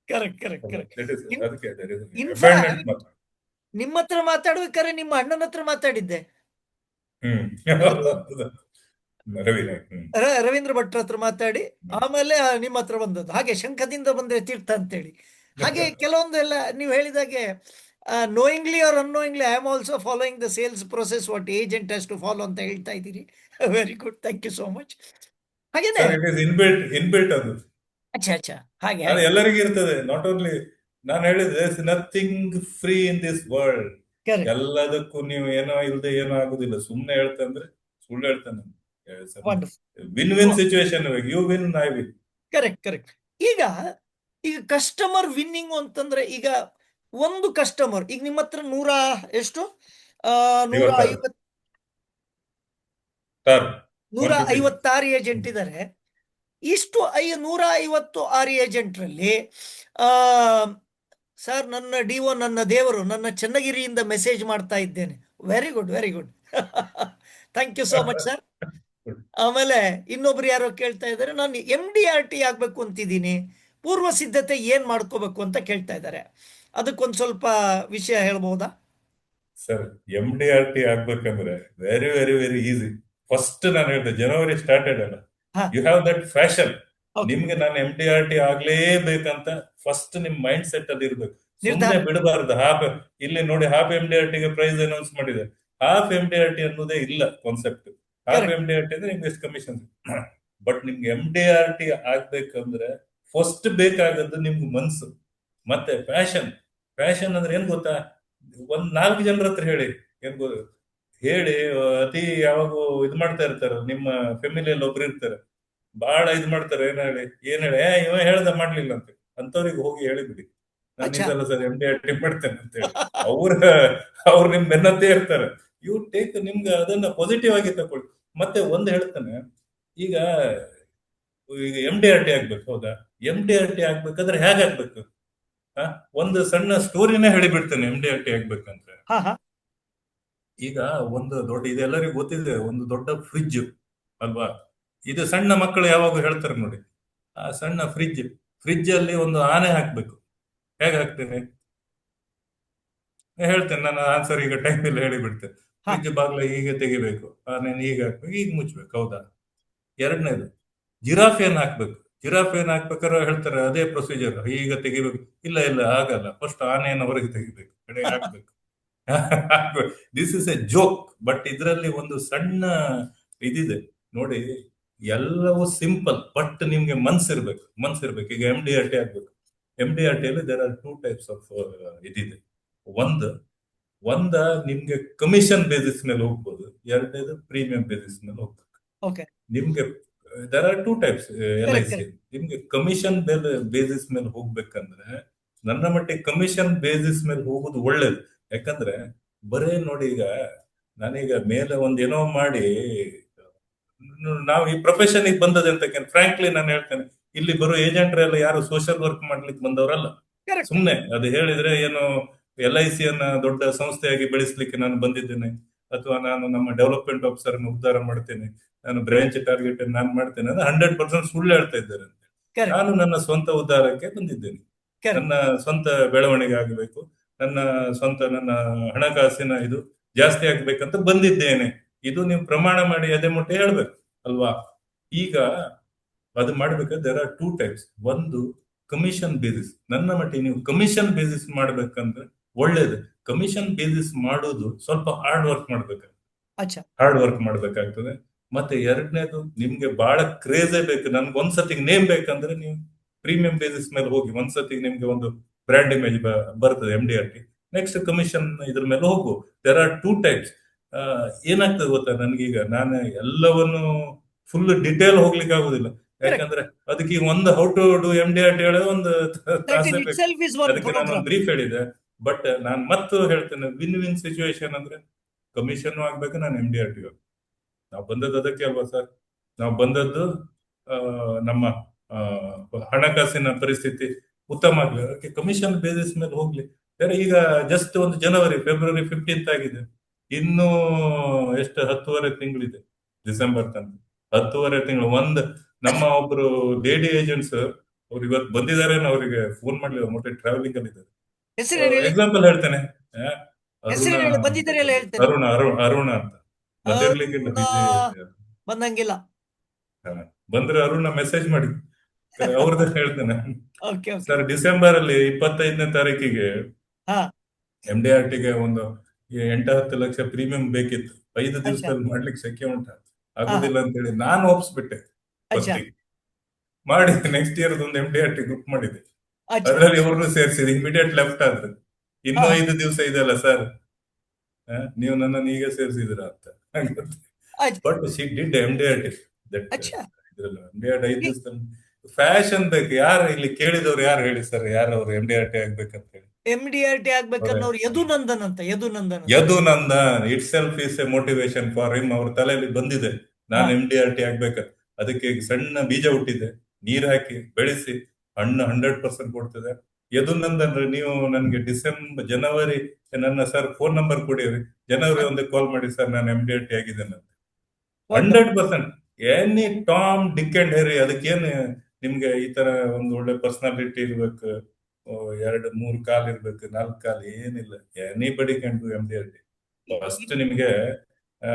Correct correct correct. That is- ಅದಕ್ಕೆ abandoned ಇನ್ಫ್ಯಾಕ್ಟ್ ಮಾತು. ನಿಮ್ಮ ಹತ್ರ ಮಾತಾಡ್ಬೇಕಾದ್ರೆ ನಿಮ್ಮ ಅಣ್ಣನ ಹತ್ರ ಮಾತಾಡಿದ್ದೆ, ಹ್ಮ್. ಯಾರ್ದು? ರವಿ ನಾಯ್ಕ್. ರವೀಂದ್ರ ಭಟ್ರ ಹತ್ರ ಮಾತಾಡಿ ಆಮೇಲೆ ನಿಮ್ಮ ಹತ್ರ ಬಂದದ್ದು. ಹಾಗೆ ಶಂಖದಿಂದ ಬಂದ್ರೆ ತೀರ್ಥ ಅಂತೇಳಿ. ಹಾಗೆ ಕೆಲವೊಂದು ಎಲ್ಲ ನೀವು ಹೇಳಿದಾಗೆ knowingly or unknowingly I am also following the sales process what agent has to follow ಅಂತ ಹೇಳ್ತಾ ಇದ್ದೀರಿ. Very good, thank you so much. ಹಾಗೇನೆ ಸರ್, ಇಟ್ ಇಸ್ ಇನ್ಬಿಲ್ಟ್ ಅದು. ಅಚ್ಚಾ ಅಚ್ಚಾ, ಹಾಗೆ ಅದು ಹಾಗೆ. ಎಲ್ಲರಿಗೂ ಇರ್ತದೆ, ನಾಟ್ ಓನ್ಲಿ. ನಾನು ಹೇಳಿದೆ, nothing free in this world. Correct. ಎಲ್ಲದಕ್ಕೂ ನೀವು ಏನೋ ಇಲ್ಲದೆ ಏನೋ ಆಗುದಿಲ್ಲ. ಸುಮ್ನೆ ಹೇಳ್ತಂದ್ರೆ ಸುಳ್ಳು ಹೇಳ್ತಾನೆ. Wonderful. Win win situation. You win, I win. Correct correct. ಈಗ ಈಗ ಕಸ್ಟಮರ್ ವಿನ್ನಿಂಗ್ ಅಂತಂದ್ರೆ, ಈಗ ಒಂದು ಕಸ್ಟಮರ್ ಈಗ ನಿಮ್ಮ ಹತ್ರ ಎಷ್ಟು 150 156 ಏಜೆಂಟ್ ಇದ್ದಾರೆ. ಇಷ್ಟು 156 ಏಜೆಂಟ್ರಲ್ಲಿ ಸರ್, ನನ್ನ DO ನನ್ನ ದೇವರು, ನನ್ನ ಚನ್ನಗಿರಿಯಿಂದ ಮೆಸೇಜ್ ಮಾಡ್ತಾ ಇದ್ದೇನೆ. Very good very good. Thank you so much sir. ಆಮೇಲೆ ಇನ್ನೊಬ್ರು ಯಾರೋ ಕೇಳ್ತಾ ಇದ್ದಾರೆ, ನಾನು MDRT ಆಗ್ಬೇಕು ಅಂತಿದ್ದೀನಿ, ಪೂರ್ವ ಸಿದ್ಧತೆ ಏನ್ ಮಾಡ್ಕೋಬೇಕು ಅಂತ ಕೇಳ್ತಾ ಇದ್ದಾರೆ. ಅದಕ್ಕೊಂದು ಸ್ವಲ್ಪ ವಿಷಯ ಹೇಳ್ಬಹುದಾ ಸರ್? MDRT ಆಗ್ಬೇಕಂದ್ರೆ very very very easy. First ನಾನು ಹೇಳಿದೆ, ಜನವರಿ ಸ್ಟಾರ್ಟೆಡ್ ಅಲ್ಲ, ಹಾ. You have that fashion. Okay. ನಿಮ್ಗೆ ನಾನು MDRT ಆಗ್ಲೇಬೇಕಂತ ಫಸ್ಟ್ ನಿಮ್ ಮೈಂಡ್ ಸೆಟ್ ಅಲ್ಲಿ ಇರ್ಬೇಕು. ನಿರ್ಧಾರ. ಸುಮ್ಮನೆ ಬಿಡಬಾರ್ದು. ಇಲ್ಲಿ ನೋಡಿ, ಹಾಫ್ MDRT ಗೆ ಪ್ರೈಸ್ ಅನೌನ್ಸ್ ಮಾಡಿದೆ. ಹಾಫ್ MDRT ಅನ್ನೋದೇ ಇಲ್ಲ ಕಾನ್ಸೆಪ್ಟ್. Half Correct. MDRT ಅಂದ್ರೆ ನಿಮ್ಗೆ ಎಷ್ಟು ಕಮಿಷನ್. ಬಟ್ ನಿಮ್ಗೆ MDRT ಆಗ್ಬೇಕಂದ್ರೆ ಫಸ್ಟ್ ಬೇಕಾಗದ್ದು ನಿಮ್ಗೆ ಮನ್ಸು ಮತ್ತೆ ಪ್ಯಾಷನ್. ಪ್ಯಾಷನ್ ಅಂದ್ರೆ ಏನ್ ಗೊತ್ತಾ? ಒಂದ್ 4 ಜನರ ಹತ್ರ ಹೇಳಿ, ಹೇಳಿ ಅತಿ ಯಾವಾಗ ಇದ್ ಮಾಡ್ತಾ ಇರ್ತಾರ, ನಿಮ್ಮ ಫ್ಯಾಮಿಲಿಯಲ್ಲಿ ಒಬ್ರು ಇರ್ತಾರೆ, ಬಹಳ ಇದ್ ಮಾಡ್ತಾರೆ. ಏನ್ ಹೇಳಿ ಇವ ಹೇಳ್ದ ಮಾಡ್ಲಿಲ್ಲ ಅಂತ, ಅಂತವ್ರಿಗೆ ಹೋಗಿ ಹೇಳಿಬಿಡಿ, ನಾನು ಅಚ್ಚಾ. ಇದೆಲ್ಲ ಸರ್ MDRT ಮಾಡ್ತೇನೆ ಅಂತ ಹೇಳಿ. ಅವ್ರು ನಿಮ್ ಬೆನ್ನತ್ತೇ ಇರ್ತಾರೆ. ಯು ಟೇಕ್, ನಿಮ್ಗೆ ಅದನ್ನ ಪಾಸಿಟಿವ್ ಆಗಿ ತಗೊಳ್ಳಿ. ಮತ್ತೆ ಒಂದ್ ಹೇಳ್ತಾನೆ, ಈಗ ಈಗ MDRT ಆಗ್ಬೇಕು, ಹೌದಾ? MDRT ಆಗ್ಬೇಕಾದ್ರೆ ಹೇಗೆ ಆಗ್ಬೇಕು? ಆ, ಒಂದು ಸಣ್ಣ ಸ್ಟೋರಿನೇ ಹೇಳಿಬಿಡ್ತೇನೆ MDRT ಆಗ್ಬೇಕಂದ್ರೆ. ಹಾ ಹಾ ಈಗ ಒಂದು ದೊಡ್ಡ, ಇದೆಲ್ಲರಿಗೂ ಗೊತ್ತಿದೆ, ಒಂದು ದೊಡ್ಡ ಫ್ರಿಡ್ಜ್ ಅಲ್ವಾ? ಇದು ಸಣ್ಣ ಮಕ್ಕಳು ಯಾವಾಗ ಹೇಳ್ತಾರೆ ನೋಡಿ, ಆ ಸಣ್ಣ ಫ್ರಿಡ್ಜ್ ಅಲ್ಲಿ ಒಂದು ಆನೆ ಹಾಕ್ಬೇಕು. ಹೇಗೆ ಹಾಕ್ತೇನೆ ಹೇಳ್ತೇನೆ, ನಾನು ಆನ್ಸರ್ ಈಗ ಟೈಮ್ ಇಲ್ಲ, ಹೇಳಿಬಿಡ್ತೇನೆ. ಹಾ ಫ್ರಿಡ್ಜ್ ಬಾಗ್ಲ ಹೀಗೆ ತೆಗಿಬೇಕು, ಆನೆ ಹೀಗೆ ಹಾಕ್ಬೇಕು, ಈಗ ಮುಚ್ಬೇಕು, ಹೌದಾ? ಎರಡನೇದು, ಜಿರಾಫ್ ಏನ್ ಹಾಕ್ಬೇಕು. ಜಿರಾಫ್ ಏನ್ ಹಾಕ್ಬೇಕಾದ್ರೆ ಹೇಳ್ತಾರೆ ಅದೇ ಪ್ರೊಸೀಜರ್, ಈಗ ತೆಗಿಬೇಕು. ಇಲ್ಲ ಇಲ್ಲ, ಆಗಲ್ಲ, ಫಸ್ಟ್ ಆನೆಯನ್ನು ಹೊರಗೆ ತೆಗಿಬೇಕು, ಕಡೆಗೆ ಹಾಕ್ಬೇಕು. This is A joke, but ಇದರಲ್ಲಿ ಒಂದು ಸಣ್ಣ ಇದಿದೆ ನೋಡಿ. ಎಲ್ಲವೂ ಸಿಂಪಲ್, ಬಟ್ ನಿಮ್ಗೆ ಮನ್ಸಿರ್ಬೇಕು. ಈಗ MDRT ಆಗ್ಬೇಕು. MDRT ಅಲ್ಲಿ there are two types of ಇದಿದೆ. ಒಂದು ಒಂದ ನಿಮ್ಗೆ ಕಮಿಷನ್ ಬೇಸಿಸ್ ಮೇಲೆ ಹೋಗ್ಬೋದು, ಎರಡನೇದು ಪ್ರೀಮಿಯಂ ಬೇಸಿಸ್ ಮೇಲೆ ಹೋಗ್ಬೇಕು. ಓಕೆ ನಿಮ್ಗೆ there are two types correct LIC. Correct ನಿಮ್ಗೆ ಕಮಿಷನ್ ಬೇಸಿಸ್ ಮೇಲೆ ಹೋಗ್ಬೇಕಂದ್ರೆ, ನನ್ನ ಮಟ್ಟಿಗೆ ಕಮಿಷನ್ ಬೇಸಿಸ್ ಮೇಲೆ ಹೋಗೋದು ಒಳ್ಳೇದು. ಯಾಕಂದ್ರೆ ಬರೇ ನೋಡಿ, ಈಗ ನಾನೀಗ ಮೇಲೆ ಒಂದ್ ಏನೋ ಮಾಡಿ, ನಾವು ಈ ಪ್ರೊಫೆಷನ್ ಬಂದದ ಅಂತ ಫ್ರಾಂಕ್ಲಿ ನಾನು ಹೇಳ್ತೇನೆ, ಇಲ್ಲಿ ಬರೋ ಏಜೆಂಟ್ರೆಲ್ಲ ಯಾರು ಸೋಷಿಯಲ್ ವರ್ಕ್ ಮಾಡ್ಲಿಕ್ಕೆ ಬಂದವರಲ್ಲ. ಕರೆಕ್ಟ್ ಸುಮ್ನೆ ಅದು ಹೇಳಿದ್ರೆ ಏನು, LIC ಅನ್ನ ದೊಡ್ಡ ಸಂಸ್ಥೆಯಾಗಿ ಬೆಳೆಸಲಿಕ್ಕೆ ನಾನು ಬಂದಿದ್ದೇನೆ, ಅಥವಾ ನಾನು ನಮ್ಮ ಡೆವಲಪ್ಮೆಂಟ್ ಆಫೀಸರ್ ಅನ್ನು ಉದ್ಧಾರ ಮಾಡ್ತೇನೆ, ನಾನು ಬ್ರಾಂಚ್ ಟಾರ್ಗೆಟ್ ನಾನು ಮಾಡ್ತೇನೆ, ಅದು 100% ಸುಳ್ಳು ಹೇಳ್ತಾ ಇದ್ದಾರೆ ಅಂತ. ಕರೆಕ್ಟ್ ನಾನು ನನ್ನ ಸ್ವಂತ ಉದ್ಧಾರಕ್ಕೆ ಬಂದಿದ್ದೇನೆ. ಕರೆಕ್ಟ್ ನನ್ನ ಸ್ವಂತ ಬೆಳವಣಿಗೆ ಆಗಬೇಕು, ನನ್ನ ಸ್ವಂತ ನನ್ನ ಹಣಕಾಸಿನ ಇದು ಜಾಸ್ತಿ ಆಗ್ಬೇಕಂತ ಬಂದಿದ್ದೇನೆ. ಇದು ನೀವು ಪ್ರಮಾಣ ಮಾಡಿ ಅದೇ ಮುಟ್ಟೆ ಹೇಳ್ಬೇಕು ಅಲ್ವಾ? ಈಗ ಅದು ಮಾಡ್ಬೇಕಾದ್ರೆ ದೇರ್ ಆರ್ ಟೂ ಟೈಪ್ಸ್. ಒಂದು ಕಮಿಷನ್ ಬೇಸಿಸ್. ನನ್ನ ಮಟ್ಟಿಗೆ ನೀವು ಕಮಿಷನ್ ಬೇಸಿಸ್ ಮಾಡ್ಬೇಕಂದ್ರೆ ಒಳ್ಳೇದು. ಕಮಿಷನ್ ಬೇಸಿಸ್ ಮಾಡೋದು ಸ್ವಲ್ಪ ಅಚ್ಚಾ ಹಾರ್ಡ್ ವರ್ಕ್ ಮಾಡ್ಬೇಕಾಗ್ತದೆ. ಮತ್ತೆ ಎರಡನೇದು, ನಿಮ್ಗೆ ಬಹಳ ಕ್ರೇಜೇ ಬೇಕು, ನನ್ಗೆ ಒಂದ್ಸತಿಗೆ ನೇಮ್ ಬೇಕಂದ್ರೆ ನೀವು ಪ್ರೀಮಿಯಂ ಬೇಸಿಸ್ ಮೇಲೆ ಹೋಗಿ. ಒಂದ್ಸತಿಗೆ ನಿಮ್ಗೆ ಒಂದು ಬ್ರ್ಯಾಂಡ್ ಇಮೇಜ್ ಬರ್ತದೆ MDRT, ನೆಕ್ಸ್ಟ್ ಕಮಿಷನ್ ಇದ್ರ ಮೇಲೆ ಹೋಗು. There are two types. ಏನಾಗ್ತದೆ ಗೊತ್ತಾ, ನನ್ಗೀಗ ನಾನು ಎಲ್ಲವನ್ನು ಫುಲ್ ಡಿಟೇಲ್ ಹೋಗ್ಲಿಕ್ಕೆ ಆಗುದಿಲ್ಲ. ಕರೆಕ್ಟ್ ಯಾಕಂದ್ರೆ ಅದಕ್ಕೆ ಒಂದು ಹೌ ಟು ಡೂ MDRT ಹೇಳೋ ಒಂದು ದಟ್ ಇನ್ ತಾಸೇ ಇಟ್ ಬೇಕು. ಸೆಲ್ಫ್ ಇಸ್ ಒನ್ ಅದಕ್ಕೆ ನಾನು ಒಂದು ಪ್ರೋಗ್ರಾಮ್. ಬ್ರೀಫ್ ಹೇಳಿದೆ. ಬಟ್ ನಾನು ಮತ್ತು ಹೇಳ್ತೇನೆ, ವಿನ್ ಸಿಚುವೇಶನ್ ಅಂದ್ರೆ ಕಮಿಷನ್ ಆಗ್ಬೇಕು, ನಾನು MDRT. ನಾವು ಬಂದದ್ದು ಅದಕ್ಕೆ ಅಲ್ವಾ ಸರ್? ನಾವು ಬಂದದ್ದು ಆ, ನಮ್ಮ ಆ, ಹಣಕಾಸಿನ ಪರಿಸ್ಥಿತಿ ಉತ್ತಮ ಆಗ್ಲಿ, ಅದಕ್ಕೆ ಕಮಿಷನ್ ಬೇಸಿಸ್ ಮೇಲೆ ಹೋಗ್ಲಿ. ಬೇರೆ ಈಗ ಜಸ್ಟ್ ಒಂದು ಫೆಬ್ರವರಿ 15th ಆಗಿದೆ, ಇನ್ನೂ ಎಷ್ಟು 10.5 ತಿಂಗಳಿದೆ ಡಿಸೆಂಬರ್ ತನಕ. 10.5 ತಿಂಗಳು. ನಮ್ಮ ಒಬ್ರು ಲೇಡಿ ಏಜೆಂಟ್ಸ್ ಅವ್ರು ಇವತ್ತು ಬಂದಿದ್ದಾರೆ, ಅವರಿಗೆ ಫೋನ್ ಮಾಡ್ಲಿಲ್ಲ, ಮತ್ತೆ ಟ್ರಾವೆಲಿಂಗ್ ಅಲ್ಲಿ ಇದ್ದಾರೆ. ಹೆಸರೇನು ಹೇಳಿ, ಎಕ್ಸಾಂಪಲ್ ಹೇಳ್ತೇನೆ, ಆ, ಅರುಣ ಹೆಸರೇನು ಹೇಳಿ, ಅಂತ ಬಂದಿದ್ದಾರೆ ಎಲ್ಲ ಬಂದಿದೆ. ಹೇಳ್ತೇನೆ. ಅರುಣ ಅಂತ ಬಂದಿರ್ಲಿಕ್ಕಿಲ್ಲ, ಅರುಣ ಬಿಜಿ. ಬಂದಂಗಿಲ್ಲ. ಬಂದ್ರೆ ಅರುಣ ಮೆಸೇಜ್ ಮಾಡಿ, ಅವ್ರದ್ದು ಹೇಳ್ತೇನೆ. ಓಕೆ ಓಕೆ ಸರ್, ಡಿಸೆಂಬರ್ ಅಲ್ಲಿ 25ನೇ ತಾರೀಕಿಗೆ ಹಾ MDRTಗೆ ಒಂದು 8-10 ಲಕ್ಷ ಪ್ರೀಮಿಯಂ ಬೇಕಿತ್ತು. 5 ಅಚ್ಚಾ ದಿವಸದಲ್ಲಿ ಮಾಡ್ಲಿಕ್ಕೆ ಶಕ್ಯ ಉಂಟ? ಹಾ ಹಾ ಆಗುದಿಲ್ಲ ಅಂತೇಳಿ ನಾನು ಒಪ್ಸ್ಬಿಟ್ಟೆ ಅಚ್ಚಾ ಫಸ್ಟಿಗೆ. ಮಾಡಿ ನೆಕ್ಸ್ಟ್ ಇಯರ್ ಒಂದು MDRT ಗ್ರೂಪ್ ಮಾಡಿದೆ, ಅಚ್ಚಾ ಅದರಲ್ಲಿ ಇವ್ರನ್ನು ಸೇರಿಸಿದೆ. ಇಮಿಡಿಯೇಟ್ ಲೆಫ್ಟ್ ಆದ್ರೆ ಹಾ ಇನ್ನೂ 5 ದಿವಸ ಇದೆಯಲ್ಲ ಸರ್, ನೀವು ನನ್ನನ್ನು ಈಗ ಸೇರಿಸಿದಿರ ಅಂತ. ಅಚ್ಚಾ but she did MDRT. That ಅಚ್ಚಾ ಇದ್ರಲ್ಲ MDRT 5 ದಿವಸದಲ್ಲಿ. ಫ್ಯಾಷನ್ ಬೇಕು. ಯಾರು ಇಲ್ಲಿ ಕೇಳಿದವ್ರು ಯಾರು ಹೇಳಿ ಸರ್, ಯಾರು ಅವ್ರು MDRT ಆಗ್ಬೇಕಂತ ಹೇಳಿ? MDRT ಆಗ್ಬೇಕನ್ನೋರು ಯದುನಂದನ್ ಅಂತ, ಯದುನಂದನ್ ಅಂತ. Yadunandan it self is A motivation for him. ಅವ್ರ ತಲೆಯಲ್ಲಿ ಬಂದಿದೆ ಹಾ ನಾನು MDRT ಆಗ್ಬೇಕಂತ. ಅದಕ್ಕೆ ಸಣ್ಣ ಬೀಜ ಹುಟ್ಟಿದೆ, ನೀರ್ ಹಾಕಿ ಬೆಳೆಸಿ ಹಣ್ಣು 100% ಕೊಡ್ತದೆ. ಯದುನಂದನ್ ನೀವು ನನ್ಗೆ ಜನವರಿ ನನ್ನ ಸರ್ ಫೋನ್ ನಂಬರ್ ಕೊಡಿರಿ, ಜನವರಿ ಒಂದೇ ಕಾಲ್ ಮಾಡಿ, ಸರ್ ನಾನು MDRT ಆಗಿದ್ದೇನೆ ಅಂತ. Wonderful. 100%. Any Tom DK and ಹೆರಿ, ಅದಕ್ಕೇನು ನಿಮ್ಗೆ ಈ ತರ ಒಂದು ಒಳ್ಳೆ ಪರ್ಸನಾಲಿಟಿ ಇರ್ಬೇಕು, 2-3 ಕಾಲ್ ಇರ್ಬೇಕು, 4 ಕಾಲ್ ಏನಿಲ್ಲ. Anybody can do MDRT. First ನಿಮ್ಗೆ ಆ,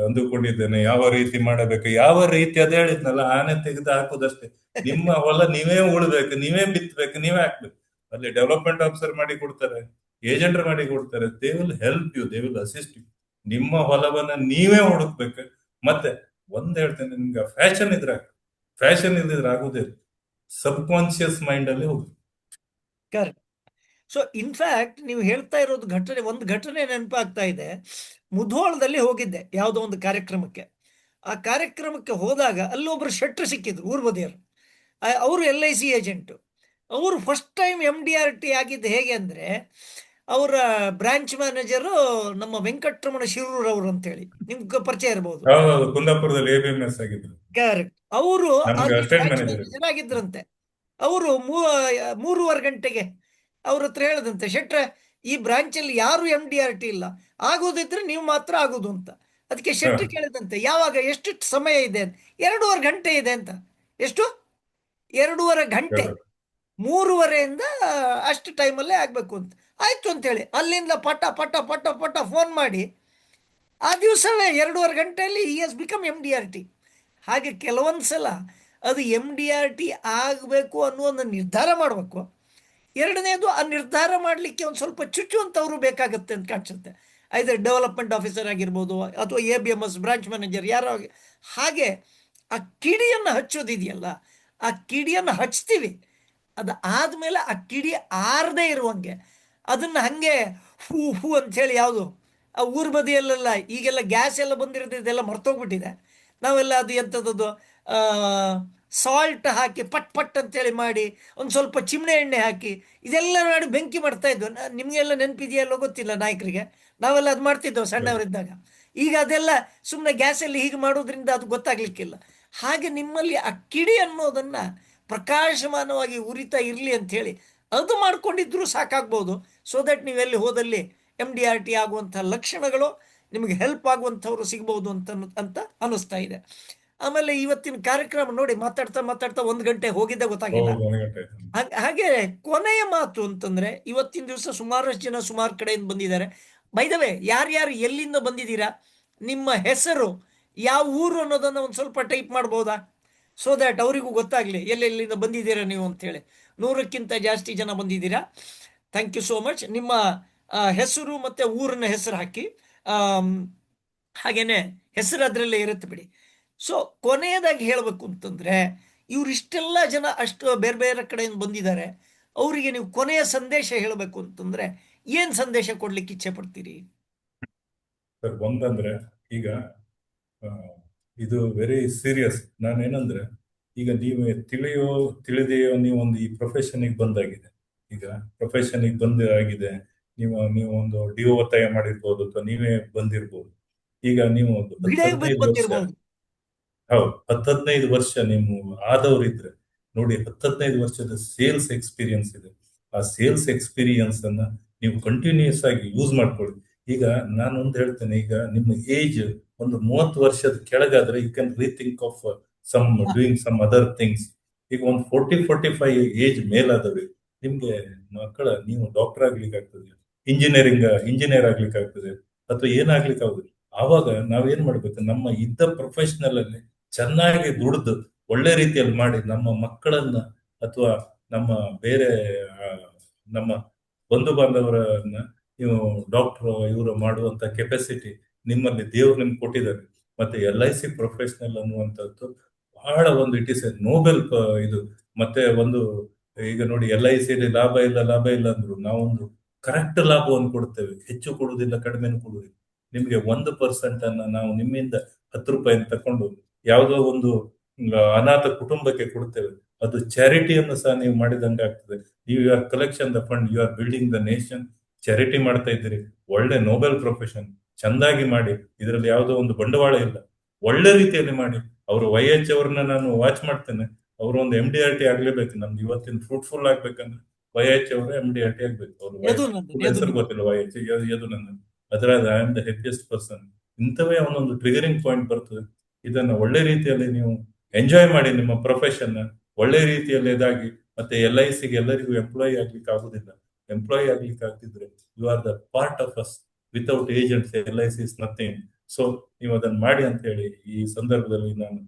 ಅಂದುಕೊಂಡಿದ್ದೇನೆ ಯಾವ ರೀತಿ ಮಾಡಬೇಕು, ಯಾವ ರೀತಿ ಅದೇ ಹೇಳಿದ್ನಲ್ಲ, ಆನೆ ತೆಗೆದು ಹಾಕುದಷ್ಟೇ. ನಿಮ್ಮ ಹೊಲ ನೀವೇ ಉಳ್ಬೇಕು, ನೀವೇ ಬಿತ್ತಬೇಕು, ನೀವೇ ಹಾಕ್ಬೇಕು. ಅಲ್ಲಿ ಡೆವಲಪ್ಮೆಂಟ್ ಆಫೀಸರ್ ಮಾಡಿ ಕೊಡ್ತಾರೆ, ಏಜೆಂಟರ್ ಮಾಡಿ ಕೊಡ್ತಾರೆ. They will help you, they will assist you. ನಿಮ್ಮ ಹೊಲವನ್ನ ನೀವೇ ಹುಡುಕ್ಬೇಕು. ಮತ್ತೆ ಒಂದ್ ಹೇಳ್ತೇನೆ ನಿಮ್ಗೆ, ಫ್ಯಾಷನ್ ಇಲ್ದಿದ್ರೆ ಆಗುದಿಲ್ಲ. ಸಬ್ ಕಾನ್ಶಿಯಸ್ ಮೈಂಡ್ ಅಲ್ಲಿ ಹೋಗಿ. ಕರೆಕ್ಟ್. ಸೊ ಇನ್ಫ್ಯಾಕ್ಟ್ ನೀವು ಹೇಳ್ತಾ ಇರೋದು ಒಂದು ಘಟನೆ ನೆನಪಾಗ್ತಾ ಇದೆ. ಮುಧೋಳದಲ್ಲಿ ಹೋಗಿದ್ದೆ ಯಾವುದೋ ಒಂದು ಕಾರ್ಯಕ್ರಮಕ್ಕೆ. ಆ ಕಾರ್ಯಕ್ರಮಕ್ಕೆ ಹೋದಾಗ ಅಲ್ಲೊಬ್ರು ಶೆಟ್ರು ಸಿಕ್ಕಿದ್ರು, ಊರ್ ಬದಿಯರು. ಅವರು LIC ಏಜೆಂಟು. ಅವರು ಫಸ್ಟ್ ಟೈಮ್ MDRT ಆಗಿದ್ದು ಹೇಗೆ ಅಂದರೆ, ಅವರ ಬ್ರಾಂಚ್ ಮ್ಯಾನೇಜರು ನಮ್ಮ ವೆಂಕಟರಮಣ ಶಿರೂರ್ ಅವರು ಅಂತೇಳಿ ನಿಮ್ಗೆ ಪರಿಚಯ ಇರಬಹುದು. ಹೌದೌದು, ಕುಂದಾಪುರದಲ್ಲಿ ABMS ಆಗಿದ್ರು. ಕರೆಕ್ಟ್. ಅವರು ನಮ್ಗೆ ಅಲ್ಲಿ ಅಸಿಸ್ಟೆಂಟ್ ಬ್ರಾಂಚ್ ಮ್ಯಾನೇಜರ್. ಮ್ಯಾನೇಜರ್ ಆಗಿದ್ರಂತೆ. ಅವರು 3:15 ಗಂಟೆಗೆ ಅವ್ರ ಹತ್ರ ಹೇಳದಂತೆ, ಶೆಟ್ರೆ ಈ ಬ್ರಾಂಚಲ್ಲಿ ಯಾರು MDRT ಇಲ್ಲ, ಆಗೋದಿದ್ರೆ ನೀವು ಮಾತ್ರ ಆಗೋದು ಅಂತ. ಅದಕ್ಕೆ ಶೆಟ್ರು ಕೇಳಿದಂತೆ, ಯಾವಾಗ, ಎಷ್ಟು ಸಮಯ ಇದೆ ಅಂತ. 2.5 ಗಂಟೆ ಇದೆ ಅಂತ. ಎಷ್ಟು? 2.5 ಗಂಟೆ. 3:30 ಅಷ್ಟು ಟೈಮಲ್ಲೇ ಆಗಬೇಕು ಅಂತ. ಆಯ್ತು ಅಂತೇಳಿ ಅಲ್ಲಿಂದ ಪಟ ಪಟ ಪಟ ಪಟ ಫೋನ್ ಮಾಡಿ ಆ ದಿವಸವೇ 2.5 ಗಂಟೆಯಲ್ಲಿ ಬಿಕಮ್ MDRT. ಹಾಗೆ ಕೆಲವೊಂದು ಸಲ ಅದು MDRT ಆಗಬೇಕು ಅನ್ನೋ ಒಂದು ನಿರ್ಧಾರ ಮಾಡಬೇಕು. ಎರಡನೇದು, ಆ ನಿರ್ಧಾರ ಮಾಡಲಿಕ್ಕೆ ಒಂದು ಸ್ವಲ್ಪ ಚುಚ್ಚುವಂಥವ್ರು ಬೇಕಾಗುತ್ತೆ ಅಂತ ಕಾಣಿಸುತ್ತೆ. ಐದರ್ ಡೆವಲಪ್ಮೆಂಟ್ ಆಫೀಸರ್ ಆಗಿರ್ಬೋದು ಅಥವಾ ABMS ಬ್ರಾಂಚ್ ಮ್ಯಾನೇಜರ್ ಯಾರೋ ಹಾಗೆ ಆ ಕಿಡಿಯನ್ನು ಹಚ್ಚೋದಿದೆಯಲ್ಲ, ಆ ಕಿಡಿಯನ್ನು ಹಚ್ತೀವಿ. ಅದು ಆದಮೇಲೆ ಆ ಕಿಡಿ ಆರದೇ ಇರುವಂಗೆ ಅದನ್ನು ಹಾಗೆ ಹೂ ಹೂ ಅಂಥೇಳಿ, ಯಾವುದು ಆ ಊರ ಬದಿಯಲ್ಲೆಲ್ಲ ಈಗೆಲ್ಲ ಗ್ಯಾಸ್ ಎಲ್ಲ ಬಂದಿರೋದು, ಇದೆಲ್ಲ ಮರ್ತೋಗ್ಬಿಟ್ಟಿದೆ. ನಾವೆಲ್ಲ ಅದು ಎಂಥದ್ದು ಸಾಲ್ಟ್ ಹಾಕಿ ಪಟ್ ಪಟ್ ಅಂತೇಳಿ ಮಾಡಿ ಒಂದು ಸ್ವಲ್ಪ ಚಿಮಣೆ ಎಣ್ಣೆ ಹಾಕಿ ಇದೆಲ್ಲ ಮಾಡಿ ಬೆಂಕಿ ಮಾಡ್ತಾ ಇದ್ವು. ನಿಮಗೆಲ್ಲ ನೆನಪಿದೆಯಲ್ಲೋ ಗೊತ್ತಿಲ್ಲ, ನಾಯಕರಿಗೆ. ನಾವೆಲ್ಲ ಅದು ಮಾಡ್ತಿದ್ದೆವು ಸಣ್ಣವರಿದ್ದಾಗ. ಈಗ ಅದೆಲ್ಲ ಸುಮ್ಮನೆ ಗ್ಯಾಸಲ್ಲಿ ಹೀಗೆ ಮಾಡೋದ್ರಿಂದ ಅದು ಗೊತ್ತಾಗ್ಲಿಕ್ಕಿಲ್ಲ. ಹಾಗೆ ನಿಮ್ಮಲ್ಲಿ ಆ ಕಿಡಿ ಅನ್ನೋದನ್ನು ಪ್ರಕಾಶಮಾನವಾಗಿ ಉರಿತಾ ಇರಲಿ ಅಂಥೇಳಿ ಅದು ಮಾಡ್ಕೊಂಡಿದ್ರೂ ಸಾಕಾಗ್ಬೋದು. ಸೊ ದಟ್ ನೀವೆಲ್ಲಿ ಹೋದಲ್ಲಿ MDRT ಆಗುವಂಥ ಲಕ್ಷಣಗಳು ನಿಮಗೆ ಹೆಲ್ಪ್ ಆಗುವಂಥವ್ರು ಸಿಗ್ಬೋದು ಅಂತ ಅನ್ನಿಸ್ತಾ ಇದೆ. ಆಮೇಲೆ ಇವತ್ತಿನ ಕಾರ್ಯಕ್ರಮ ನೋಡಿ, ಮಾತಾಡ್ತಾ ಮಾತಾಡ್ತಾ 1 ಗಂಟೆ ಹೋಗಿದ್ದೆ ಗೊತ್ತಾಗಿಲ್ಲ. ಹಾಗೆ ಕೊನೆಯ ಮಾತು ಅಂತಂದ್ರೆ, ಇವತ್ತಿನ ದಿವಸ ಸುಮಾರಷ್ಟು ಜನ ಸುಮಾರು ಕಡೆಯಿಂದ ಬಂದಿದ್ದಾರೆ. ಬೈ ದ ವೇ, ಯಾರ್ಯಾರು ಎಲ್ಲಿಂದ ಬಂದಿದ್ದೀರಾ, ನಿಮ್ಮ ಹೆಸರು, ಯಾವ ಊರು ಅನ್ನೋದನ್ನು ಒಂದು ಸ್ವಲ್ಪ ಟೈಪ್ ಮಾಡ್ಬೋದಾ, ಸೊ ದ್ಯಾಟ್ ಅವರಿಗೂ ಗೊತ್ತಾಗಲಿ ಎಲ್ಲೆಲ್ಲಿಂದ ಬಂದಿದ್ದೀರಾ ನೀವು ಅಂತೇಳಿ. 100ಕ್ಕಿಂತ ಜಾಸ್ತಿ ಜನ ಬಂದಿದ್ದೀರಾ. Thank you so much. ನಿಮ್ಮ ಹೆಸರು ಮತ್ತು ಊರಿನ ಹೆಸರು ಹಾಕಿ, ಹಾಗೇನೆ ಹೆಸರು ಅದರಲ್ಲೇ ಇರುತ್ತೆ ಬಿಡಿ. ಸೊ ಕೊನೆಯದಾಗಿ ಹೇಳಬೇಕು ಅಂತಂದರೆ, ಇವರಿಷ್ಟೆಲ್ಲ ಜನ ಅಷ್ಟು ಬೇರೆ ಬೇರೆ ಕಡೆಯಿಂದ ಬಂದಿದ್ದಾರೆ. ಅವರಿಗೆ ನೀವು ಕೊನೆಯ ಸಂದೇಶ ಹೇಳಬೇಕು ಅಂತಂದರೆ ಏನು ಸಂದೇಶ ಕೊಡ್ಲಿಕ್ಕೆ ಇಚ್ಛೆ ಪಡ್ತೀರಿ? ಸರ್, ಒಂದಂದ್ರೆ ಈಗ ಇದು ವೆರಿ ಸೀರಿಯಸ್. ನಾನೇನಂದ್ರೆ, ಈಗ ನೀವು ತಿಳಿದೆಯೋ ನೀವು ಒಂದು ಈ ಪ್ರೊಫೆಷನ್ಗೆ ಬಂದಾಗಿದೆ. ಈಗ ಪ್ರೊಫೆಷನ್ಗೆ ಬಂದು ಆಗಿದೆ, ನೀವು ಒಂದು DO ಒತ್ತಾಯ ಮಾಡಿರ್ಬೋದು ಅಥವಾ ನೀವೇ ಬಂದಿರ್ಬೋದು. ಈಗ ನೀವು ಒಂದು 10-15 ವರ್ಷ, ಹೌದು, 10-15 ವರ್ಷ ನೀವು ಆದವರಿದ್ರೆ ನೋಡಿ, 10-15 ವರ್ಷದ ಸೇಲ್ಸ್ ಎಕ್ಸ್ಪೀರಿಯನ್ಸ್ ಇದೆ. ಆ ಸೇಲ್ಸ್ ಎಕ್ಸ್ಪೀರಿಯನ್ಸ್ ಅನ್ನ ನೀವು ಕಂಟಿನ್ಯೂಸ್ ಆಗಿ ಯೂಸ್ ಮಾಡ್ಕೊಳ್ಳಿ. ಈಗ ನಾನು ಒಂದು ಹೇಳ್ತೇನೆ, ಈಗ ನಿಮ್ಮ ಏಜ್ ಒಂದು 30 ವರ್ಷದ ಕೆಳಗಾದ್ರೆ you can rethink of doing some other things. ಈಗ ಒಂದು 40-45 ಏಜ್ ಮೇಲಾದವ್ರಿ ನಿಮ್ಗೆ ನೀವು ಡಾಕ್ಟರ್ ಆಗ್ಲಿಕ್ಕೆ ಆಗ್ತದೆ, ಇಂಜಿನಿಯರ್ ಆಗ್ಲಿಕ್ಕೆ ಆಗ್ತದೆ, ಅಥವಾ ಏನಾಗ್ಲಿಕ್ಕೆ ಆಗುದಿಲ್ಲ. ಆವಾಗ ನಾವೇನ್ ಮಾಡ್ಬೇಕು, ನಮ್ಮ ಇದ್ದ ಪ್ರೊಫೆಷನಲ್ ಅಲ್ಲಿ ಚೆನ್ನಾಗಿ ದುಡಿದು ಒಳ್ಳೆ ರೀತಿಯಲ್ಲಿ ಮಾಡಿ ನಮ್ಮ ಮಕ್ಕಳನ್ನ ಅಥವಾ ನಮ್ಮ ಬೇರೆ ನಮ್ಮ ಬಂಧು ಬಾಂಧವರನ್ನ ನೀವು ಡಾಕ್ಟರ್ ಇವರು ಮಾಡುವಂತ ಕೆಪಾಸಿಟಿ ನಿಮ್ಮಲ್ಲಿ ದೇವ್ರು ನಿಮ್ಗೆ ಕೊಟ್ಟಿದ್ದಾರೆ. ಮತ್ತೆ LIC ಪ್ರೊಫೆಷನಲ್ ಅನ್ನುವಂಥದ್ದು ಬಹಳ ಒಂದು ಇಟ್ ಇಸ್ ಎ ನೋಬೆಲ್ ಇದು. ಮತ್ತೆ ಒಂದು ಈಗ ನೋಡಿ, LIC ಲಾಭ ಇಲ್ಲ ಅಂದ್ರು ನಾವೊಂದು ಕರೆಕ್ಟ್ ಲಾಭವನ್ನು ಕೊಡ್ತೇವೆ, ಹೆಚ್ಚು ಕೊಡುವುದಿಲ್ಲ, ಕಡಿಮೆನೂ ಕೊಡುವುದಿಲ್ಲ. ನಿಮ್ಗೆ 1% ಅನ್ನ ನಾವು ನಿಮ್ಮಿಂದ 10 ರೂಪಾಯಿ ತಕೊಂಡು ಯಾವುದೋ ಒಂದು ಅನಾಥ ಕುಟುಂಬಕ್ಕೆ ಕೊಡ್ತೇವೆ. ಅದು ಚಾರಿಟಿಯನ್ನು ಸಹ ನೀವು ಮಾಡಿದಂಗೆ ಆಗ್ತದೆ. You are collection the fund, you are building the nation. Charity ಮಾಡ್ತಾ ಇದ್ದೀರಿ, ಒಳ್ಳೆ ನೋಬೆಲ್ ಪ್ರೊಫೆಷನ್, ಚಂದಾಗಿ ಮಾಡಿ. ಇದರಲ್ಲಿ ಯಾವುದೋ ಒಂದು ಬಂಡವಾಳ ಇಲ್ಲ, ಒಳ್ಳೆ ರೀತಿಯಲ್ಲಿ ಮಾಡಿ. ಅವರು YH ಅವ್ರನ್ನ ನಾನು ವಾಚ್ ಮಾಡ್ತೇನೆ. ಅವರು ಒಂದು MDRT ಆಗ್ಲೇಬೇಕು. ನಮ್ದು ಇವತ್ತಿನ ಫ್ರೂಟ್ಫುಲ್ ಆಗ್ಬೇಕಂದ್ರೆ YH ಅವರು MDRT ಆಗ್ಬೇಕು. ಅವ್ರ ಹೆಸರು ಗೊತ್ತಿಲ್ಲ, YH ಯದು ನನ್ನ ಅದರಾದ I am the happiest person. ಇಂಥವೇ ಒಂದೊಂದು ಟ್ರಿಗರಿಂಗ್ ಪಾಯಿಂಟ್ ಬರ್ತದೆ. ಇದನ್ನ ಒಳ್ಳೆ ರೀತಿಯಲ್ಲಿ ನೀವು ಎಂಜಾಯ್ ಮಾಡಿ, ನಿಮ್ಮ ಪ್ರೊಫೆಷನ್ ಒಳ್ಳೆ ರೀತಿಯಲ್ಲಿ ಇದಾಗಿ. ಮತ್ತೆ LICಗೆ ಎಲ್ಲರಿಗೂ ಎಂಪ್ಲಾಯಿ ಆಗ್ಲಿಕ್ಕೆ ಆಗುದಿಲ್ಲ. ಎಂಪ್ಲಾಯಿ ಆಗ್ಲಿಕ್ಕೆ ಆಗ್ತಿದ್ರೆ you are the part of us. Without agents LIC is nothing. So ನೀವು ಅದನ್ನ ಮಾಡಿ ಅಂತ ಹೇಳಿ ಈ ಸಂದರ್ಭದಲ್ಲಿ ನಾನು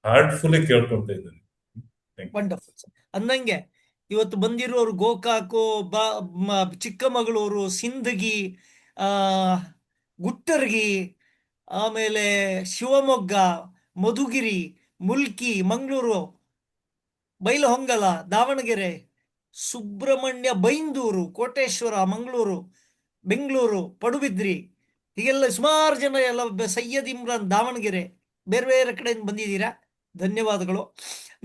ಹಾರ್ಟ್ಫುಲಿ ಕೇಳ್ಕೊಳ್ತಾ ಇದ್ದೇನೆ. ವಂಡರ್ಫುಲ್. ಅಂದಂಗೆ ಇವತ್ತು ಬಂದಿರೋರು ಗೋಕಾಕು, ಚಿಕ್ಕಮಗಳೂರು, ಸಿಂದಗಿ, ಗುಟ್ಟರ್ಗಿ, ಆಮೇಲೆ ಶಿವಮೊಗ್ಗ, ಮಧುಗಿರಿ, ಮುಲ್ಕಿ, ಮಂಗಳೂರು, ಬೈಲಹೊಂಗಲ, ದಾವಣಗೆರೆ, ಸುಬ್ರಹ್ಮಣ್ಯ, ಬೈಂದೂರು, ಕೋಟೇಶ್ವರ, ಮಂಗಳೂರು, ಬೆಂಗಳೂರು, ಪಡುಬಿದ್ರಿ, ಹೀಗೆಲ್ಲ ಸುಮಾರು ಜನ ಎಲ್ಲ, ಸೈಯದ್ ಇಮ್ರಾನ್, ದಾವಣಗೆರೆ, ಬೇರೆ ಬೇರೆ ಕಡೆಯಿಂದ ಬಂದಿದ್ದೀರಾ. ಧನ್ಯವಾದಗಳು.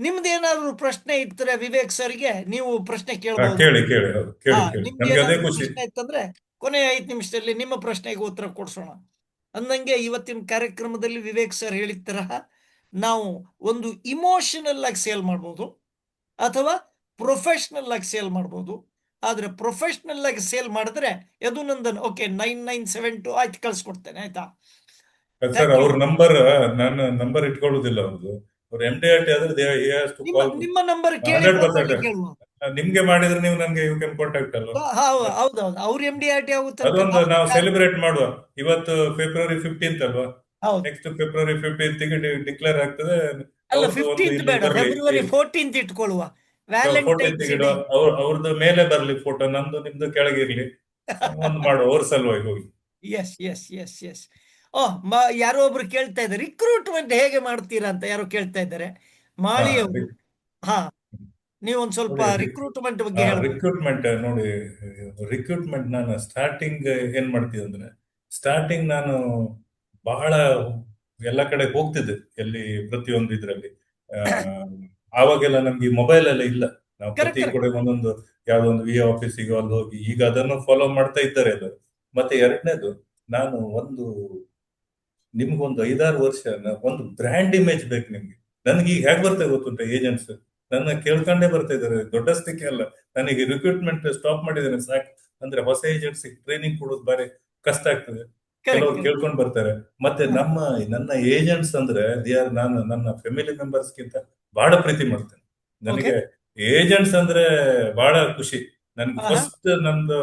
ನಿಮ್ದೇನಾದ್ರು ಪ್ರಶ್ನೆ ಇತ್ತರೆ ವಿವೇಕ್ ಸರ್ಗೆ ನೀವು ಪ್ರಶ್ನೆ ಕೇಳಬಹುದು. ಕೇಳಿ ಕೇಳಿ, ಹೌದು, ಕೇಳಿ ಕೇಳಿ, ನಿಮ್ಗೆ ನನ್ಗೆ ಅದೇ ಏನಾದ್ರು ಖುಷಿ. ಪ್ರಶ್ನೆ ಇತ್ತಂದ್ರೆ ಕೊನೆ 5 ನಿಮಿಷದಲ್ಲಿ ನಿಮ್ಮ ಪ್ರಶ್ನೆಗೆ ಉತ್ತರ ಕೊಡ್ಸೋಣ. ಅಂದಂಗೆ ಇವತ್ತಿನ ಕಾರ್ಯಕ್ರಮದಲ್ಲಿ ವಿವೇಕ್ ಸರ್ ಹೇಳಿದ ತರಹ ನಾವು ಒಂದು ಇಮೋಷನಲ್ ಆಗಿ ಸೇಲ್ ಮಾಡ್ಬೋದು ಅಥವಾ ಪ್ರೊಫೆಷನಲ್ ಆಗಿ ಸೇಲ್ ಮಾಡ್ಬೋದು. ಆದ್ರೆ ಪ್ರೊಫೆಷನಲ್ ಆಗಿ ಸೇಲ್ ಮಾಡಿದ್ರೆ ಯದುನಂದನ್ ಓಕೆ 9972 ಆಯ್ತು ಕಳ್ಸಿಕೊಡ್ತೇನೆ, ಆಯ್ತಾ? Sir, thank you. ಅವ್ರ ನಂಬರ್ ನಾನು ನಂಬರ್ ಇಟ್ಕೊಳ್ಳೋದಿಲ್ಲ ಅವ್ರದ್ದು. ಅವ್ರು MDRT ಆದ್ರೆ ಟು ನಿಮ್ಮ ಕಾಲ್. ನಿಮ್ಮ ನಂಬರ್ ಕೇಳಿ 100%. ಫೋನಲ್ಲಿ ಕೇಳುವ. ನಿಮ್ಗೆ ಮಾಡಿದ್ರೆ ನೀವು ನನ್ಗೆ ಯು ಕ್ಯಾನ್ ಕಾಂಟ್ಯಾಕ್ಟ್ ಅಲ್ವಾ. ಹೌದೌದು, ಅವ್ರ MDRT ಆಗೋ ತನಕ ಅದೊಂದು ನಾವು ನಾವು ಸೆಲೆಬ್ರೇಟ್ ಮಾಡುವ. ಇವತ್ತು February 15th ಅಲ್ವಾ. ಹೌದು. ನೆಕ್ಸ್ಟ್ February 15th ಡಿಕ್ಲೇರ್ ಆಗ್ತದೆ. ಅಲ್ಲ, ಅವ್ರದ್ದು ಒಂದು 15th ಇಲ್ಲಿ ಬೇಡ, ಬರ್ಲಿ. February 14th ಇಟ್ಕೊಳ್ಳುವ. 14th ವ್ಯಾಲೆಂಟೈನ್ಸ್ ಇಡುವ. ಡೇ. ಅವ್ರದ್ದು ಮೇಲೆ ಬರ್ಲಿ ಫೋಟೋ, ನಂದು ನಿಮ್ದು ಕೆಳಗಿರ್ಲಿ. ಒಂದು ಮಾಡುವ ಅವ್ರ ಸಲುವಾಗಿ ಹೋಗಿ. Yes yes yes yes. ಯಾರೋ ಒಬ್ರು ಕೇಳ್ತಾ ಇದ್ದಾರೆ, ರಿಕ್ರೂಟ್ಮೆಂಟ್ ಹೇಗೆ ಮಾಡ್ತೀರಾ ಅಂತ ಯಾರೋ ಕೇಳ್ತಾ ಇದ್ದಾರೆ. ಹಾ, ಮಾಳಿಯವರು. ಹಾ, ನೀವೊಂದ್ ಸ್ವಲ್ಪ ನೋಡಿ, ರಿಕ್ರೂಟ್ಮೆಂಟ್ ಬಗ್ಗೆ ಹೇಳ್ಬೋದು. ರಿಕ್ರೂಟ್ಮೆಂಟ್ ನೋಡಿ. ರಿಕ್ರೂಟ್ಮೆಂಟ್ ನಾನು ಸ್ಟಾರ್ಟಿಂಗ್ ಏನ್ ಮಾಡ್ತಿದ್ದೆ ಅಂದ್ರೆ, ಸ್ಟಾರ್ಟಿಂಗ್ ನಾನು ಬಹಳ ಎಲ್ಲ ಕಡೆ ಹೋಗ್ತಿದ್ದೆ, ಎಲ್ಲಿ ಪ್ರತಿಯೊಂದು ಇದ್ರಲ್ಲಿ. ಆ, ಆವಾಗೆಲ್ಲ ನಮ್ಗೆ ಮೊಬೈಲ್ ಎಲ್ಲ ಇಲ್ಲ. ನಾವು ಕರೆಕ್ಟ್ ಪ್ರತಿ ಕರೆಕ್ಟ್. ಕಡೆ ಒಂದೊಂದು ಯಾವ್ದೋ ಒಂದು ವಿ ಆಫೀಸಿಗೆ ಅಲ್ಲಿ ಹೋಗಿ, ಈಗ ಅದನ್ನು ಫಾಲೋ ಮಾಡ್ತಾ ಇದ್ದಾರೆ ಎಲ್ಲರು. ಮತ್ತೆ ಎರಡನೇದು, ನಾನು ನಿಮ್ಗೊಂದು 5-6 ವರ್ಷ ಒಂದು ಬ್ರ್ಯಾಂಡ್ ಇಮೇಜ್ ಬೇಕು ನಿಮ್ಗೆ. ನನ್ಗೆ ಈಗ ಹೇಗೆ ಬರ್ತಾ ಗೊತ್ತುಂಟ, ಏಜೆಂಟ್ಸ್ ನನ್ನ ಕೇಳ್ಕೊಂಡೇ ಬರ್ತಾ ಇದಾರೆ, ದೊಡ್ಡಸ್ತಿಕೆ ಅಲ್ಲ. ನನಗೆ ರಿಕ್ರೂಟ್ಮೆಂಟ್ ಸ್ಟಾಪ್ ಮಾಡಿದ್ದೇನೆ ಸಾಕು. ಅಂದ್ರೆ ಹೊಸ ಏಜೆಂಟ್ಸ್ ಟ್ರೈನಿಂಗ್ ಕೊಡೋದು ಬಾರಿ ಕಷ್ಟ ಆಗ್ತದೆ. ಕರೆಕ್ಟ್ ಕೆಲವರು ಕರೆಕ್ಟ್. ಕೇಳ್ಕೊಂಡು ಬರ್ತಾರೆ. ಮತ್ತೆ ನನ್ನ ಏಜೆಂಟ್ಸ್ ಅಂದ್ರೆ ನಾನು ನನ್ನ ಫ್ಯಾಮಿಲಿ ಗಿಂತ ಬಹಳ ಪ್ರೀತಿ ಮಾಡ್ತೇನೆ. ಓಕೆ. ನನಗೆ ಏಜೆಂಟ್ಸ್ ಅಂದ್ರೆ ಬಹಳ ಖುಷಿ. ನನ್ಗೆ ಹಾ ಫಸ್ಟ್ ನಂದು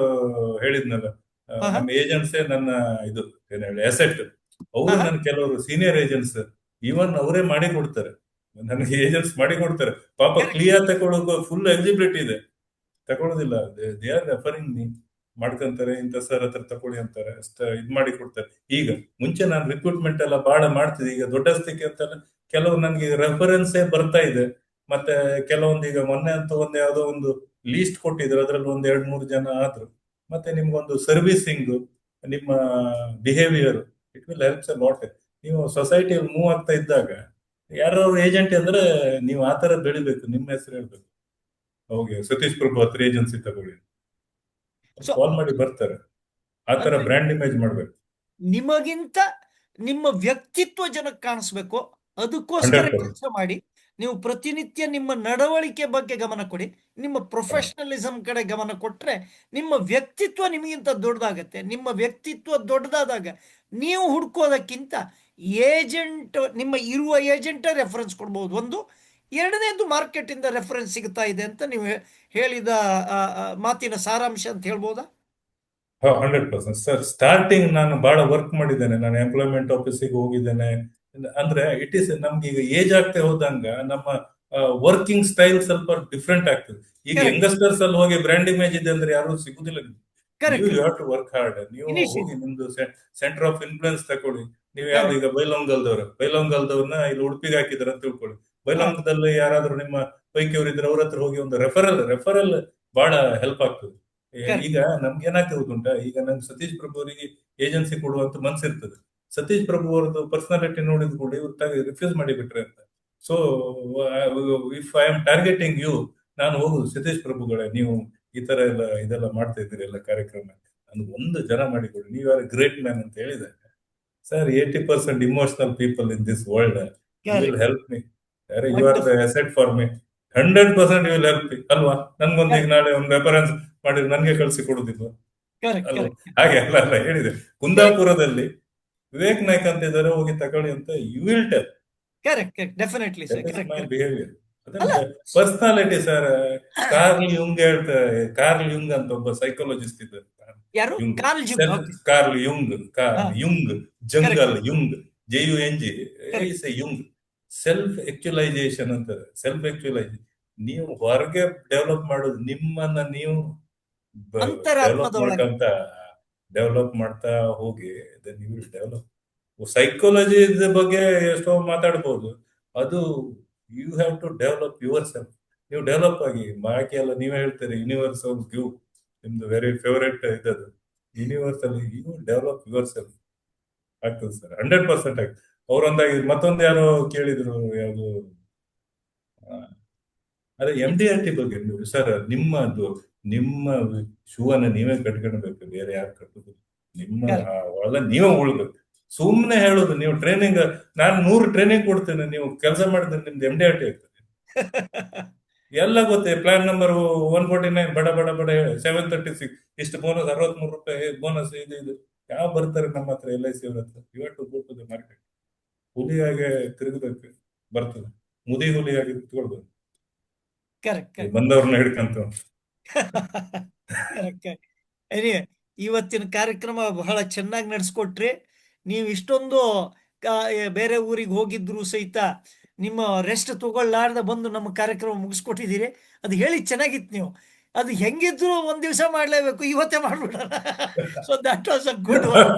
ಹೇಳಿದ್ನಲ್ಲ, ಹಾ ನಮ್ಮ ಏಜೆಂಟ್ಸೇ ನನ್ನ ಇದು ಏನ್ ಹೇಳಿ ಅಸೆಟ್. ಅವರು ಹಾ. ನನ್ನ ಕೆಲವರು ಸೀನಿಯರ್ ಏಜೆಂಟ್ಸ್ ಇವನ್ ಅವರೇ ಮಾಡಿ ಕೊಡ್ತಾರೆ. ನನಗೆ ಏಜೆಂಟ್ಸ್ ಮಾಡಿ ಕೊಡ್ತಾರೆ. ಪಾಪ ಕರೆಕ್ಟ್. ಕ್ಲಿಯರ್ ತಗೊಳ್ಳೋಕೆ ಫುಲ್ ಎಲಿಜಿಬಿಲಿಟಿ ಇದೆ, ತಗೊಳ್ಳೋದಿಲ್ಲ. They are referring me. ಮಾಡ್ಕೊಂತಾರೆ, ಇಂಥ ಸರ್ ಹತ್ರ ತಗೊಳ್ಳಿ ಅಂತಾರೆ, ಅಷ್ಟ ಇದ್ ಮಾಡಿ ಕೊಡ್ತಾರೆ. ಈಗ ಮುಂಚೆ ನಾನು ರಿಕ್ರೂಟ್ಮೆಂಟ್ ಎಲ್ಲ ಬಹಳ ಮಾಡ್ತಿದ್ದೆ. ಈಗ ದೊಡ್ಡಸ್ತಿಕೆ ಅಂತೆಲ್ಲ ಕೆಲವು ನನ್ಗೆ ರೆಫರೆನ್ಸೇ ಬರ್ತಾ ಇದೆ. ಮತ್ತೆ ಕೆಲವೊಂದು ಈಗ ಮೊನ್ನೆ ಅಂತೂ ಒಂದು ಯಾವ್ದೋ ಒಂದು ಲೀಸ್ಟ್ ಕೊಟ್ಟಿದ್ರು, ಅದ್ರಲ್ಲಿ ಒಂದ್ 2-3 ಜನ ಆದ್ರು. ಮತ್ತೆ ನಿಮ್ಗೊಂದು ಸರ್ವಿಸಿಂಗ್, ನಿಮ್ಮ behaviour, it will helps a lot. ನೀವು ಸೊಸೈಟಿಯಲ್ಲಿ ಮೂವ್ ಆಗ್ತಾ ಇದ್ದಾಗ ಯಾರು ಏಜೆಂಟ್ ಅಂದ್ರೆ ನೀವು ಆತರ ಬೆಳಿಬೇಕು, ನಿಮ್ಮ ಹೆಸರು ಹೇಳ್ಬೇಕು. ಹೋಗಿ ಸತೀಶ್ ಪ್ರಭು ಹತ್ರ ಏಜೆನ್ಸಿ ತಗೊಳ್ಳಿ, ಸೊ ಕಾಲ್ ಮಾಡಿ ಬರ್ತಾರೆ. ಆತರ ಅಂದ್ರೆ ಬ್ರ್ಯಾಂಡ್ ಇಮೇಜ್ ಮಾಡ್ಬೇಕು. ನಿಮಗಿಂತ ನಿಮ್ಮ ವ್ಯಕ್ತಿತ್ವ ಜನಕ್ಕೆ ಕಾಣಿಸ್ಬೇಕು. ಅದಕ್ಕೋಸ್ಕರ 100%. ಕೆಲಸ ಮಾಡಿ. ನೀವು ಪ್ರತಿನಿತ್ಯ ನಿಮ್ಮ ನಡವಳಿಕೆ ಬಗ್ಗೆ ಗಮನ ಕೊಡಿ. ನಿಮ್ಮ ಪ್ರೊಫೆಷನಲಿಸಮ್ ಕಡೆ ಗಮನ ಕೊಟ್ರೆ ನಿಮ್ಮ ವ್ಯಕ್ತಿತ್ವ ನಿಮಗಿಂತ ದೊಡ್ಡದಾಗತ್ತೆ. ನಿಮ್ಮ ವ್ಯಕ್ತಿತ್ವ ದೊಡ್ಡದಾದಾಗ ನೀವು ಹುಡ್ಕೋದಕ್ಕಿಂತ ಏಜೆಂಟ್, ನಿಮ್ಮ ಇರುವ ಏಜೆಂಟ್ ರೆಫರೆನ್ಸ್ ಕೊಡ್ಬೋದು. ಒಂದು. ಎರಡನೇದು, ಮಾರ್ಕೆಟ್ ಇಂದ ರೆಫರೆನ್ಸ್ ಸಿಗ್ತಾ ಇದೆ ಅಂತ ನೀವು ಹೇಳಿದ ಮಾತಿನ ಸಾರಾಂಶ ಅಂತ ಹೇಳ್ಬೋದಾ? 100% ಸರ್. ಸ್ಟಾರ್ಟಿಂಗ್ ನಾನು ಬಹಳ ವರ್ಕ್ ಮಾಡಿದ್ದೇನೆ. ನಾನು ಎಂಪ್ಲಾಯ್ಮೆಂಟ್ ಆಫೀಸಿಗೆ ಹೋಗಿದ್ದೇನೆ. ಅಂದ್ರೆ ಇಟ್ ಈಸ್ ನಮ್ಗೆ ಈಗ ಏಜ್ ಆಗ್ತಾ ಹೋದಂಗ ನಮ್ಮ ವರ್ಕಿಂಗ್ ಸ್ಟೈಲ್ ಸ್ವಲ್ಪ ಡಿಫ್ರೆಂಟ್ ಆಗ್ತದೆ. ಈಗ ಕರೆಕ್ಟ್ ಯಂಗಸ್ಟರ್ಸ್ ಅಲ್ಲಿ ಹೋಗಿ ಬ್ರ್ಯಾಂಡ್ ಇಮೇಜ್ ಇದೆ ಅಂದ್ರೆ ಯಾರು ಸಿಗುದಿಲ್ಲ ನಿಮ್ಗೆ. ನೀವು correct. You have to work hard. ನೀವು ಹೋಗಿ ಇನಿಷಿಯೇಟಿವ್. ನಿಮ್ದು ಸೆಂಟರ್ ಆಫ್ ಇನ್ಫ್ಲುಯೆನ್ಸ್ ತಗೊಳ್ಳಿ. ನೀವು ಯಾವ್ದು ಕರೆಕ್ಟ್. ಈಗ ಬೈಲೊಂಗಲ್ದವ್ರನ್ನ ಇಲ್ಲಿ ಉಡುಪಿಗೆ ಹಾಕಿದಾರೆ ಅಂತ ತಿಳ್ಕೊಳ್ಳಿ. ಹಾ. ಬೈಲೊಂಗದಲ್ಲಿ ಯಾರಾದ್ರೂ ನಿಮ್ಮ ಪೈಕಿಯವರು ಇದ್ರೆ ಅವ್ರ ಹತ್ರ ಹೋಗಿ ಒಂದು ರೆಫರಲ್ ಬಹಳ ಹೆಲ್ಪ್ ಆಗ್ತದೆ. ಕರೆಕ್ಟ್. ಈಗ ನಮ್ಗೆ ಏನಾಗ್ತದೆ ಗೊತ್ತುಂಟ, ಈಗ ನಂಗೆ ಸತೀಶ್ ಪ್ರಭು ಅವರಿಗೆ ಏಜೆನ್ಸಿ ಕೊಡುವಂತ ಮನ್ಸಿರ್ತದೆ. ಸತೀಶ್ ಪ್ರಭು ಅವರದ್ದು ಪರ್ಸನಾಲಿಟಿ ನೋಡಿದ ಕೂಡ ಇವ್ರು ರಿಫ್ಯೂಸ್ ಮಾಡಿ ಬಿಟ್ರೆ ಅಂತ. So if I am targeting you, ನಾನು ಹೋಗುದು ಸತೀಶ್ ಪ್ರಭುಗಳೇ, ನೀವು ಈ ತರ ಎಲ್ಲ ಇದೆಲ್ಲ ಮಾಡ್ತಾ ಇದ್ದೀರಿ ಎಲ್ಲ ಕಾರ್ಯಕ್ರಮ, ನನ್ಗೆ ಒಂದು ಜನ ಮಾಡಿಕೊಡಿ, ನೀವು ಆರ್ ಗ್ರೇಟ್ ಮ್ಯಾನ್ ಅಂತ ಹೇಳಿದೆ. Sir, 80% emotional people in this world, you will correct. Help me. ಅರೆ, you are the wonderful. Asset for me. 100% you will help me ಅಲ್ವಾ. ನನ್ಗೊಂದು ಈಗ ಕರೆಕ್ಟ್ ನಾಳೆ ಒಂದು ರೆಫರೆನ್ಸ್ ಮಾಡಿದ್ರೆ ನನ್ಗೆ ಕಳಿಸಿ ಕೊಡುದಿಲ್ವಾ ಕರೆಕ್ಟ್ ಅಲ್ವಾ. ಕರೆಕ್ಟ್ ಹಾಗೆ ಅಲ್ಲ ಹೇಳಿದೆ. ಕುಂದಾಪುರದಲ್ಲಿ ವಿವೇಕ್ ನಾಯ್ಕ್ ಅಂತ ಇದ್ದಾರೆ, ಹೋಗಿ ತಗೊಳ್ಳಿ ಅಂತ you will tell. Correct correct. Definitely sir. That is correct my correct. Behaviour. ಅಲ್ಲ, ಅದನ್ನ ಪರ್ಸನಾಲಿಟಿ ಸರ್. ಕಾರ್ಲ್ ಯುಂಗ್ ಹೇಳ್ತಾರೆ. ಕಾರ್ಲ್ ಯುಂಗ್ ಅಂತ ಒಬ್ಬ ಸೈಕಾಲಜಿಸ್ಟ್ ಇದ್ದಾರೆ. ಯಾರು? Jung, Carl Jung. Okay. Carl Jung, ಹಾ. Jung, correct jungle Jung, JUNG, correct. Is a Jung. Self actualization ಅಂತಾರೆ. ಸೆಲ್ಫ್ ಆಕ್ಚುಲೈಸೇಷನ್ ನೀವು ಹೊರಗೆ ಡೆವಲಪ್ ಮಾಡೋದು, ನಿಮ್ಮನ್ನ ನೀವು ಡೆವಲಪ್ ಅಂತರಾತ್ಮದೊಳಗೆ. ಡೆವಲಪ್ ಮಾಡ್ತಾ ಹೋಗಿ, then you will develop. Psychology ಬಗ್ಗೆ ಎಷ್ಟೋ ಮಾತಾಡ್ಬೋದು. ಅದು you have to develop yourself. ನೀವು ಡೆವಲಪ್ ಆಗಿ, ಬಾಕಿ ಎಲ್ಲ ನೀವೇ ಹೇಳ್ತೀರಿ ಯೂನಿವರ್ಸಲ್ ಗಿವ್, ನಿಮ್ದು ವೆರಿ ಫೇವರೇಟ್ ಇದದು. Universal you develop yourself ಆಗ್ತದೆ ಸರ್. 100% ಆಗ್ತದೆ. ಅವರೊಂದಾಗಿ ಮತ್ತೊಂದು ಯಾರೋ ಕೇಳಿದ್ರು, ಯಾವುದು ಅದೇ MDRT ಬಗ್ಗೆ ಸರ್, ನಿಮ್ಮ ಶೂ ಅನ್ನ ನೀವೇ ಕಟ್ಕೊಳ್ಬೇಕು, ಬೇರೆ ಯಾರು ಕಟ್ಟುದು? ನಿಮ್ಮ ಒಳ ನೀವೇ ಉಳ್ಬೇಕು. ಸುಮ್ನೆ ಹೇಳುದು ನೀವು ಟ್ರೈನಿಂಗ್, ನಾನು 100 ಟ್ರೈನಿಂಗ್ ಕೊಡ್ತೇನೆ, ನೀವು ಕೆಲಸ ಮಾಡಿದ್ರೆ ನಿಮ್ದು MDRT ಆಗ್ತದೆ. ಎಲ್ಲ ಗೊತ್ತೇ, ಪ್ಲಾನ್ ನಂಬರ್ 149 ಬಡ ಬಡ ಬಡ 736 ಇಷ್ಟು ಬೋನಸ್, 63 ರೂಪಾಯಿ ಬೋನಸ್, ಇದು ಯಾವ ಬರ್ತಾರೆ ನಮ್ಮ ಹತ್ರ LIC ಅವ್ರ ಹತ್ರ? ಇವತ್ತು ಕೊಟ್ಟದ ಮಾರ್ಕೆಟ್ ಹುಲಿಯಾಗೆ ತಿರುಗಬೇಕು, ಬರ್ತದೆ, ಮುದಿ ಹುಲಿಯಾಗಿ ತಿಳ್ಬೋದು ಕರೆಕ್ಟ್ ಬಂದವ್ರನ್ನ ಹಿಡ್ಕಂತ. ಕರೆಕ್ಟ್. Anyway, ಇವತ್ತಿನ ಕಾರ್ಯಕ್ರಮ ಬಹಳ ಚೆನ್ನಾಗಿ ನಡೆಸ್ಕೊಟ್ರಿ. ನೀವು ಇಷ್ಟೊಂದು ಬೇರೆ ಊರಿಗೆ ಹೋಗಿದ್ರು ಸಹಿತ ನಿಮ್ಮ ರೆಸ್ಟ್ ತಗೊಳ್ಳಾರ್ದ ಬಂದು ನಮ್ಮ ಕಾರ್ಯಕ್ರಮ ಮುಗಿಸ್ಕೊಟ್ಟಿದ್ದೀರಿ. ಅದು ಹೇಳಿ ಚೆನ್ನಾಗಿತ್ತು ನೀವು. ಅದು ಹೆಂಗಿದ್ರು ಒಂದ್ ದಿವಸ ಮಾಡ್ಲೇಬೇಕು, ಇವತ್ತೇ ಮಾಡ್ಬಿಡೋಣ. So that was a good one.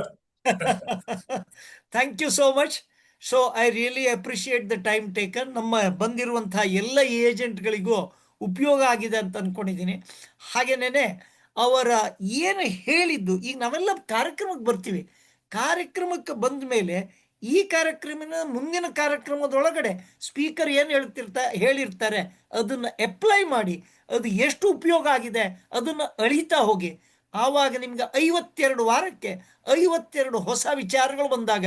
Thank you so much. So I really appreciate the time taken. ನಮ್ಮ ಬಂದಿರುವಂತಹ ಎಲ್ಲ ಏಜೆಂಟ್ಗಳಿಗೂ ಉಪಯೋಗ ಆಗಿದೆ ಅಂತ ಅಂದ್ಕೊಂಡಿದ್ದೀನಿ. ಹಾಗೇನೇ ಅವರ ಏನು ಹೇಳಿದ್ದು, ಈಗ ನಾವೆಲ್ಲ ಕಾರ್ಯಕ್ರಮಕ್ಕೆ ಬರ್ತೀವಿ, ಕಾರ್ಯಕ್ರಮಕ್ಕೆ ಬಂದ ಮೇಲೆ ಈ ಕಾರ್ಯಕ್ರಮದ ಮುಂದಿನ ಕಾರ್ಯಕ್ರಮದೊಳಗಡೆ ಸ್ಪೀಕರ್ ಏನು ಹೇಳಿರ್ತಾರೆ ಅದನ್ನು ಅಪ್ಲೈ ಮಾಡಿ, ಅದು ಎಷ್ಟು ಉಪಯೋಗ ಆಗಿದೆ ಅದನ್ನು ಅಳಿತಾ ಹೋಗಿ. ಆವಾಗ ನಿಮ್ಗೆ 52 ವಾರಕ್ಕೆ 52 ಹೊಸ ವಿಚಾರಗಳು ಬಂದಾಗ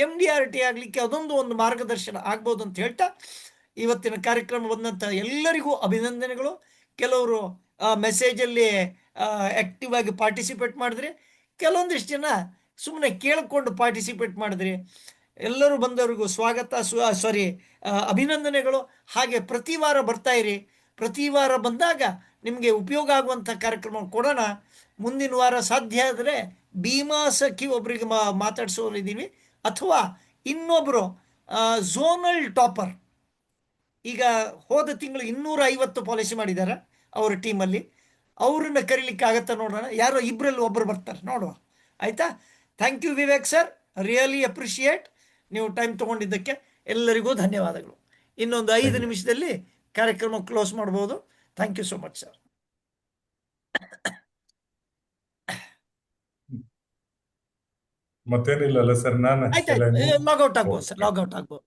MDRT ಆಗಲಿಕ್ಕೆ ಅದೊಂದು ಒಂದು ಮಾರ್ಗದರ್ಶನ ಆಗ್ಬೋದು ಅಂತ ಹೇಳ್ತಾ, ಇವತ್ತಿನ ಕಾರ್ಯಕ್ರಮ ಬಂದಂಥ ಎಲ್ಲರಿಗೂ ಅಭಿನಂದನೆಗಳು. ಕೆಲವರು ಮೆಸೇಜಲ್ಲಿ ಆ್ಯಕ್ಟಿವ್ ಆಗಿ ಪಾರ್ಟಿಸಿಪೇಟ್ ಮಾಡಿದ್ರಿ, ಕೆಲವೊಂದಿಷ್ಟು ಜನ ಸುಮ್ಮನೆ ಕೇಳಿಕೊಂಡು ಪಾರ್ಟಿಸಿಪೇಟ್ ಮಾಡಿದ್ರಿ. ಎಲ್ಲರೂ ಬಂದವರಿಗೂ ಸ್ವಾಗತ, ಅಭಿನಂದನೆಗಳು. ಹಾಗೆ ಪ್ರತಿ ವಾರ ಬರ್ತಾ ಇರಿ. ಪ್ರತಿ ವಾರ ಬಂದಾಗ ನಿಮಗೆ ಉಪಯೋಗ ಆಗುವಂಥ ಕಾರ್ಯಕ್ರಮ ಕೊಡೋಣ. ಮುಂದಿನ ವಾರ ಸಾಧ್ಯ ಆದರೆ ಭೀಮಾ ಸಖಿ ಒಬ್ಬರಿಗೆ ಮಾತಾಡ್ಸೋರಿದ್ದೀವಿ, ಅಥವಾ ಇನ್ನೊಬ್ಬರು ಝೋನಲ್ ಟಾಪರ್, ಈಗ ಹೋದ ತಿಂಗಳು 250 ಪಾಲಿಸಿ ಮಾಡಿದ್ದಾರೆ ಅವರ ಟೀಮಲ್ಲಿ, ಅವ್ರನ್ನ ಕರೀಲಿಕ್ಕೆ ಆಗತ್ತಾ ನೋಡೋಣ. ಯಾರೋ ಇಬ್ಬರಲ್ಲಿ ಒಬ್ಬರು ಬರ್ತಾರೆ, ನೋಡುವ. ಆಯಿತಾ? Thank you Vivek sir, really appreciate ನೀವು ಟೈಮ್ ತೊಗೊಂಡಿದ್ದಕ್ಕೆ. ಎಲ್ಲರಿಗೂ ಧನ್ಯವಾದಗಳು. ಇನ್ನೊಂದು 5 ನಿಮಿಷದಲ್ಲಿ ಕಾರ್ಯಕ್ರಮ ಕ್ಲೋಸ್ ಮಾಡ್ಬೋದು. Thank you so much sir. ಮತ್ತೇನಿಲ್ಲ ಅಲ್ಲ ಸರ್, ನಾನು ಆಯ್ತಾಯ್ತು, ಲಾಗೌಟ್ ಆಗ್ಬೋದು ಸರ್, ಲಾಗೌಟ್ ಆಗ್ಬೋದು.